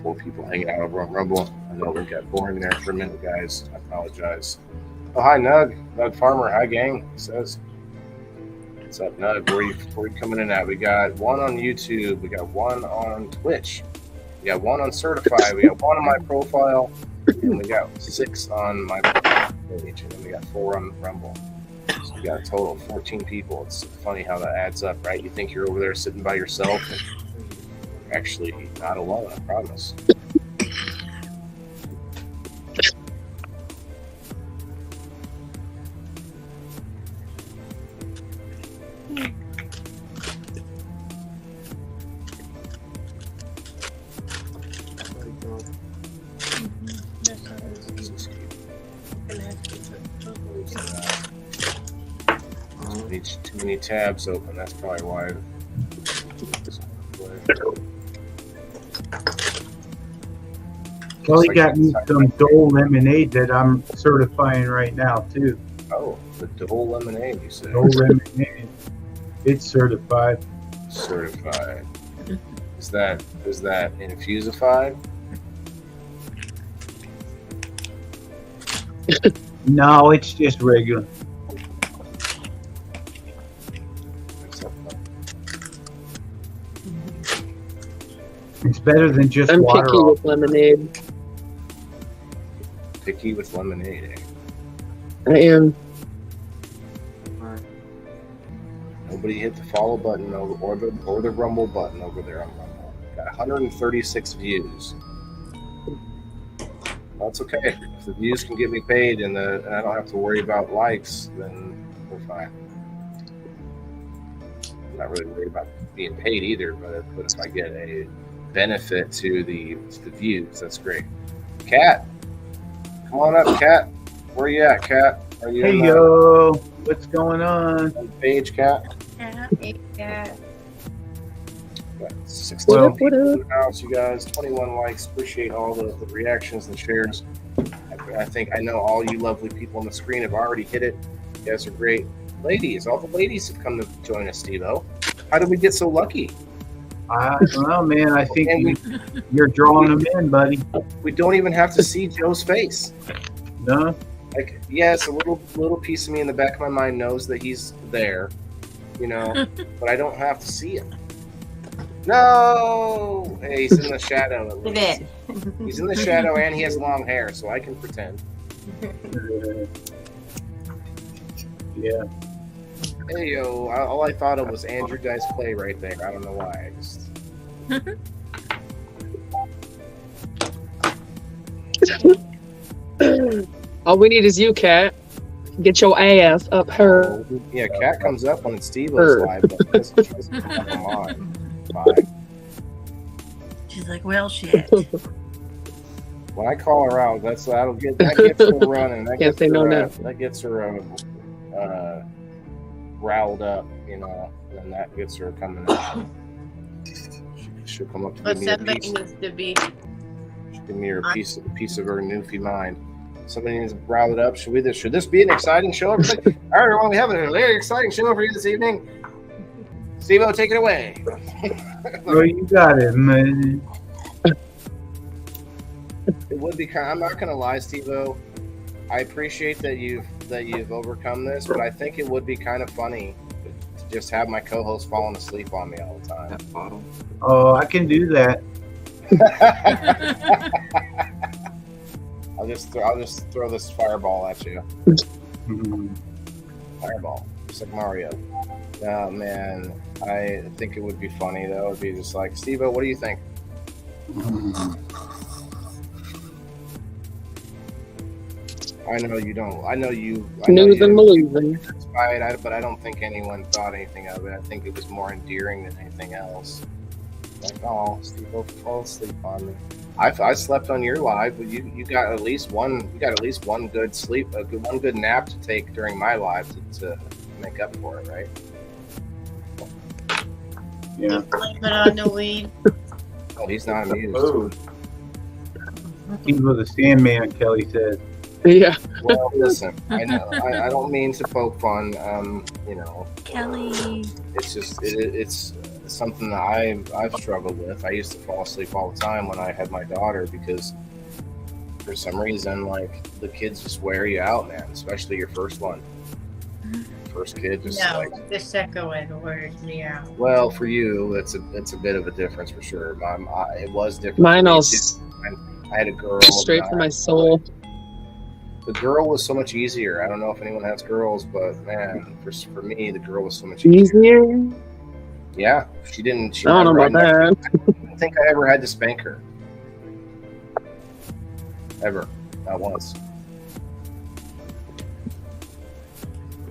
4 people hanging out over on Rumble. I know we got boring there for a minute, guys. I apologize. Oh, hi, Nug. Nug Farmer. Hi, gang. He says. What's up, Nug? Where you coming in at? We got 1 on YouTube. We got 1 on Twitch. We got 1 on Certified. We got 1 on my profile. And we got 6 on my page. And then we got 4 on Rumble. So we got a total of 14 people. It's funny how that adds up, right? You think you're over there sitting by yourself. And you're actually not alone, I promise. Too many tabs open. That's probably why. Kelly got me some Dole lemonade that I'm certifying right now too. Oh, the Dole lemonade, you said. Dole lemonade. It's certified. Certified. Is that infusified? No, it's just regular. It's better than just I'm water. picky with lemonade. Picky with lemonade, eh? I am. Nobody hit the follow button or the Rumble button over there on Rumble. Got 136 views. That's okay. If the views can get me paid and I don't have to worry about likes, then we're fine. I'm not really worried about being paid either, but if I get a benefit to the views, that's great. Kat, come on up, Kat. Where you at, Kat? Are you Hey yo, what's going on? on the page, Kat? Yeah. Got 16 Well- people in the house, you guys. 21 likes. Appreciate all the reactions and shares. I think I know all you lovely people on the screen have already hit it. You guys are great. Ladies, all the ladies have come to join us, Steve-O. How did we get so lucky? I don't know, man. I think And you're drawing them in, buddy. we don't even have to see Joe's face. No? Like, yes, a little piece of me in the back of my mind knows that he's there, you know, but I don't have to see him. No! Hey, he's in the shadow at least. He's in the shadow and he has long hair, so I can pretend. Yeah. Hey, yo, all I thought of was Andrew Dice Clay right there. I don't know why. I just... All we need is you, Cat. Get your ass up her. Yeah, Cat comes up when it's Steve-O's live, but this doesn't come on. Fine. She's like, well, shit. When I call her out, that gets her running. That Can't gets say her, no now. That gets her riled up, you know, and that gets her coming out. She'll come up to But give me a somebody piece. needs to be. Give me a piece of her newfie mind. Somebody needs to rile it up. Should this be an exciting show? Everybody? All right, everyone, we have a very exciting show for you this evening. Steve-O, take it away. Bro, you got it, man. It would be I'm not gonna lie, Steve-O. I appreciate that you've overcome this, but I think it would be kind of funny to just have my co-host falling asleep on me all the time. Oh, I can do that. I'll just throw this fireball at you. Fireball, just like Mario. Oh man, I think it would be funny though. It'd be just like, Steve-O, what do you think? I know you don't. I know you. News and losing. But I don't think anyone thought anything of it. I think it was more endearing than anything else. Like, oh, Steve-O, fall asleep on me. I slept on your live, but you got at least one. You got at least one good sleep, one good nap to take during my live to make up for it, right? Yeah. Blame it on the weed. Oh, he's not amused. Ooh. He's with the Sandman, Kelly said. Yeah. Well, listen, I know I don't mean to poke fun. You know, Kelly. it's just it's something that I've struggled with. I used to fall asleep all the time when I had my daughter because for some reason, like, the kids just wear you out, man. Especially your first one. First kid, just No, like. the second one wears me out. Well, for you, it's a bit of a difference for sure. It was different. Mine for me, all too. I had a girl. straight for my soul. The girl was so much easier. I don't know if anyone has girls, but man, for me, the girl was so much Easier? Yeah, she didn't. I don't know about that. I don't think I ever had to spank her. Ever, not once.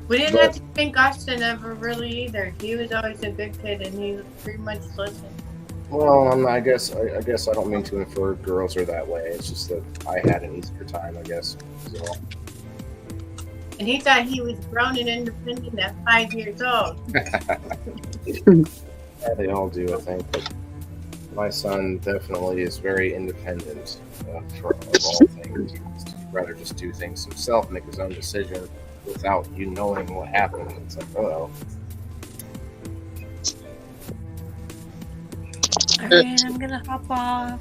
We didn't have to think Austin ever really either. He was always a good kid and he was pretty much listened. Well, I guess I don't mean to infer girls are that way. It's just that I had an easier time, I guess. So. And he thought he was grown and independent at 5 years old. Yeah, they all do, I think. But my son definitely is very independent of all things. He'd rather just do things himself, make his own decision without you knowing what happened. It's like, oh. All right, I'm gonna hop off.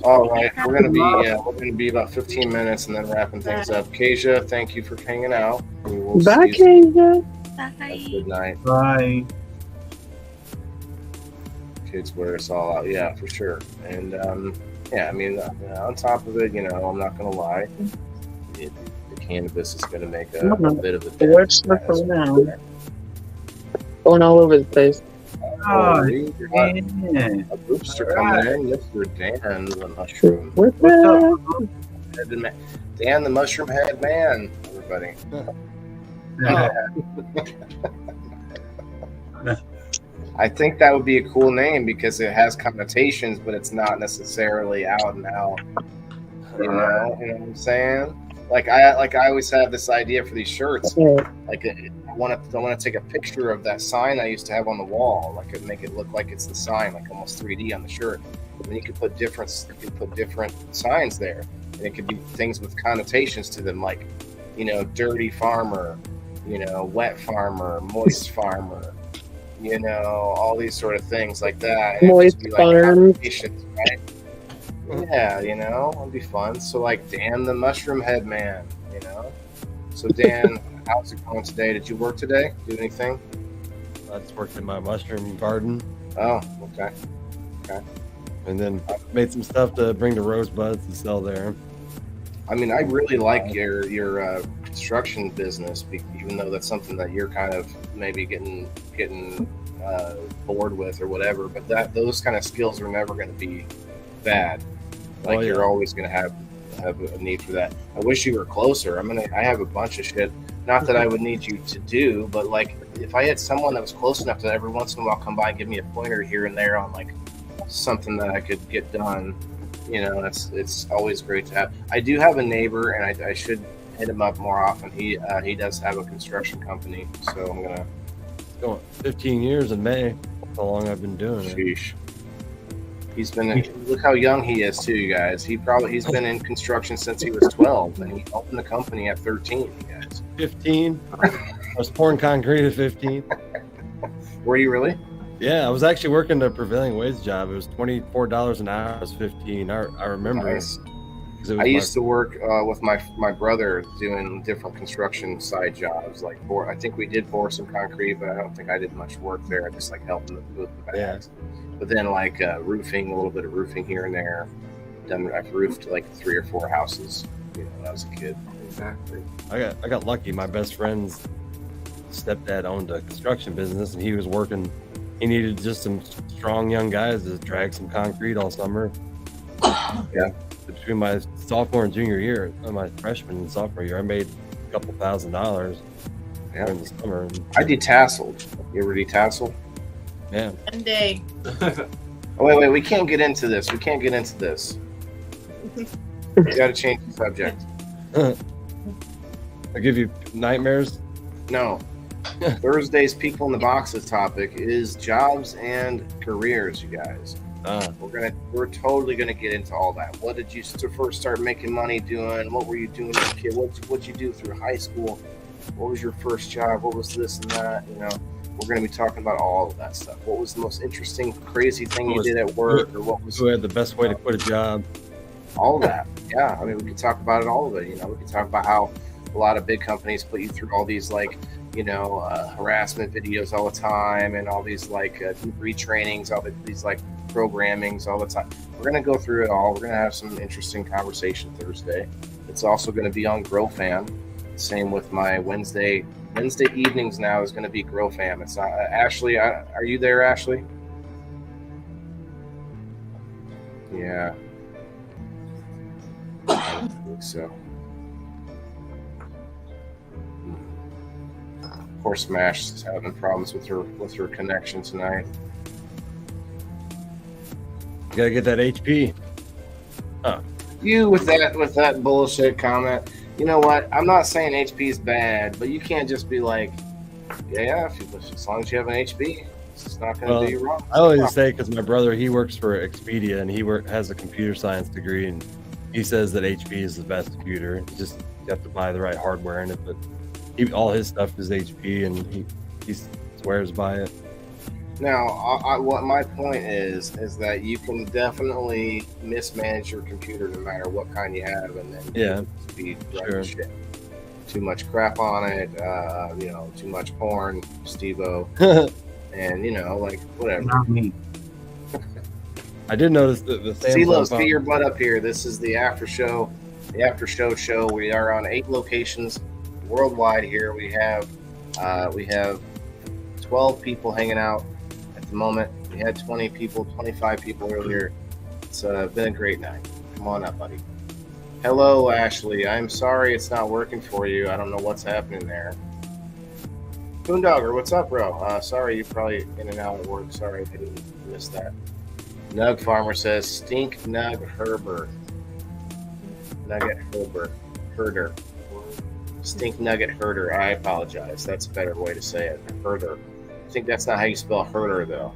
All right, we're gonna be about 15 minutes and then wrapping things up. Kasia, thank you for hanging out. We will Bye, see you. Kasia. Bye. Good night. Bye. Kids wear us all out, yeah, for sure. And yeah, I mean, on top of it, I'm not gonna lie, the cannabis is gonna make a bit of a Where's difference. the now? Going all over the place. Oh, You got man. a booster coming in, Mr. Dan the Mushroom. What's What's up? Dan the Mushroom Head Man, everybody. I think that would be a cool name because it has connotations, but it's not necessarily out and out. You know what I'm saying? I always have this idea for these shirts. Yeah. Like I want to take a picture of that sign I used to have on the wall, like make it look like it's the sign, like almost 3D on the shirt. And then you could put different signs there, and it could be things with connotations to them, like dirty farmer, wet farmer, moist farmer, all these sort of things like that. And Moist it'd just be farm. connotations, right? Yeah, it'd be fun. So like Dan the Mushroom Head Man, So Dan, how's it going today? Did you work today? Do anything? I just worked in my mushroom garden. Oh, okay. And then made some stuff to bring to Rosebuds and sell there. I mean, I really like your construction business, even though that's something that you're kind of maybe getting bored with or whatever. But those kind of skills are never going to be bad. Like you're always going to have a need for that. I wish you were closer. I have a bunch of shit. Not that I would need you to do, but like if I had someone that was close enough that every once in a while come by and give me a pointer here and there on like something that I could get done, it's always great to have. I do have a neighbor, and I should hit him up more often. He does have a construction company, so I'm gonna. It's going 15 years in May. That's how long I've been doing it. Sheesh. He's been look how young he is too, you guys. He's been in construction since he was 12, and he opened the company at 13, you guys. 15. I was pouring concrete at 15. Were you really? Yeah, I was actually working the prevailing wage job. It was $24 an hour. I was 15. I remember. Nice. I used to work with my brother doing different construction side jobs. Like I think we did pour some concrete, but I don't think I did much work there. I just like helped him with the bags. Yeah. But then like roofing, a little bit of roofing here and there. I've roofed like 3 or 4 houses, when I was a kid. Exactly. I got lucky. My best friend's stepdad owned a construction business, and he was working. He needed just some strong young guys to drag some concrete all summer. Yeah. Between my sophomore and junior year, my freshman and sophomore year, I made a couple $1,000 during the summer. I detasseled. You ever detassel? Yeah. One day. Oh, wait. We can't get into this. We got to change the subject. I give you nightmares? No. Thursday's People in the Boxes topic is jobs and careers, you guys. We're totally gonna get into all that. What did you first start making money doing? What were you doing as a kid? What'd you do through high school? What was your first job? What was this and that? We're gonna be talking about all of that stuff. What was the most interesting, crazy thing you did at work, or what was who had the best way to quit a job? All of that. Yeah, we could talk about it, all of it. We could talk about how a lot of big companies put you through all these harassment videos all the time, and all these retrainings, all these programmings all the time. We're going to go through it all. We're going to have some interesting conversation Thursday. It's also going to be on GrowFam. Same with my Wednesday evenings now is going to be GrowFam. It's not Ashley. Are you there, Ashley? Yeah. I don't think so. Of course, Smash is having problems with her connection tonight. You gotta get that HP. You with that bullshit comment. You know what? I'm not saying HP is bad, but you can't just be like, yeah, as long as you have an HP, it's not going to do you wrong. I always say, because my brother, he works for Expedia, and he has a computer science degree, and he says that HP is the best computer. You have to buy the right hardware in it, but all his stuff is HP, and he swears by it. Now, what my point is that you can definitely mismanage your computer no matter what kind you have, and then be running shit. Too much crap on it, too much porn, Steve-O, and whatever. Not me. I did notice that the Samsung. Get your butt up here. This is the after show show. We are on 8 locations worldwide here. We have 12 people hanging out at the moment. We had 20 people, 25 people earlier. It's been a great night. Come on up, buddy. Hello, Ashley. I'm sorry it's not working for you. I don't know what's happening there. Boondogger, what's up, bro? Sorry, you're probably in and out at work. Sorry, I didn't miss that. Nug Farmer says, Stink Nug Herbert. Nugget Herbert. herder. Stink nugget herder. I apologize. That's a better way to say it. Herder. I think that's not how you spell herder, though.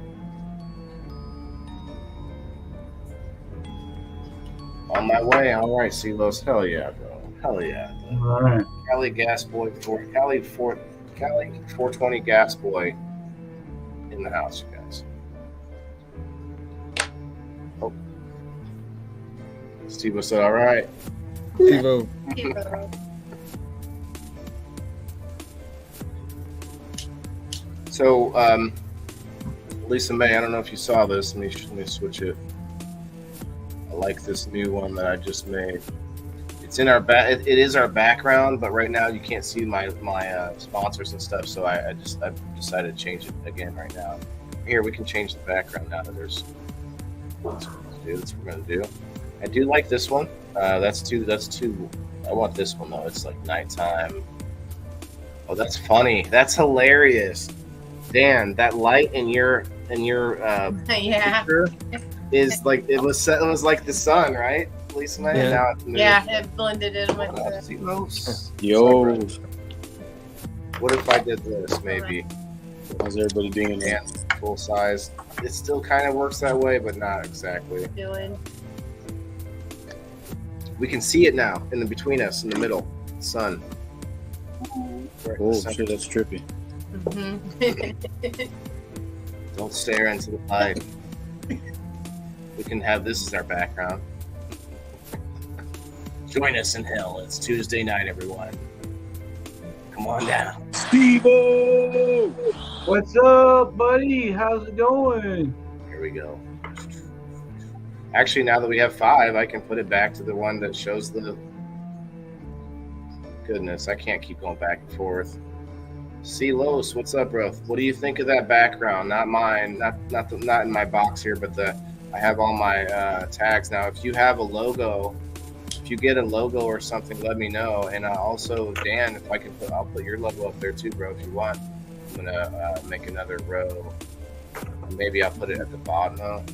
On my way. All right, Silos. Hell yeah, bro. Hell yeah. All right. Cali Gas Boy Cali 420 Gas Boy in the house, you guys. Oh. Steve said, all right. Steve-O. So, Lisa May, I don't know if you saw this. Let me switch it. I like this new one that I just made. It's in our it is our background, but right now you can't see my sponsors and stuff. So I've decided to change it again right now. Here, we can change the background now that there's. That's what we're gonna do. I do like this one. That's too. I want this one though. It's like nighttime. Oh, that's funny. That's hilarious. Dan, that light in your Yeah. picture is like it was like the sun, right? Lisa May? Yeah. Now it's moved. Yeah, it blended in with the. Silos. Yo, What if I did this? Maybe how's everybody doing? and full size. It still kind of works that way, but not exactly. Doing. We can see it now in the between us in the middle. Sun. Right in Oh the center. shit, that's trippy. Don't stare into the light. We can have this as our background. Join us in hell. It's Tuesday night, everyone. Come on down. Steve-O! What's up, buddy? How's it going? Here we go. Actually, now that we have 5, I can put it back to the one that shows the. Goodness, I can't keep going back and forth. C. Los, what's up, bro? What do you think of that background? Not mine, not in my box here, but I have all my tags now. If you have a logo, if you get a logo or something, let me know. And also, Dan, if I can I'll put your logo up there too, bro. If you want, I'm gonna make another row. Maybe I'll put it at the bottom.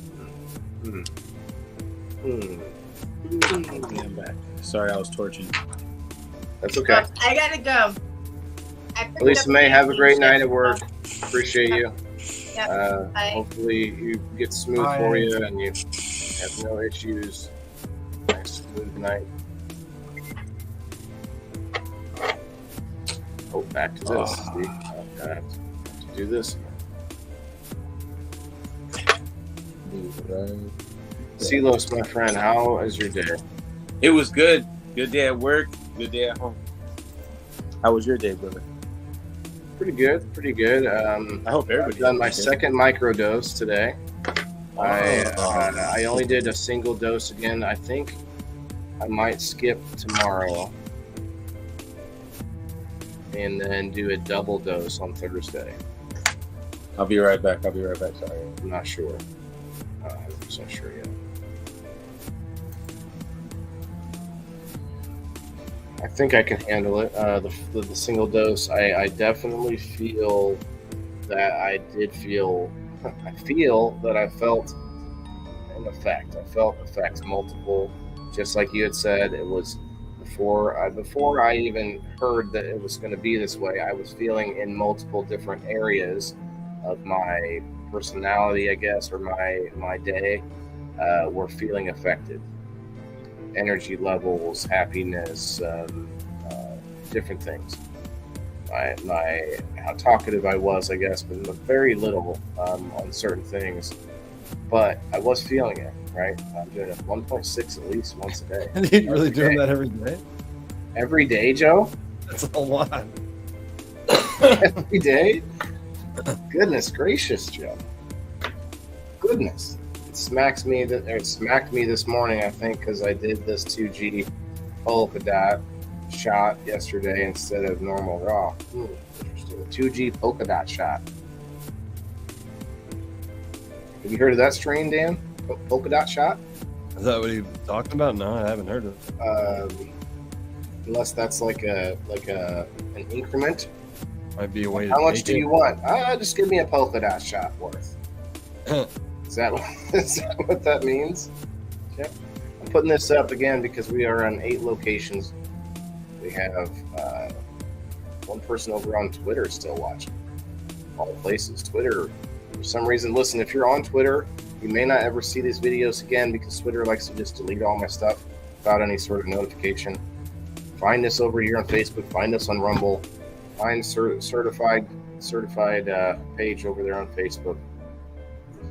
Yeah, I'm back. Sorry, I was torching. That's okay. I gotta go. Lisa May, have a great night at work. Appreciate you. Yep. Bye. Hopefully you get smooth Bye. for you and you have no issues. Nice smooth night. Oh, back to this. See, I have to do this. Silos, my friend, how is your day? It was good. Good day at work. Good day at home. How was your day, brother? Pretty good, pretty good. I hope everybody I've done my had a good day. second microdose today. I only did a single dose again. I think I might skip tomorrow and then do a double dose on Thursday. I'll be right back. Sorry. I'm not sure. Not 100% sure yet. I think I can handle it. The single dose, I definitely feel that I feel that I felt an effect. I felt effects multiple, just like you had said. It was before I even heard that it was going to be this way. I was feeling in multiple different areas of my personality, I guess, or my day were feeling affected. Energy levels, happiness, different things. How talkative I was, I guess, but very little on certain things. But I was feeling it, right? I'm doing it 1.6 at least once a day. Are you really doing that every day? Every day, Joe? That's a lot. Every day? Goodness gracious, Joe. Goodness. It smacked me this morning, I think, because I did this 2G polka dot shot yesterday instead of normal raw. Interesting. 2G polka dot shot. Have you heard of that strain, Dan? Polka dot shot? Is that what he was talking about? No, I haven't heard of it. Unless that's like an increment. Might be a way to How much take do it. you want? Just give me a polka dot shot worth. Is that what that means? Yep. I'm putting this up again because we are on 8 locations We have one person over on Twitter still watching. All places. Twitter, for some reason, listen, if you're on Twitter, you may not ever see these videos again because Twitter likes to just delete all my stuff without any sort of notification. Find us over here on Facebook. Find us on Rumble. Find certified page over there on Facebook.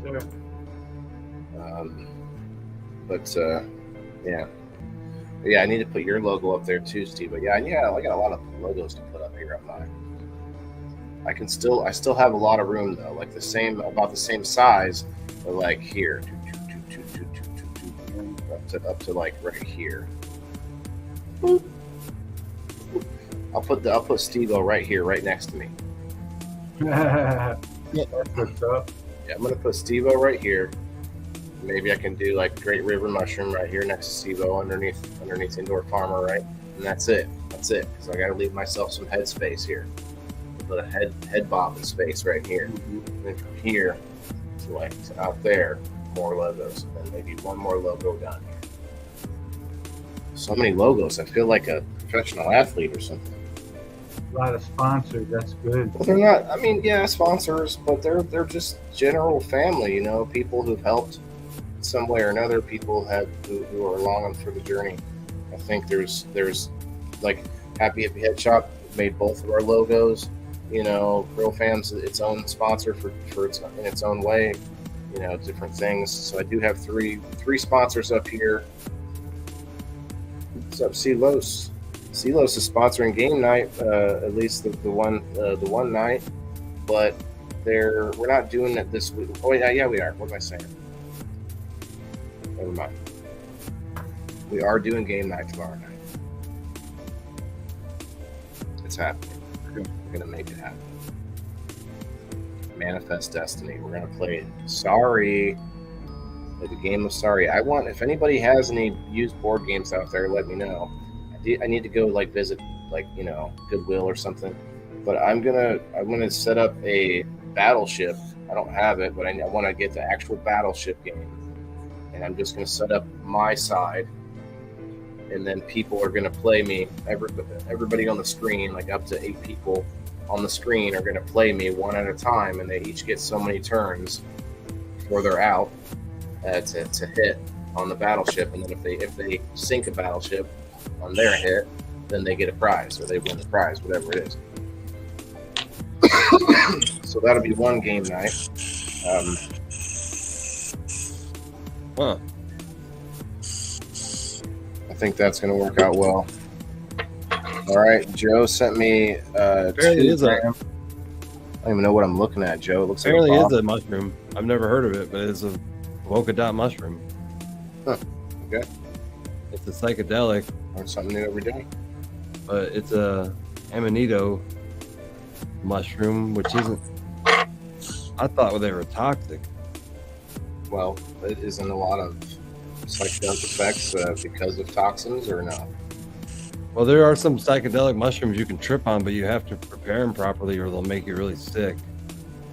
Sure. Yeah, I need to put your logo up there too, Steve. But yeah, I got a lot of logos to put up here on mine. I still have a lot of room though, like about the same size, but like here, up to like right here. Boop. I'll put Steve-O right here, right next to me. That's what's up. Yeah, I'm gonna put Steve-O right here. Maybe I can do like Great River Mushroom right here next to Steve-O underneath Indoor Farmer, right? And that's it. Because I gotta leave myself some head space here. Put a head bob in space right here. And then from here to out there, more logos. And maybe one more logo down here. So many logos. I feel like a professional athlete or something. A lot of sponsors. That's good. Well, they're not. I mean, yeah, sponsors, but they're just general family. You know, people who've helped some way or another. People who are along for the journey. I think there's like Happy Head Shop made both of our logos. You know, Grill Fam's its own sponsor for in its own way. You know, different things. So I do have three sponsors up here. What's up, Celos? Celos is sponsoring game night, at least the one night, but we're not doing it this week. Oh yeah, we are. What am I saying? Never mind. We are doing game night tomorrow night. It's happening. We're gonna make it happen. Manifest Destiny. We're gonna play Sorry, like a game of Sorry. If anybody has any used board games out there, let me know. I need to go like visit Goodwill or something, but I'm gonna set up a Battleship. I don't have it, but I want to get the actual Battleship game, and I'm just gonna set up my side, and then people are gonna play me. Everybody on the screen, like up to 8 people on the screen, are gonna play me one at a time, and they each get so many turns before they're out to hit on the Battleship, and then if they sink a Battleship on their hit, then they get a prize, or they win the prize, whatever it is. So that'll be one game night. I think that's going to work out well. All right, Joe sent me. I don't even know what I'm looking at, Joe. It looks apparently like is a mushroom. I've never heard of it, but it's a polka dot mushroom. Huh. Okay. It's a psychedelic. Or something new every day. But it's a amanito mushroom, which isn't. I thought they were toxic. Well, it isn't a lot of psychedelic effects because of toxins, or no? Well, there are some psychedelic mushrooms you can trip on, but you have to prepare them properly, or they'll make you really sick.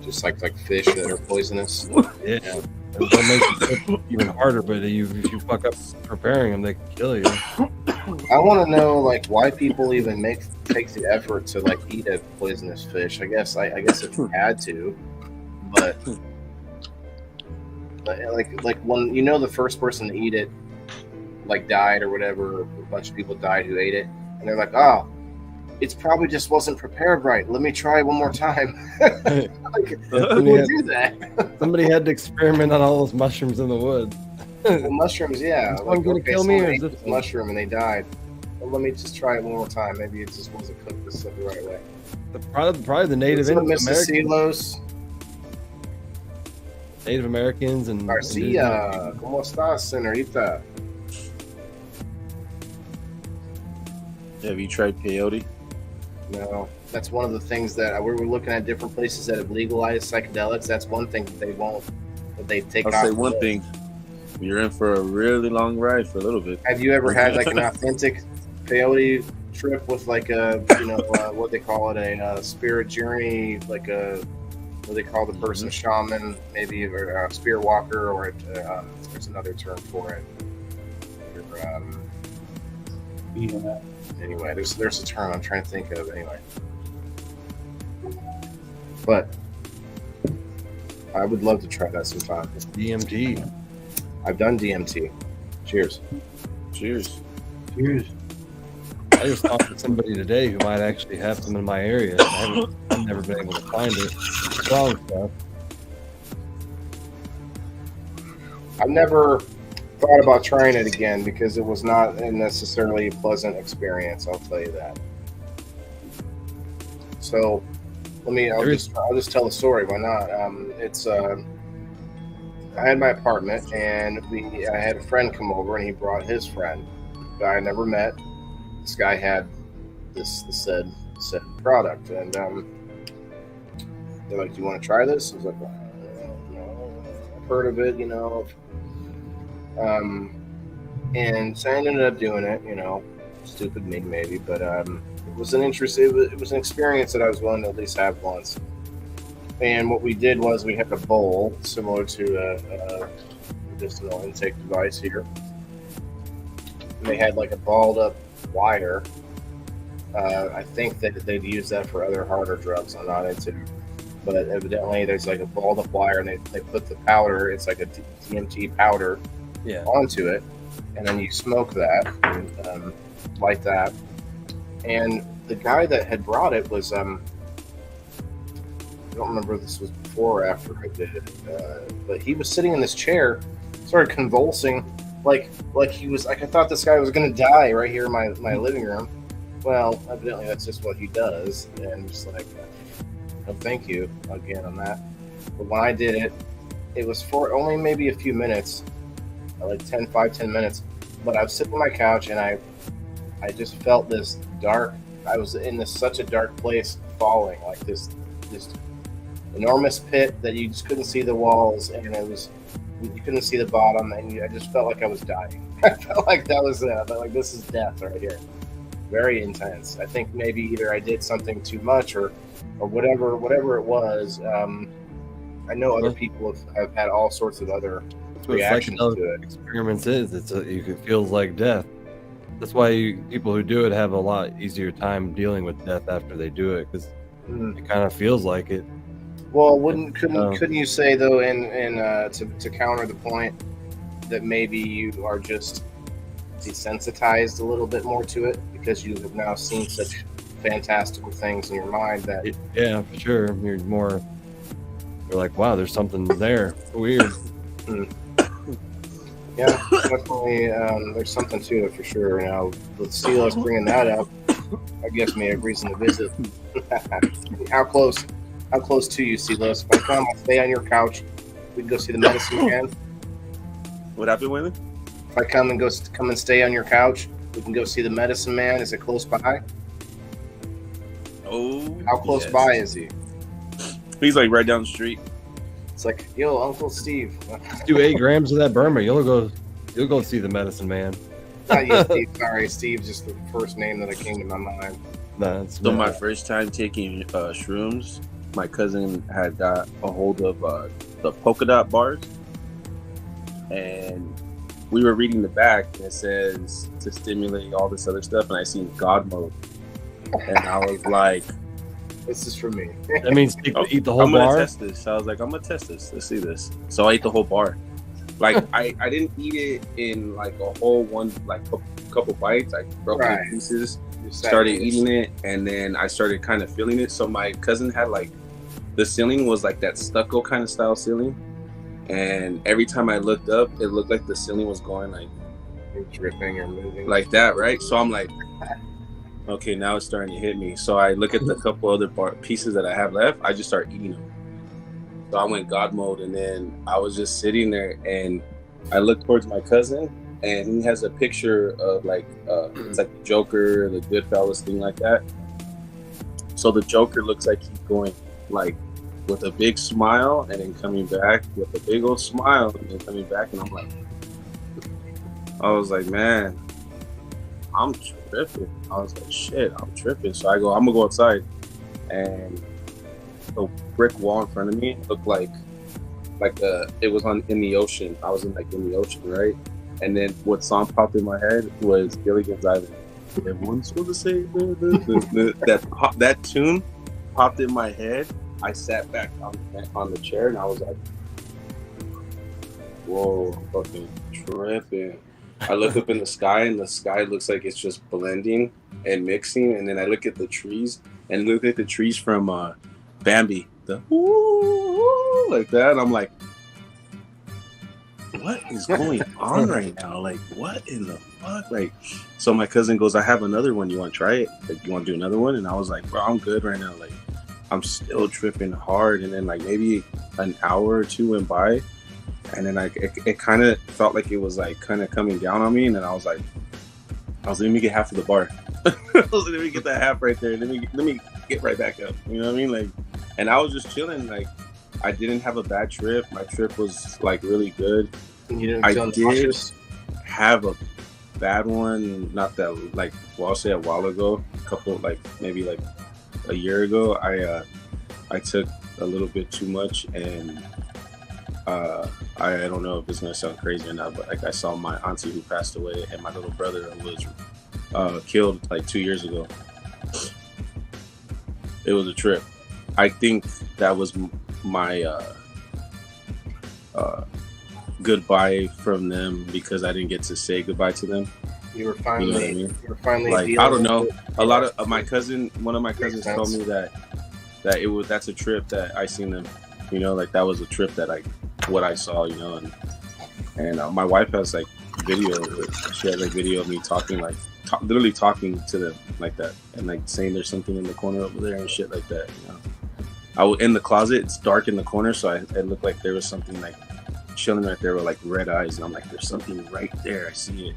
Just like fish that are poisonous. Yeah. And they'll make you trip even harder, but if you fuck up preparing them, they can kill you. I want to know why people even take the effort to eat a poisonous fish. I guess if you had to, but when the first person to eat it died or whatever, a bunch of people died who ate it, and they're like, oh, it's probably just wasn't prepared right. Let me try one more time. Who would do that? Somebody had to experiment on all those mushrooms in the woods. Well, mushrms, yeah. Is one going to kill me, or is this mushroom and they died? Well, let me just try it one more time. Maybe it just wasn't cooked the right way. Probably the Native Americans. Native Americans and Garcia, ¿cómo estás, señorita? Have you tried peyote? No, that's one of the things that we're looking at different places that have legalized psychedelics. That's one thing that they won't. That they take. I'll say one thing: you're in for a really long ride for a little bit. Have you ever had an authentic peyote trip with what they call it, a spirit journey, what they call the person, shaman, maybe, or a spirit walker, or there's another term for it. Anyway, there's a term I'm trying to think of. Anyway, but I would love to try that sometime. DMT. I've done DMT. Cheers. Cheers. Cheers. I just talked to somebody today who might actually have some in my area. I've never been able to find it. Strong stuff. I've never thought about trying it again because it was not necessarily a pleasant experience. I'll tell you that. So, I'll just tell the story. Why not? I had my apartment, and I had a friend come over, and he brought his friend, a guy I never met. This guy had this said product, and they're like, "Do you want to try this?" I was like, "No, I've heard of it, you know." And so I ended up doing it, you know, stupid me maybe, but it was an experience that I was willing to at least have once. And what we did was we had a bowl similar to a medicinal intake device here. And they had like a balled up wire. I think that they'd use that for other harder drugs I'm not into. But evidently there's like a balled up wire, and they put the powder, it's like a DMT powder, onto it. And then you smoke that and light that. And the guy that had brought it was, I don't remember if this was before or after I did it, but he was sitting in this chair, started convulsing, like he was, like I thought this guy was going to die right here in my living room. Well, evidently that's just what he does, and I'm just like, no, thank you again on that. But when I did it, it was for only maybe a few minutes, like 10 minutes. But I was sitting on my couch, and I just felt this dark. I was in such a dark place, falling like this enormous pit that you just couldn't see the walls, and you couldn't see the bottom, and I just felt like I was dying. I felt like that was it. I felt like this is death right here. Very intense. I think maybe either I did something too much or whatever it was. I know other people have had all sorts of other reactions to it. Experiments it feels like death. That's why people who do it have a lot easier time dealing with death after they do it, because it kind of feels like it. Well, couldn't you say though, to counter the point, that maybe you are just desensitized a little bit more to it because you have now seen such fantastical things in your mind that for sure you're like, wow, there's something there. Weird. Yeah, definitely. There's something to it for sure. Now, with Silas bringing that up, I guess me a reason to visit. How close to you, Silas? If I come, I'll stay on your couch. We can go see the medicine man. What happened, Waylon? If I come and stay on your couch, we can go see the medicine man. Is it close by? Oh, how close by is he? He's like right down the street. It's like, yo, Uncle Steve. Do 8 grams of that Burma. You'll go see the medicine man. Not you, Steve. Sorry, Steve's just the first name that came to my mind. So my first time taking shrooms, my cousin had got a hold of the polka dot bars, and we were reading the back, and it says to stimulate all this other stuff, and I seen God mode, and I was like, this is for me. That means eat the whole bar? I'm gonna test this. So I was like, I'm gonna test this. Let's see this. So I ate the whole bar. Like I didn't eat it in like a whole one, like couple bites. I broke it in pieces, started eating it, and then I started kind of feeling it. So my cousin had like, the ceiling was like that stucco kind of style ceiling, and every time I looked up, it looked like the ceiling was going like dripping or moving like that, right? So I'm like, okay, now it's starting to hit me. So I look at the couple other pieces that I have left. I just start eating them. So I went God mode, and then I was just sitting there, and I looked towards my cousin, and he has a picture of like it's like the Joker, the Goodfellas thing like that. So the Joker looks like he's going like with a big smile, and then coming back with a big old smile, and then coming back, and I was like, man, I'm tripping. I was like, shit, I'm tripping. So I go, I'm gonna go outside, and the brick wall in front of me looked like it was in the ocean. I was in the ocean, right? And then what song popped in my head was Gilligan's Island. Everyone's supposed to say that tune popped in my head. I sat back on the chair and I was like, whoa, fucking tripping. I look up in the sky and the sky looks like it's just blending and mixing. And then I look at the trees and look at the trees from Bambi, the woo, like that. And I'm like, what is going on right now? Like, what in the fuck? Like, so my cousin goes, I have another one. You want to try it? Like, you want to do another one? And I was like, bro, I'm good right now. Like, I'm still tripping hard. And then like maybe an hour or two went by. And then it kind of felt like it was like kind of coming down on me. And then I was like, let me get half of the bar. Let me get that half right there. Let me get right back up. You know what I mean? Like, and I was just chilling. Like, I didn't have a bad trip. My trip was like really good. I did have a bad one. Not that like, well, I'll say a while ago, maybe like a year ago. I took a little bit too much, and I don't know if it's gonna sound crazy or not, but like I saw my auntie who passed away, and my little brother was killed like 2 years ago. It was a trip. I think that was my goodbye from them, because I didn't get to say goodbye to them. You were finally, you know what I mean? You were finally like, I don't know. A lot of one of my cousins told me that that's a trip that I seen them. You know, like that was a trip that what I saw. You know, and my wife has like video. She has like video of me talking, like literally talking to them like that, and like saying there's something in the corner over there and shit like that. You know, I was in the closet. It's dark in the corner, so it looked like there was something like chilling right there with like red eyes, and I'm like, there's something right there. I see it.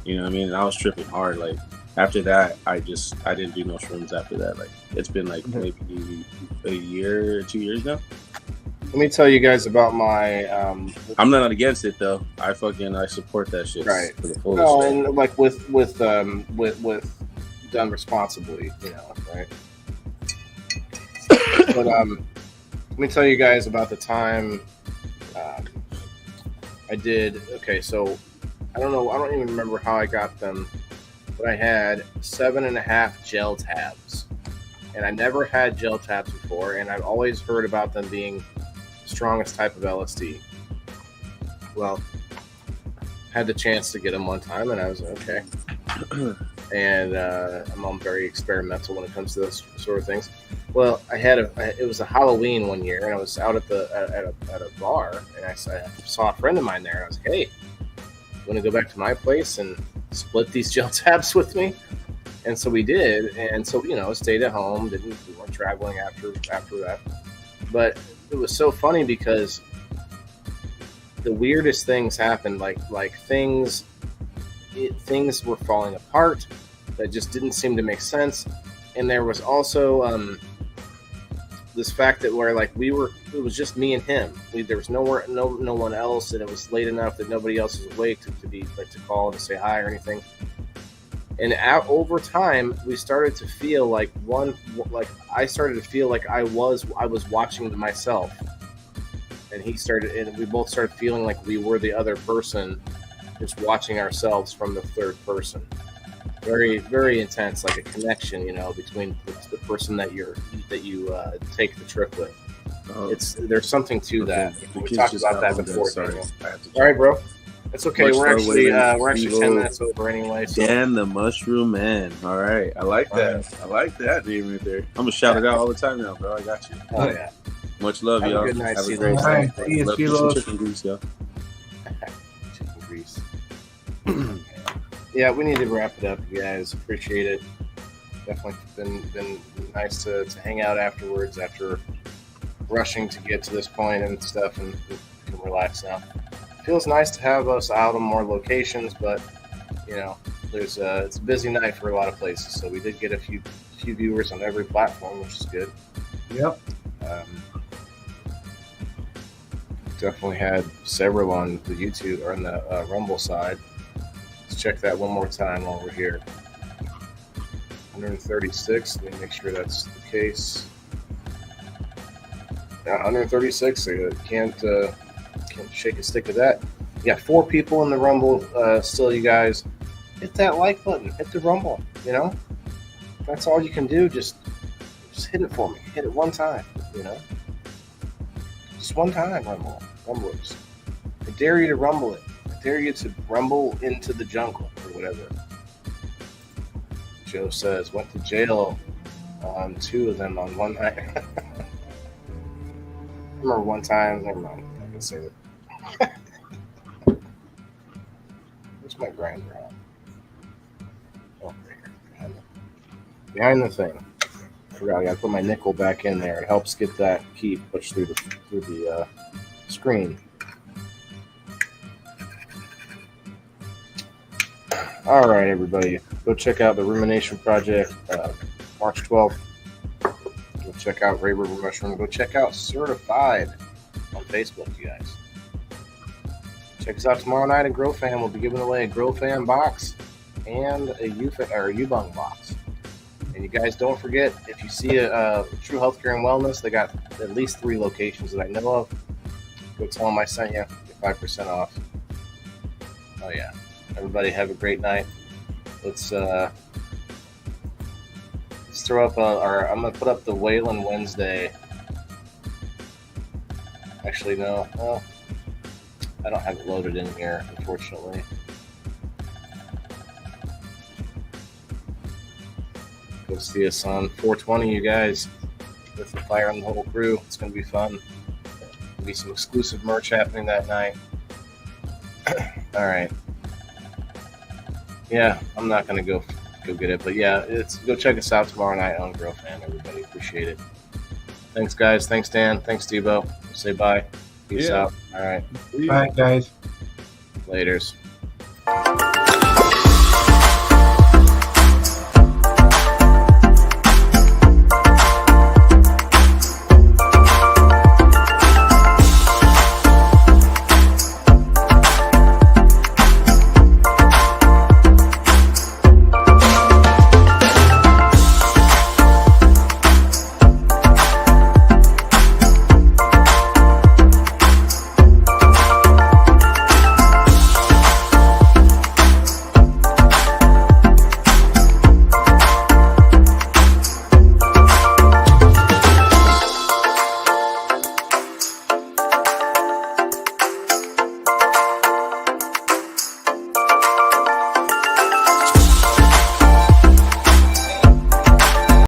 You know what I mean? And I was tripping hard. Like after that, I didn't do no shrooms after that. Like it's been like maybe a year or 2 years now. Let me tell you guys about my. I'm not against it though. I support that shit. Right. For the fullest. No, and like with done responsibly, you know, right? But let me tell you guys about the time I did. Okay, so I don't even remember how I got them, but I had 7.5 gel tabs, and I never had gel tabs before, and I've always heard about them being strongest type of LSD. Well, had the chance to get them one time, and I was like, okay. And I'm very experimental when it comes to those sort of things. Well, it was a Halloween one year, and I was out at a bar, and I saw a friend of mine there, and I was like, hey, want to go back to my place and split these gel tabs with me? And so we did, and so, you know, stayed at home, we weren't traveling after that. But it was so funny because the weirdest things happened, like things were falling apart that just didn't seem to make sense. And there was also this fact that where like it was just me and him. There was no one else, and it was late enough that nobody else was awake to call to say hi or anything. And over time, we started to feel like I started to feel like I was watching myself, and we both started feeling like we were the other person, just watching ourselves from the third person. Very, very intense, like a connection, you know, between the person that you take the trip with. There's something to that. We talked about that before. All right, bro. It's okay. We're actually 10 minutes over anyway. So. Dan the Mushroom Man. All right. I like that. I like that name right there. I'm going to shout it out all the time now, bro. I got you. Oh, yeah. Much love, Have y'all. A good night. Have a great night. Love some chicken grease, y'all. Chicken grease. Yeah, we need to wrap it up, you guys. Appreciate it. Definitely been nice to hang out afterwards after rushing to get to this point and stuff, and we can relax now. Feels nice to have us out on more locations, but you know, it's a busy night for a lot of places. So we did get a few viewers on every platform, which is good. Yep. Definitely had several on the YouTube or on the Rumble side. Let's check that one more time while we're here. 136. Let me make sure that's the case. Yeah, 136. So can't shake a stick of that. We got 4 people in the Rumble still, you guys. hit that like button, hit the rumble. You know, that's all you can do. Just hit it for me. Hit it one time. You know, just one time, rumblers. I dare you to rumble it. I dare you to rumble into the jungle or whatever. Joe says went to jail on 2 of them on one night. I remember one time. Never mind. I can say that. Where's my grinder at? Oh, there. Behind the thing. I forgot. I got to put my nickel back in there. It helps get that key pushed through the screen. All right, everybody, go check out the Rumination Project, March 12th. Go check out Ray River Mushroom. Go check out Certified on Facebook, you guys. Check us out tomorrow night at Grow Fam. We'll be giving away a Grow Fam box and a U-Bung box. And you guys don't forget, if you see a True Healthcare and Wellness, they got at least 3 locations that I know of. Go tell them I sent you. Get 5% off. Oh, yeah. Everybody have a great night. Let's throw up I'm gonna put up the Wayland Wednesday. Actually, no. Well, I don't have it loaded in here, unfortunately. Go see us on 420, you guys, with the Fire and the whole crew. It's gonna be fun. There'll be some exclusive merch happening that night. All right. Yeah, I'm not gonna go get it, but yeah, go check us out tomorrow night on Grow Fan. Everybody, appreciate it. Thanks, guys. Thanks, Dan. Thanks, Debo. Say bye. Peace out. All right. Bye, guys. Laters.